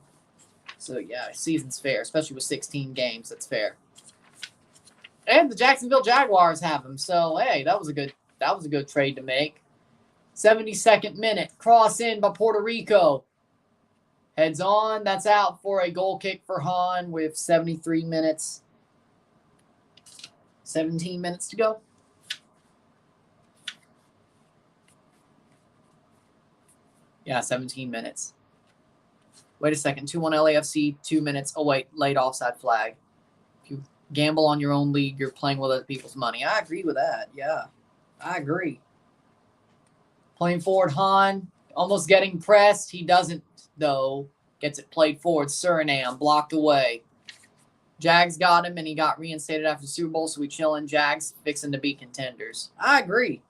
Speaker 1: So, yeah, season's fair, especially with 16 games. That's fair. And the Jacksonville Jaguars have him. So, hey, that was a good trade to make. 72nd minute. Cross in by Puerto Rico. Heads on. That's out for a goal kick for Han with 73 minutes. 17 minutes to go. Yeah, 17 minutes. Wait a second. 2-1 LAFC, 2 minutes. Oh, wait. Late offside flag. If you gamble on your own league, you're playing with other people's money. I agree with that. Yeah, I agree. Playing forward, Han. Almost getting pressed. He doesn't, though. Gets it played forward. Suriname blocked away. Jags got him, and he got reinstated after the Super Bowl, so we chilling. Jags fixing to be contenders. I agree.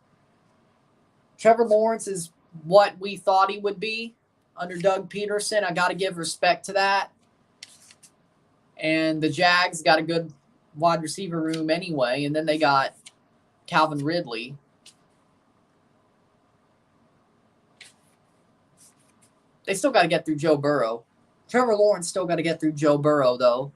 Speaker 1: Trevor Lawrence is what we thought he would be under Doug Peterson. I got to give respect to that. And the Jags got a good wide receiver room anyway, and then they got Calvin Ridley. They still got to get through Joe Burrow. Trevor Lawrence still got to get through Joe Burrow, though.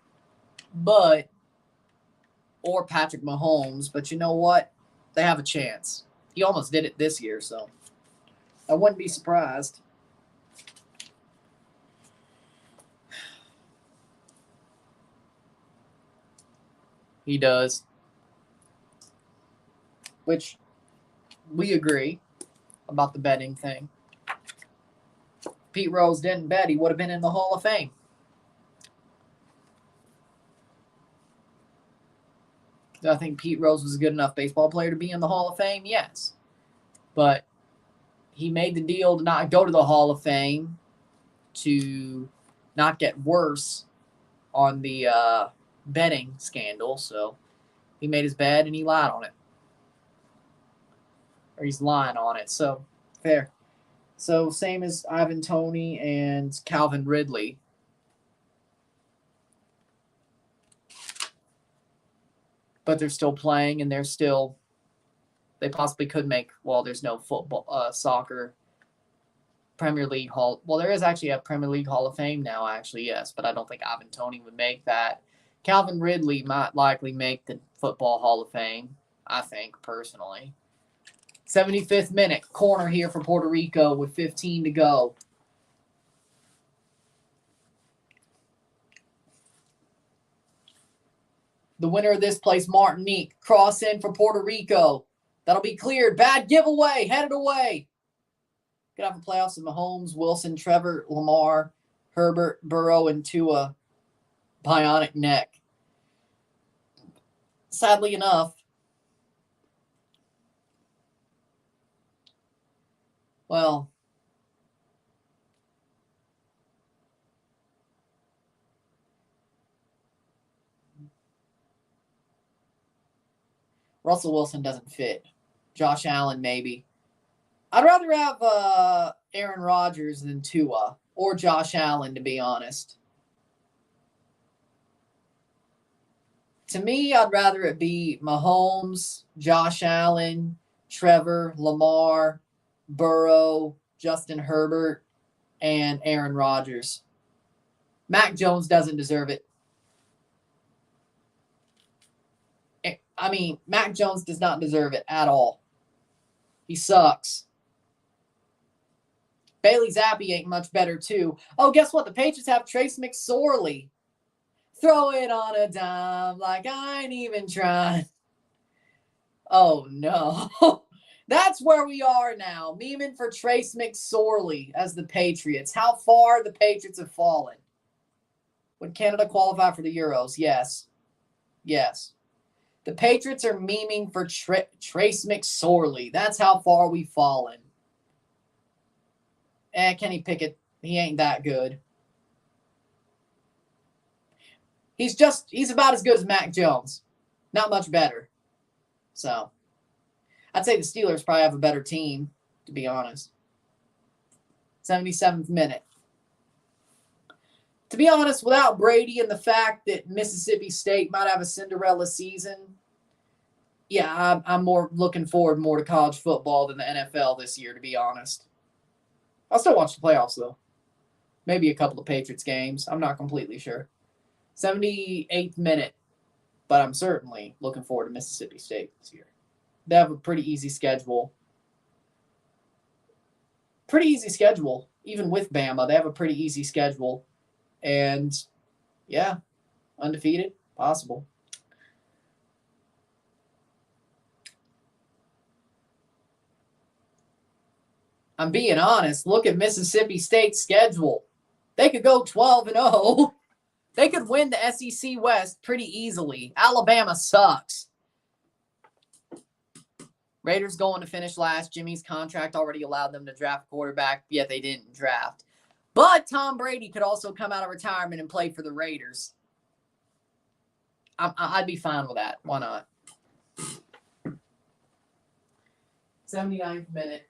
Speaker 1: Or Patrick Mahomes. But you know what? They have a chance. He almost did it this year, so I wouldn't be surprised. He does. Which we agree about the betting thing. Pete Rose didn't bet. He would have been in the Hall of Fame. Do I think Pete Rose was a good enough baseball player to be in the Hall of Fame? Yes. But he made the deal to not go to the Hall of Fame to not get worse on the betting scandal. So he made his bet and he lied on it. Or he's lying on it. So, fair. So, same as Ivan Toney and Calvin Ridley. but they're still playing, and they possibly could make, well, there's no football, soccer, Premier League Hall. Well, there is actually a Premier League Hall of Fame now, actually, yes, but I don't think Ivan Toney would make that. Calvin Ridley might likely make the Football Hall of Fame, I think, personally. 75th minute, corner here for Puerto Rico with 15 to go. The winner of this place, Martinique. Cross in for Puerto Rico. That'll be cleared. Bad giveaway. Headed away. Could have a playoffs of Mahomes, Wilson, Trevor, Lamar, Herbert, Burrow, and Tua. Bionic neck. Sadly enough, well, Russell Wilson doesn't fit. Josh Allen, maybe. I'd rather have Aaron Rodgers than Tua or Josh Allen, to be honest. To me, I'd rather it be Mahomes, Josh Allen, Trevor, Lamar, Burrow, Justin Herbert, and Aaron Rodgers. Mac Jones doesn't deserve it. I mean, Mac Jones does not deserve it at all. He sucks. Bailey Zappi ain't much better, too. Oh, guess what? The Patriots have Trace McSorley. Throw it on a dime like I ain't even trying. Oh, no. That's where we are now. Memeing for Trace McSorley as the Patriots. How far the Patriots have fallen. Would Canada qualify for the Euros? Yes. Yes. The Patriots are memeing for Trace McSorley. That's how far we've fallen. Kenny Pickett, he ain't that good. He's about as good as Mac Jones. Not much better. So, I'd say the Steelers probably have a better team, to be honest. 77th minute. To be honest, without Brady and the fact that Mississippi State might have a Cinderella season, yeah, I'm more looking forward more to college football than the NFL this year, to be honest. I'll still watch the playoffs, though. Maybe a couple of Patriots games. I'm not completely sure. 78th minute. But I'm certainly looking forward to Mississippi State this year. They have a pretty easy schedule. Even with Bama, they have a pretty easy schedule. And, yeah, undefeated, possible. I'm being honest. Look at Mississippi State's schedule. They could go 12-0. They could win the SEC West pretty easily. Alabama sucks. Raiders going to finish last. Jimmy's contract already allowed them to draft a quarterback, yet they didn't draft. But Tom Brady could also come out of retirement and play for the Raiders. I'd be fine with that. Why not? 79th minute.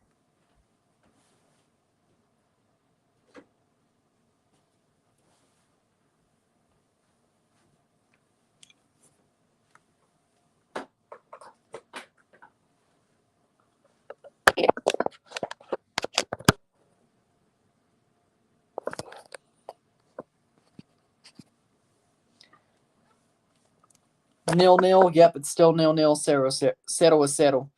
Speaker 1: Nil. Yep, it's still 0-0. 0-0.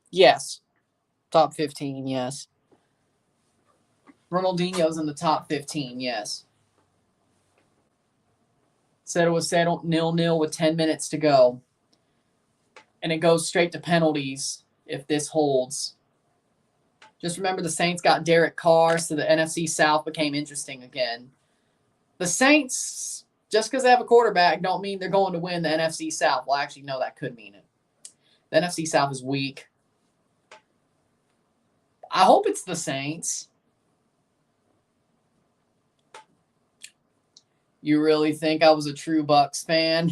Speaker 1: Yes. Top 15, yes. Ronaldinho's in the top 15, yes. 0-0, 0-0 with 10 minutes to go. And it goes straight to penalties if this holds. Just remember the Saints got Derek Carr, so the NFC South became interesting again. The Saints, just because they have a quarterback, don't mean they're going to win the NFC South. Well, actually, no, that could mean it. The NFC South is weak. I hope it's the Saints. You really think I was a true Bucs fan?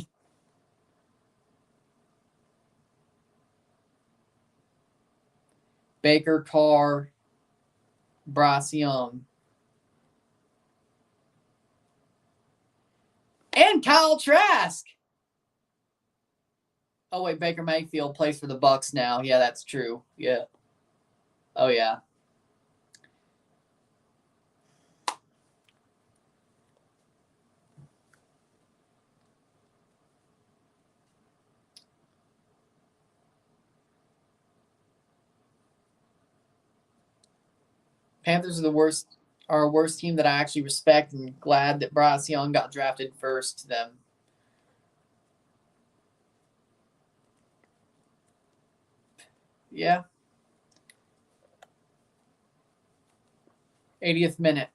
Speaker 1: Baker, Carr, Bryce Young. And Kyle Trask. Oh, wait, Baker Mayfield plays for the Bucs now. Yeah, that's true. Yeah. Oh, yeah. Panthers are the worst, are a worst team that I actually respect, and glad that Bryce Young got drafted first to them. Yeah. 80th minute.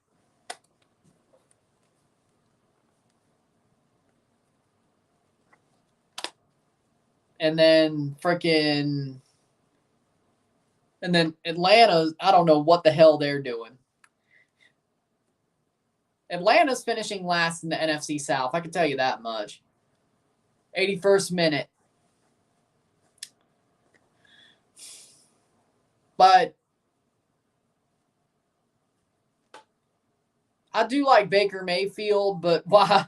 Speaker 1: And then Atlanta, I don't know what the hell they're doing. Atlanta's finishing last in the NFC South. I can tell you that much. 81st minute. But I do like Baker Mayfield, but why?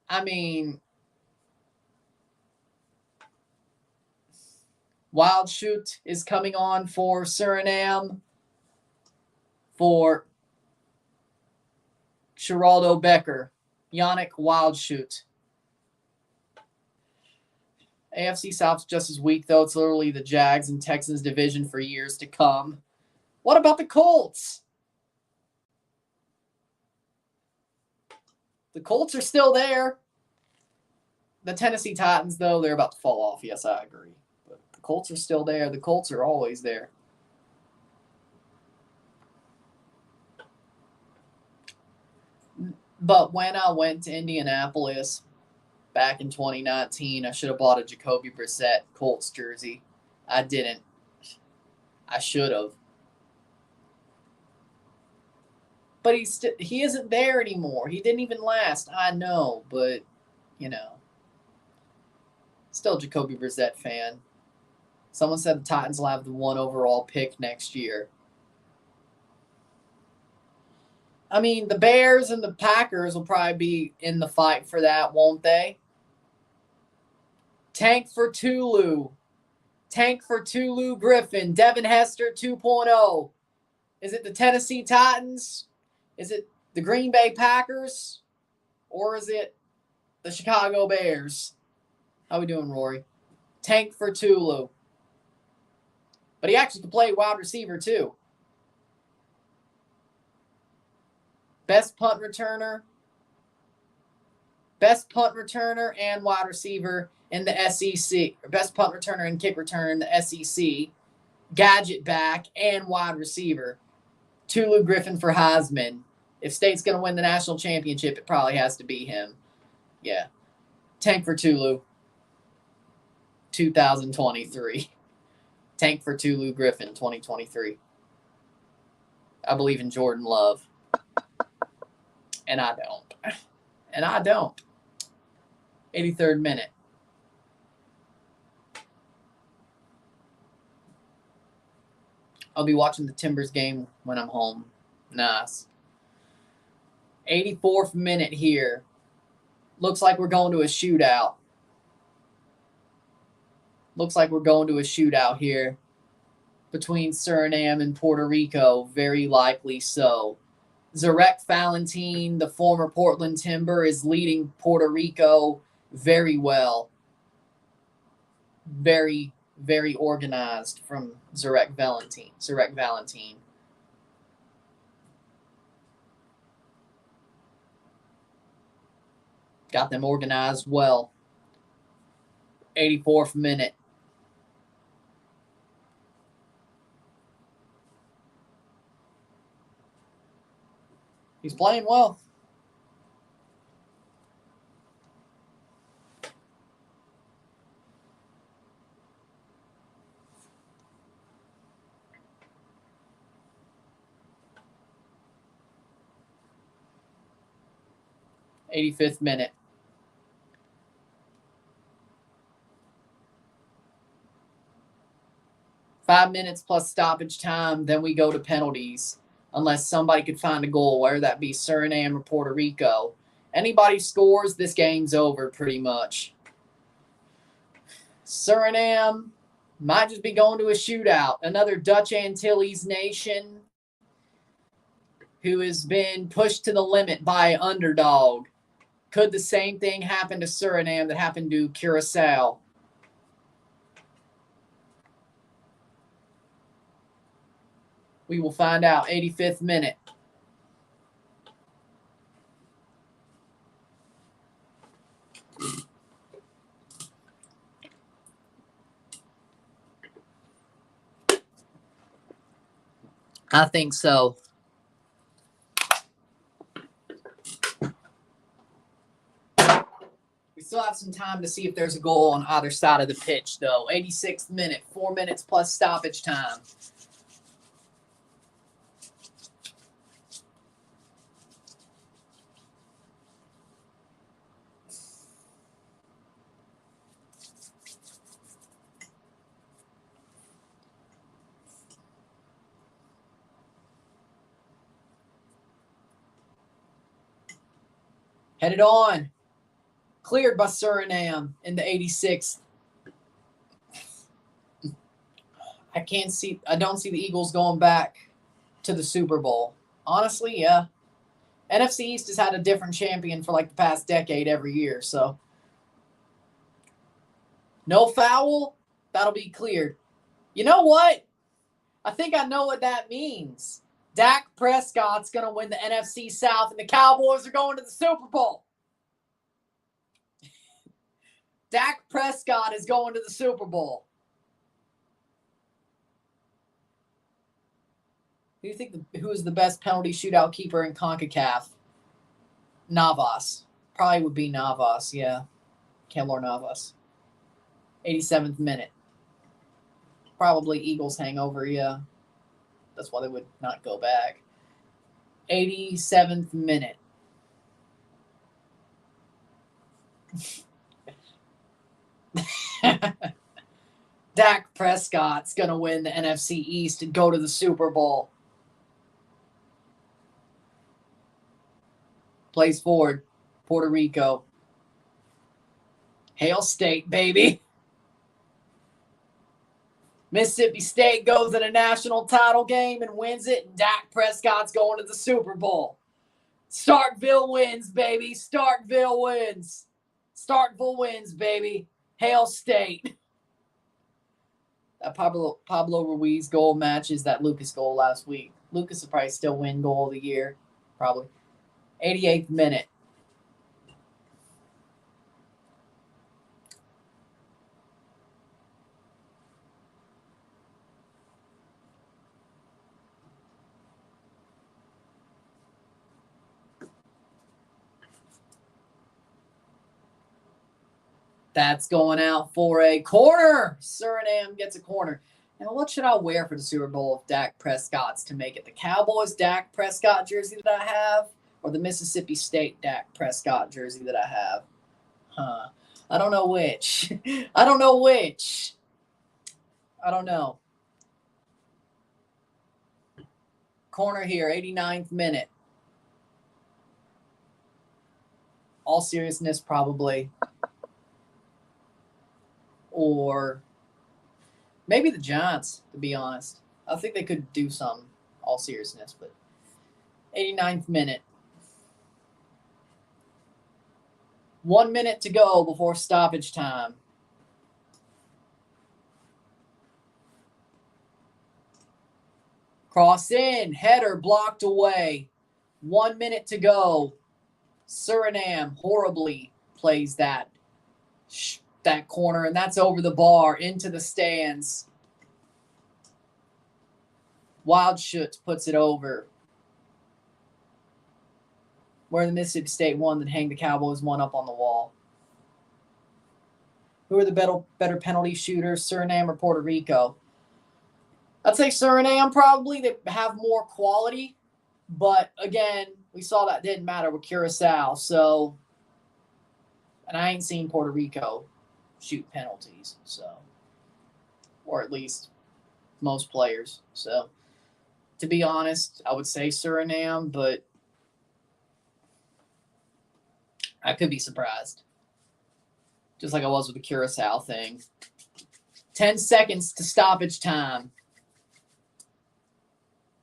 Speaker 1: I mean, Wild Shoot is coming on for Suriname for Geraldo Becker. Yannick Wildshoot. AFC South's just as weak, though. It's literally the Jags and Texans division for years to come. What about the Colts? The Colts are still there. The Tennessee Titans, though, they're about to fall off. Yes, I agree. But the Colts are still there. The Colts are always there. But when I went to Indianapolis back in 2019, I should have bought a Jacoby Brissett Colts jersey. I didn't. I should have. But he isn't there anymore. He didn't even last. I know, but, you know. Still a Jacoby Brissett fan. Someone said the Titans will have the 1 overall pick next year. I mean, the Bears and the Packers will probably be in the fight for that, won't they? Tank for Tulu. Tank for Tulu Griffin. Devin Hester 2.0. Is it the Tennessee Titans? Is it the Green Bay Packers? Or is it the Chicago Bears? How we doing, Rory? Tank for Tulu. But he actually can play wide receiver, too. Best punt returner and wide receiver in the SEC. Or best punt returner and kick returner in the SEC. Gadget back and wide receiver. Tulu Griffin for Heisman. If State's going to win the national championship, it probably has to be him. Yeah. Tank for Tulu. 2023. Tank for Tulu Griffin 2023. I believe in Jordan Love. And I don't. 83rd minute. I'll be watching the Timbers game when I'm home. Nice. 84th minute here. Looks like we're going to a shootout. Here between Suriname and Puerto Rico. Very likely so. Zarek Valentine, the former Portland Timber, is leading Puerto Rico very well. Very, very organized from Zarek Valentine. Got them organized well. 84th minute. He's playing well. '85th minute. Five minutes plus stoppage time, then we go to penalties. Unless somebody could find a goal, whether that be Suriname or Puerto Rico. Anybody scores, this game's over pretty much. Suriname might just be going to a shootout. Another Dutch Antilles nation who has been pushed to the limit by an underdog. Could the same thing happen to Suriname that happened to Curacao? We will find out. 85th minute. I think so. We still have some time to see if there's a goal on either side of the pitch, though. 86th minute, 4 minutes plus stoppage time. Headed on. Cleared by Suriname in the 86th. I don't see the Eagles going back to the Super Bowl. Honestly, yeah. NFC East has had a different champion for like the past decade every year, so. No foul, that'll be cleared. You know what? I think I know what that means. Dak Prescott's going to win the NFC South, and the Cowboys are going to the Super Bowl. Dak Prescott is going to the Super Bowl. Who do you think who is the best penalty shootout keeper in CONCACAF? Navas. Probably would be Navas, yeah. Keylor Navas. 87th minute. Probably Eagles hangover, yeah. That's why they would not go back. 87th minute. Dak Prescott's going to win the NFC East and go to the Super Bowl. Plays forward. Puerto Rico. Hail State, baby. Mississippi State goes to the national title game and wins it, and Dak Prescott's going to the Super Bowl. Starkville wins, baby. Starkville wins. Starkville wins, baby. Hail State. That Pablo Ruiz goal matches that Lucas goal last week. Lucas will probably still win goal of the year. Probably. 88th minute. That's going out for a corner. Suriname gets a corner. Now, what should I wear for the Super Bowl if Dak Prescott's to make it? The Cowboys Dak Prescott jersey that I have, or the Mississippi State Dak Prescott jersey that I have? I don't know which. I don't know which. I don't know. Corner here, 89th minute. All seriousness, probably. Or maybe the Giants, to be honest. I think they could do some, all seriousness, but 89th minute. 1 minute to go before stoppage time. Cross in, header blocked away. 1 minute to go. Suriname horribly plays that corner, and that's over the bar into the stands. Wildschutz puts it over. Where the Mississippi State won, then hang the Cowboys one up on the wall. Who are the better penalty shooters, Suriname or Puerto Rico? I'd say Suriname probably. They have more quality, but again, we saw that didn't matter with Curacao. So, and I ain't seen Puerto Rico shoot penalties, so, or at least most players. So, to be honest, I would say Suriname, but I could be surprised. Just like I was with the Curacao thing. 10 seconds to stoppage time.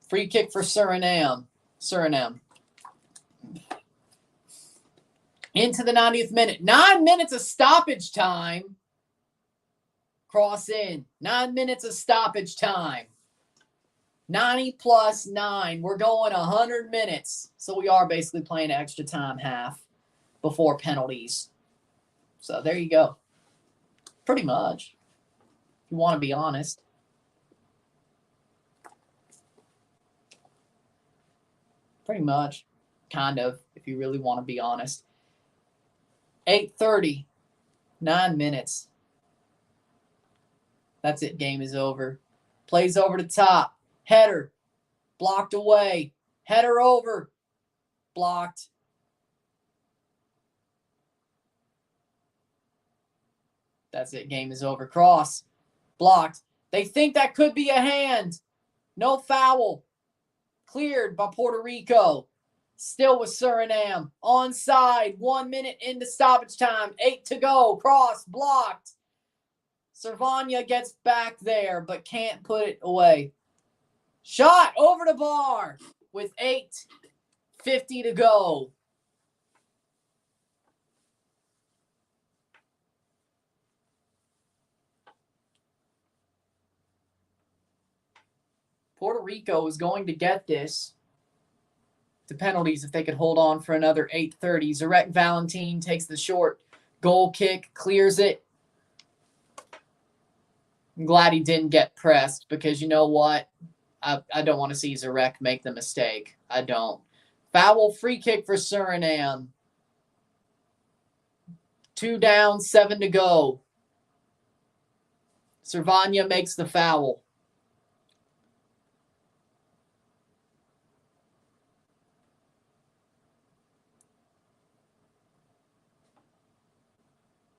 Speaker 1: Free kick for Suriname. Into the 90th minute. 9 minutes of stoppage time. Cross in. 9 minutes of stoppage time. 90 plus 9. We're going 100 minutes. So we are basically playing extra time half before penalties. So there you go. Pretty much. If you want to be honest. Pretty much. Kind of, if you really want to be honest. 8:30. 9 minutes. That's it. Game is over. Plays over the top. Header. Blocked away. Header over. Blocked. That's it. Game is over. Cross. Blocked. They think that could be a hand. No foul. Cleared by Puerto Rico. Still with Suriname. Onside. 1 minute into stoppage time. 8 to go. Cross. Blocked. Cervania gets back there, but can't put it away. Shot over the bar with 8:50 to go. Puerto Rico is going to get this to penalties if they could hold on for another 8:30. Zarek Valentin takes the short goal kick, clears it. I'm glad he didn't get pressed because you know what? I don't want to see Zarek make the mistake. I don't. Foul free kick for Suriname. 2 down, 7 to go. Cervania makes the foul.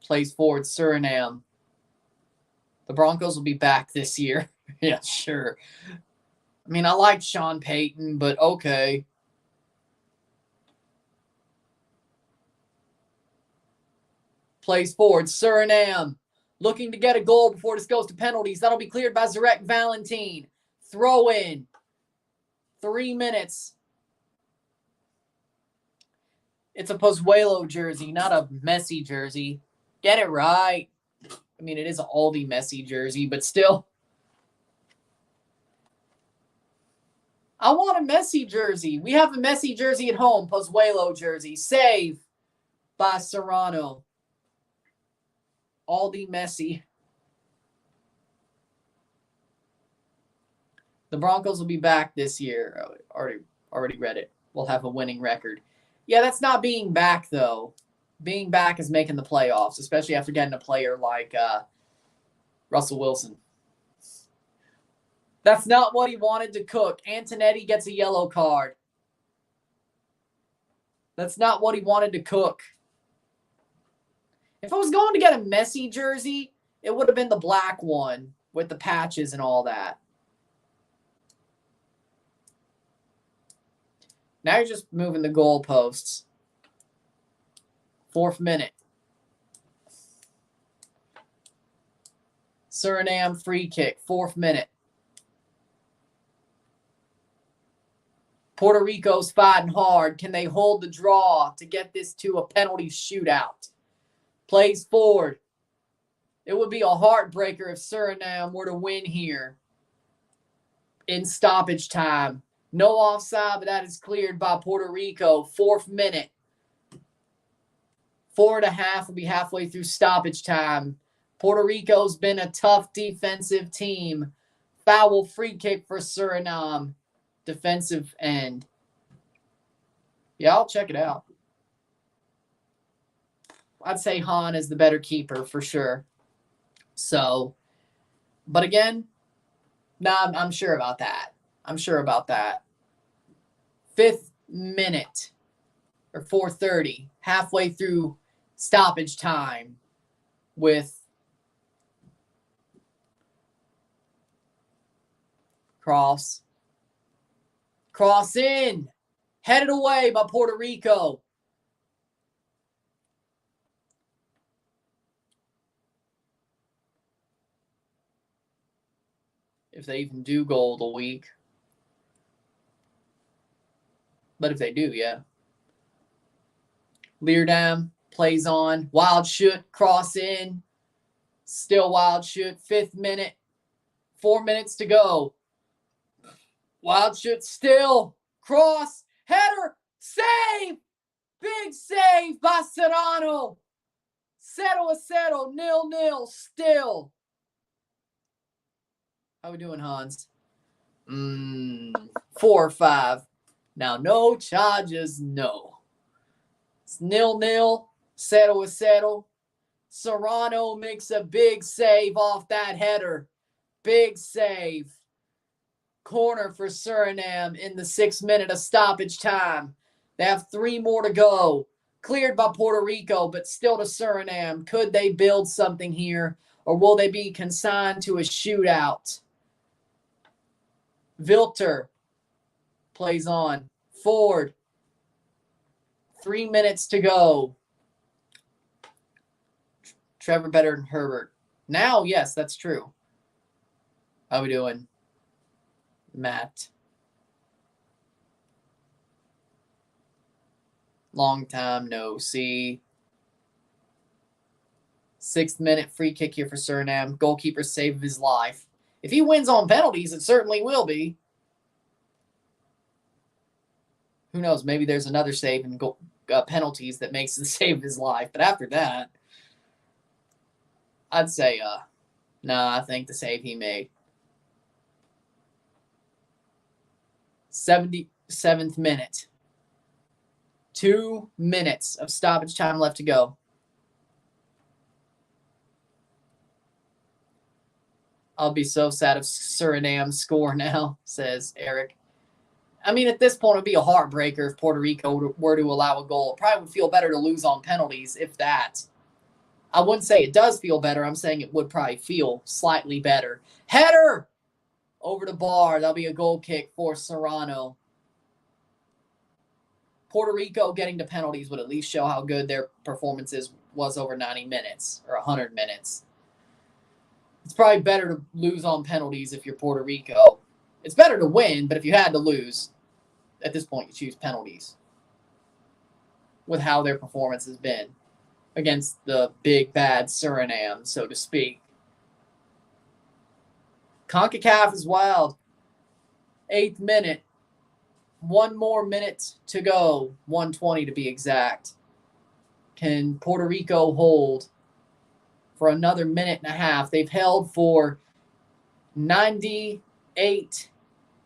Speaker 1: Plays forward Suriname. The Broncos will be back this year. Yeah, sure. I mean, I like Sean Payton, but okay. Plays forward Suriname. Looking to get a goal before this goes to penalties. That'll be cleared by Zarek Valentin. Throw in. 3 minutes. It's a Pozuelo jersey, not a Messi jersey. Get it right. I mean, it is an Aldi Messi jersey, but still. I want a Messi jersey. We have a Messi jersey at home. Pozuelo jersey. Save by Serrano. Aldi Messi. The Broncos will be back this year. Already read it. We'll have a winning record. Yeah, that's not being back, though. Being back is making the playoffs, especially after getting a player like Russell Wilson. That's not what he wanted to cook. Antonetti gets a yellow card. That's not what he wanted to cook. If I was going to get a Messi jersey, it would have been the black one with the patches and all that. Now you're just moving the goalposts. 4th minute. Suriname free kick. 4th minute. Puerto Rico's fighting hard. Can they hold the draw to get this to a penalty shootout? Plays forward. It would be a heartbreaker if Suriname were to win here in stoppage time. No offside, but that is cleared by Puerto Rico. 4th minute. 4.5 will be halfway through stoppage time. Puerto Rico's been a tough defensive team. Foul free kick for Suriname. Defensive end. Yeah, I'll check it out. I'd say Han is the better keeper for sure. So, but again, I'm sure about that. I'm sure about that. 5th minute or 4:30, halfway through stoppage time with cross in, headed away by Puerto Rico. If they even do gold a week. But if they do, yeah. Leerdam plays on. Wild shoot, cross in. Still wild shoot. 5th minute. 4 minutes to go. Wild shoot still. Cross. Header. Save. Big save by Serrano. 0-0. 0-0 still. How we doing, Hans? 4 or 5. Now, no charges, no. It's 0-0. 0-0. Serrano makes a big save off that header. Big save. Corner for Suriname in the 6th minute of stoppage time. They have 3 more to go. Cleared by Puerto Rico, but still to Suriname. Could they build something here, or will they be consigned to a shootout? Vilter plays on. Ford. 3 minutes to go. Trevor better than Herbert. Now, yes, that's true. How we doing? Matt. Long time no see. 6th minute free kick here for Suriname. Goalkeeper save of his life. If he wins on penalties, it certainly will be. Who knows? Maybe there's another save in penalties that makes the save of his life. But after that, I'd say, I think the save he made. 77th minute. 2 minutes of stoppage time left to go. I'll be so sad if Suriname score now, says Eric. I mean, at this point, it would be a heartbreaker if Puerto Rico were to allow a goal. It probably would feel better to lose on penalties, if that. I wouldn't say it does feel better. I'm saying it would probably feel slightly better. Header! Over the bar. That'll be a goal kick for Serrano. Puerto Rico getting to penalties would at least show how good their performances was over 90 minutes or 100 minutes. It's probably better to lose on penalties if you're Puerto Rico. It's better to win, but if you had to lose, at this point, you choose penalties with how their performance has been against the big, bad Suriname, so to speak. CONCACAF is wild. 8th minute. 1 more minute to go. 1:20 to be exact. Can Puerto Rico hold for another minute and a half? They've held for 98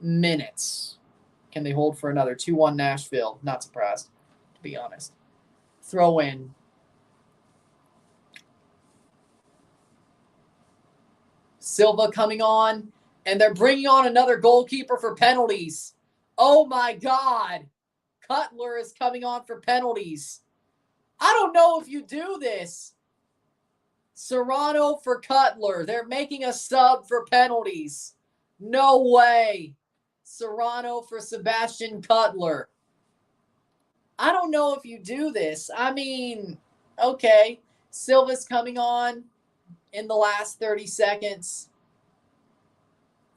Speaker 1: minutes. Can they hold for another? 2-1 Nashville. Not surprised, to be honest. Throw in. Silva coming on, and they're bringing on another goalkeeper for penalties. Oh my God. Cutler is coming on for penalties. I don't know if you do this. Serrano for Cutler. They're making a sub for penalties. No way. Serrano for Sebastian Cutler. I don't know if you do this. I mean, okay. Silva's coming on in the last 30 seconds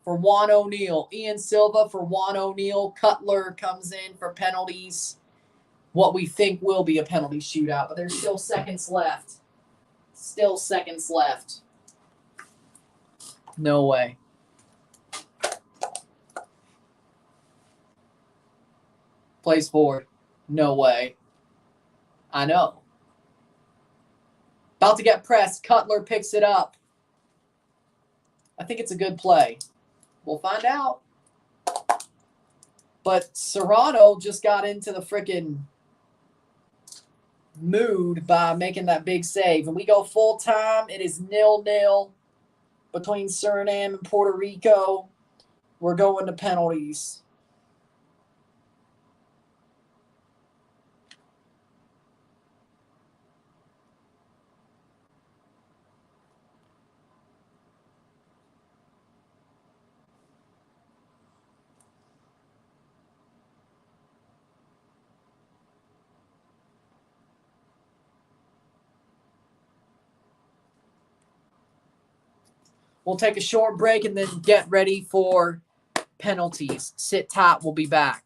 Speaker 1: for Juan O'Neill. Ian Silva for Juan O'Neill. Cutler comes in for penalties. What we think will be a penalty shootout, but there's still seconds left. Still seconds left. No way. Plays forward. No way. I know. About to get pressed. Cutler picks it up. I think it's a good play. We'll find out. But Serrano just got into the freaking mood by making that big save. And we go full time. It is 0-0 between Suriname and Puerto Rico. We're going to penalties. We'll take a short break and then get ready for penalties. Sit tight. We'll be back.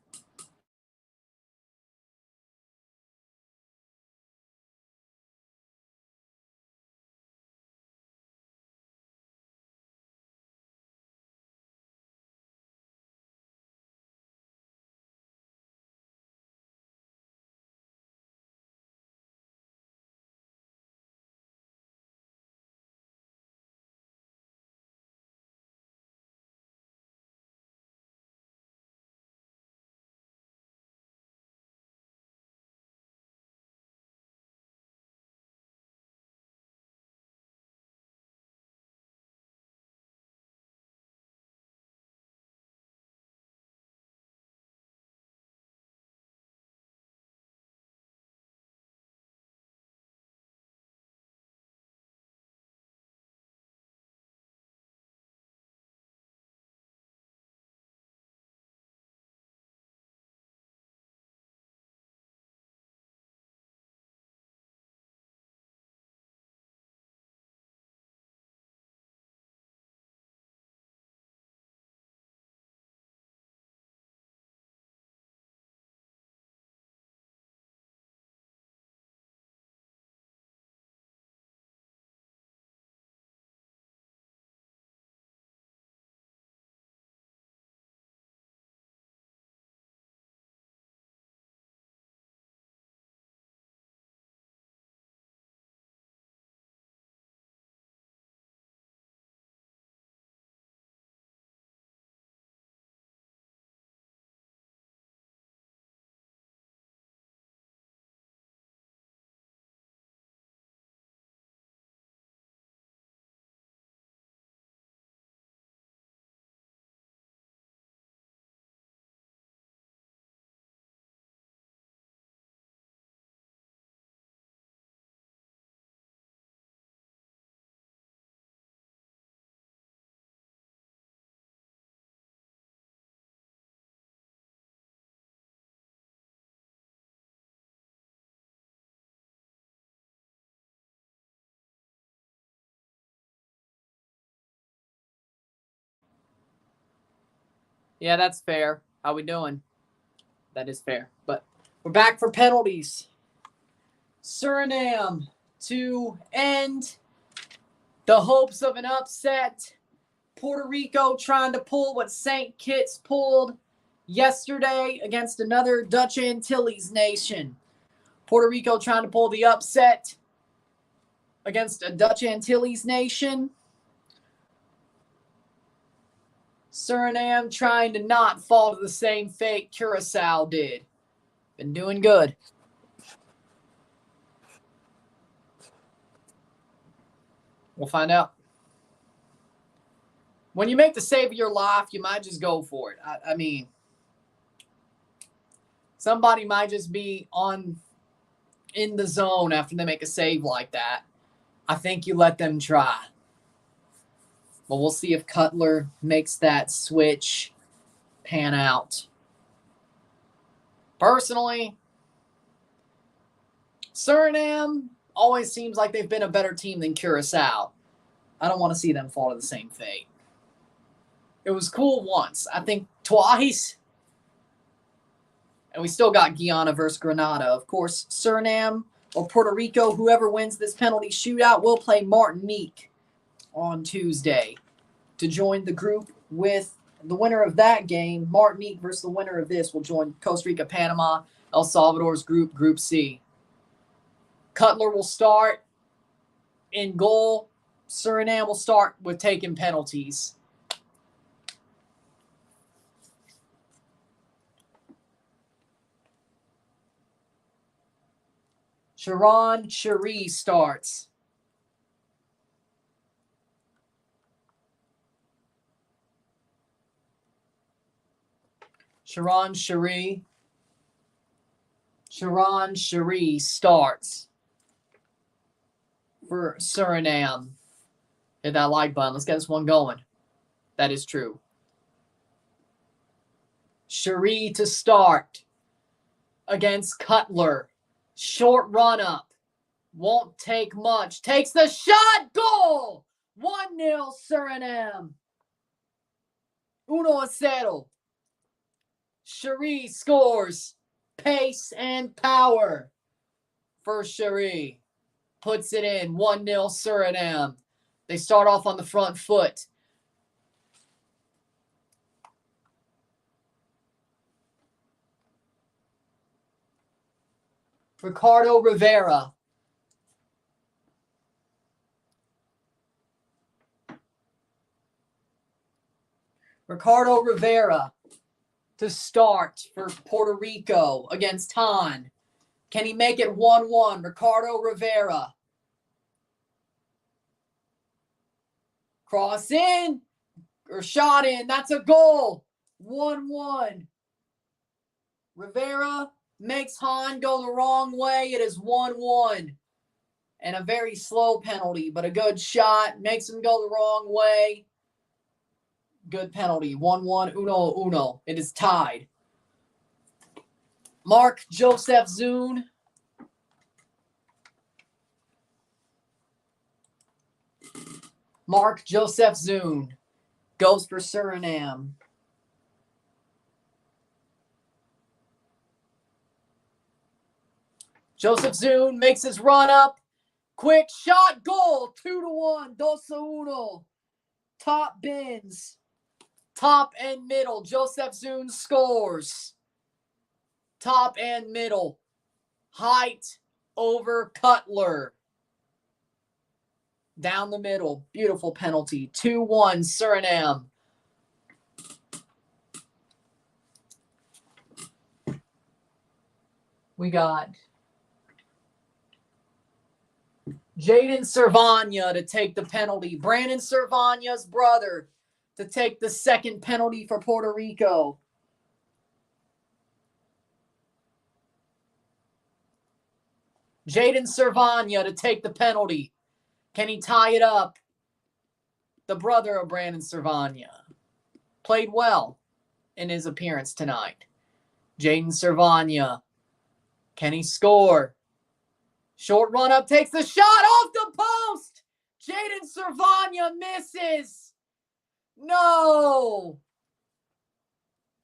Speaker 1: Yeah, that's fair. How we doing? That is fair. But we're back for penalties. Suriname to end the hopes of an upset. Puerto Rico trying to pull what St. Kitts pulled yesterday against another Dutch Antilles nation. Puerto Rico trying to pull the upset against a Dutch Antilles nation. Suriname trying to not fall to the same fate Curacao did. Been doing good. We'll find out. When you make the save of your life, you might just go for it. I mean, somebody might just be in the zone after they make a save like that. I think you let them try. But we'll see if Cutler makes that switch pan out. Personally, Suriname always seems like they've been a better team than Curacao. I don't want to see them fall to the same fate. It was cool once. I think twice. And we still got Guiana versus Grenada. Of course, Suriname or Puerto Rico, whoever wins this penalty shootout, will play Martinique on Tuesday to join the group with the winner of that game. Martinique versus the winner of this will join Costa Rica, Panama, El Salvador's group, Group C. Cutler will start in goal. Suriname will start with taking penalties. Sharon Cherie starts. Sharon Cherie starts for Suriname. Hit that like button. Let's get this one going. That is true. Cherie to start against Cutler. Short run up. Won't take much. Takes the shot. Goal! 1-0 Suriname. 1-0. Cherie scores. Pace and power for Cherie. Puts it in. 1-0 Suriname. They start off on the front foot. Ricardo Rivera. Ricardo Rivera to start for Puerto Rico against Han. Can he make it 1-1? Ricardo Rivera. Cross in or shot in. That's a goal. 1-1. Rivera makes Han go the wrong way. It is 1-1. And a very slow penalty, but a good shot. Makes him go the wrong way. Good penalty. 1-1. 1-1. It is tied. Mark Joseph Zune. Mark Joseph Zune goes for Suriname. Joseph Zune makes his run up. Quick shot, goal. 2-1. 2-1. Top bins. Top and middle. Joseph Zune scores. Top and middle. Height over Cutler. Down the middle. Beautiful penalty. 2-1 Suriname. We got Jaden Servania to take the penalty. Brandon Servania's brother to take the second penalty for Puerto Rico. Jaden Servania to take the penalty. Can he tie it up? The brother of Brandon Servania played well in his appearance tonight. Jaden Servania. Can he score? Short run up, takes the shot off the post. Jaden Servania misses. No.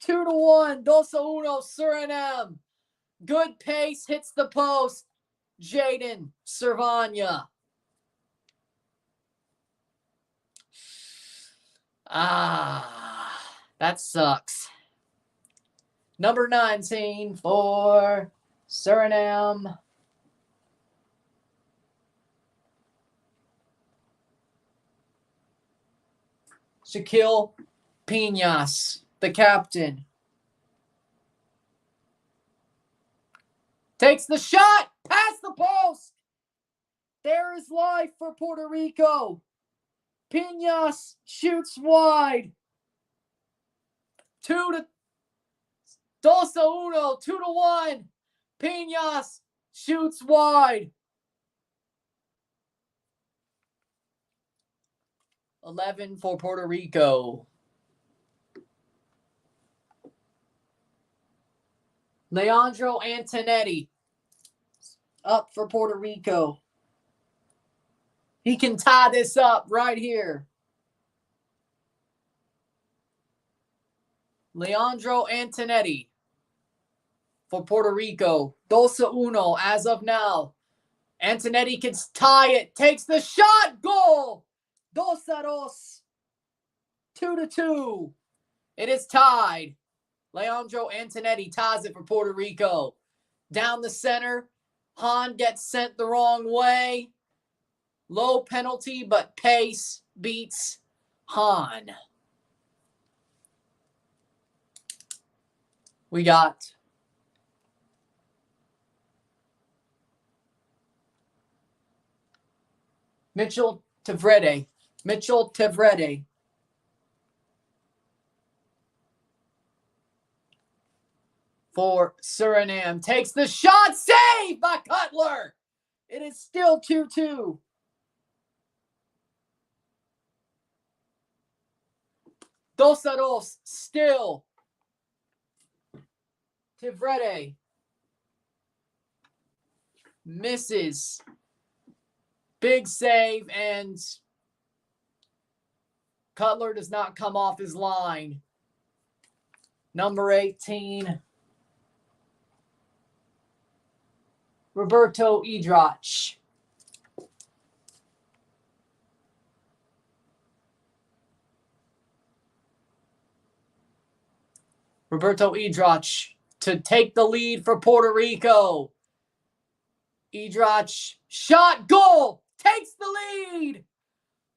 Speaker 1: 2-1. 2-1 Suriname. Good pace, hits the post. Jaden Servania. That sucks. Number 19 for Suriname. Shaquille Piñas, the captain. Takes the shot, past the post. There is life for Puerto Rico. Piñas shoots wide. 2-1. 2-1. Piñas shoots wide. 11 for Puerto Rico. Leandro Antonetti up for Puerto Rico. He can tie this up right here. Leandro Antonetti for Puerto Rico. 2-1 as of now. Antonetti can tie it. Takes the shot. Goal. 2-2. 2-2. It is tied. Leandro Antonetti ties it for Puerto Rico. Down the center. Han gets sent the wrong way. Low penalty, but pace beats Han. We got Mitchell Tevrede. Mitchell Tevrede. For Suriname. Takes the shot. Saved by Cutler. It is still 2-2. Dos still. Tevrede. Misses. Big save and Cutler does not come off his line. Number 18, Roberto Idrach. Roberto Idrach to take the lead for Puerto Rico. Idrach, shot, goal, takes the lead.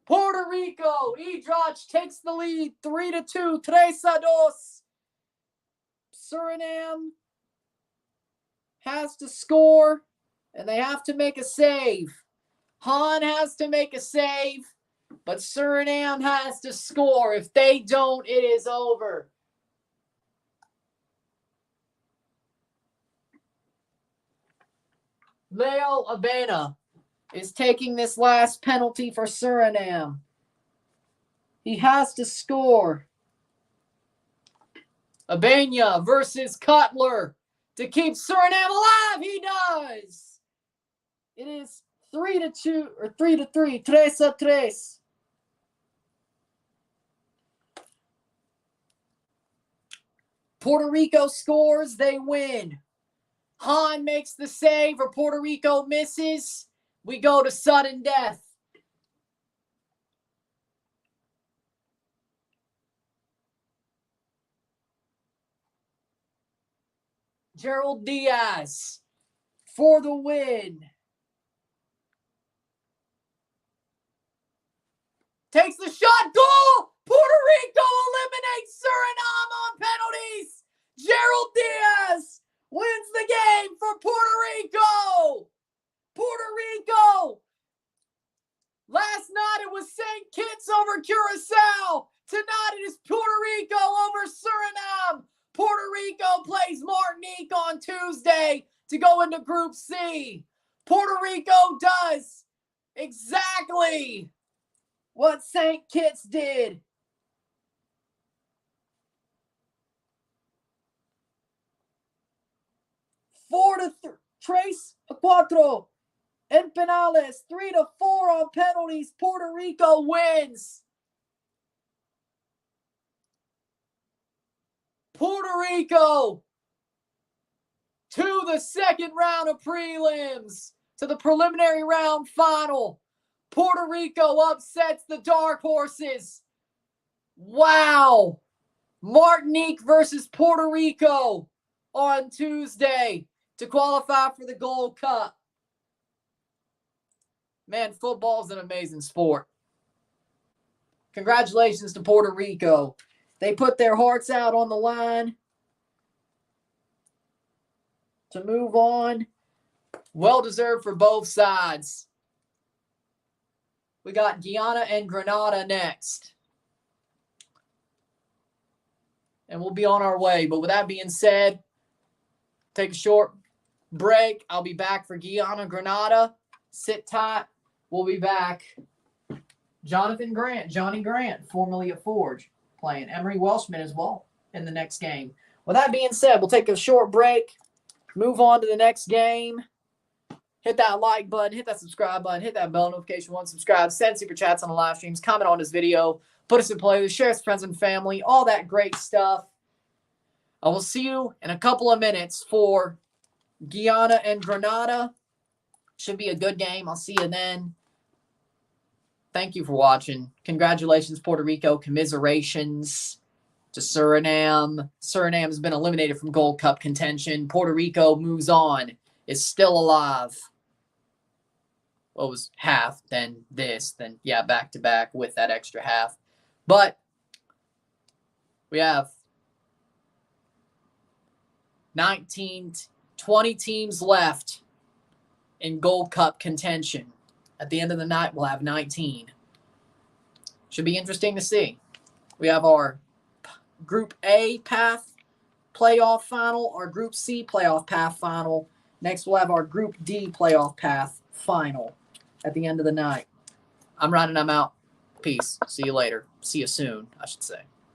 Speaker 1: Puerto Rico, Idrach takes the lead, 3-2, 3-2. Suriname has to score, and they have to make a save. Han has to make a save, but Suriname has to score. If they don't, it is over. Leo Abena is taking this last penalty for Suriname. He has to score. Abena versus Cutler to keep Suriname alive. He does. It is 3-2 or 3-3. 3-3. Puerto Rico scores, they win. Han makes the save, or Puerto Rico misses. We go to sudden death. Gerald Diaz for the win. Takes the shot, goal! Puerto Rico eliminates Suriname on penalties. Gerald Diaz wins the game for Puerto Rico. Puerto Rico. Last night it was St. Kitts over Curacao. Tonight it is Puerto Rico over Suriname. Puerto Rico plays Martinique on Tuesday to go into Group C. Puerto Rico does exactly what St. Kitts did. Tres a cuatro en penales, 3-4 on penalties. Puerto Rico wins. Puerto Rico to the second round of prelims, to the preliminary round final. Puerto Rico upsets the dark horses. Wow. Martinique versus Puerto Rico on Tuesday to qualify for the Gold Cup. Man, football is an amazing sport. Congratulations to Puerto Rico. They put their hearts out on the line to move on. Well-deserved for both sides. We got Guiana and Grenada next. And we'll be on our way. But with that being said, take a short break. I'll be back for Guiana, Grenada. Sit tight. We'll be back. Johnny Grant, formerly at Forge, playing. Emery Welshman as well in the next game. With that being said, we'll take a short break. Move on to the next game. Hit that like button. Hit that subscribe button. Hit that bell notification one. Subscribe. Send super chats on the live streams. Comment on this video. Put us in playlist. Share us with friends and family. All that great stuff. I will see you in a couple of minutes for Guiana and Grenada. Should be a good game. I'll see you then. Thank you for watching. Congratulations, Puerto Rico. Commiserations to Suriname. Suriname has been eliminated from Gold Cup contention. Puerto Rico moves on. Is still alive. Well, it was half, then this, then, yeah, back-to-back with that extra half. But we have 20 teams left in Gold Cup contention. At the end of the night, we'll have 19. Should be interesting to see. We have our Group A path playoff final, our Group C playoff path final. Next, we'll have our Group D playoff path final at the end of the night. I'm Ryan and I'm out. Peace. See you later. See you soon, I should say.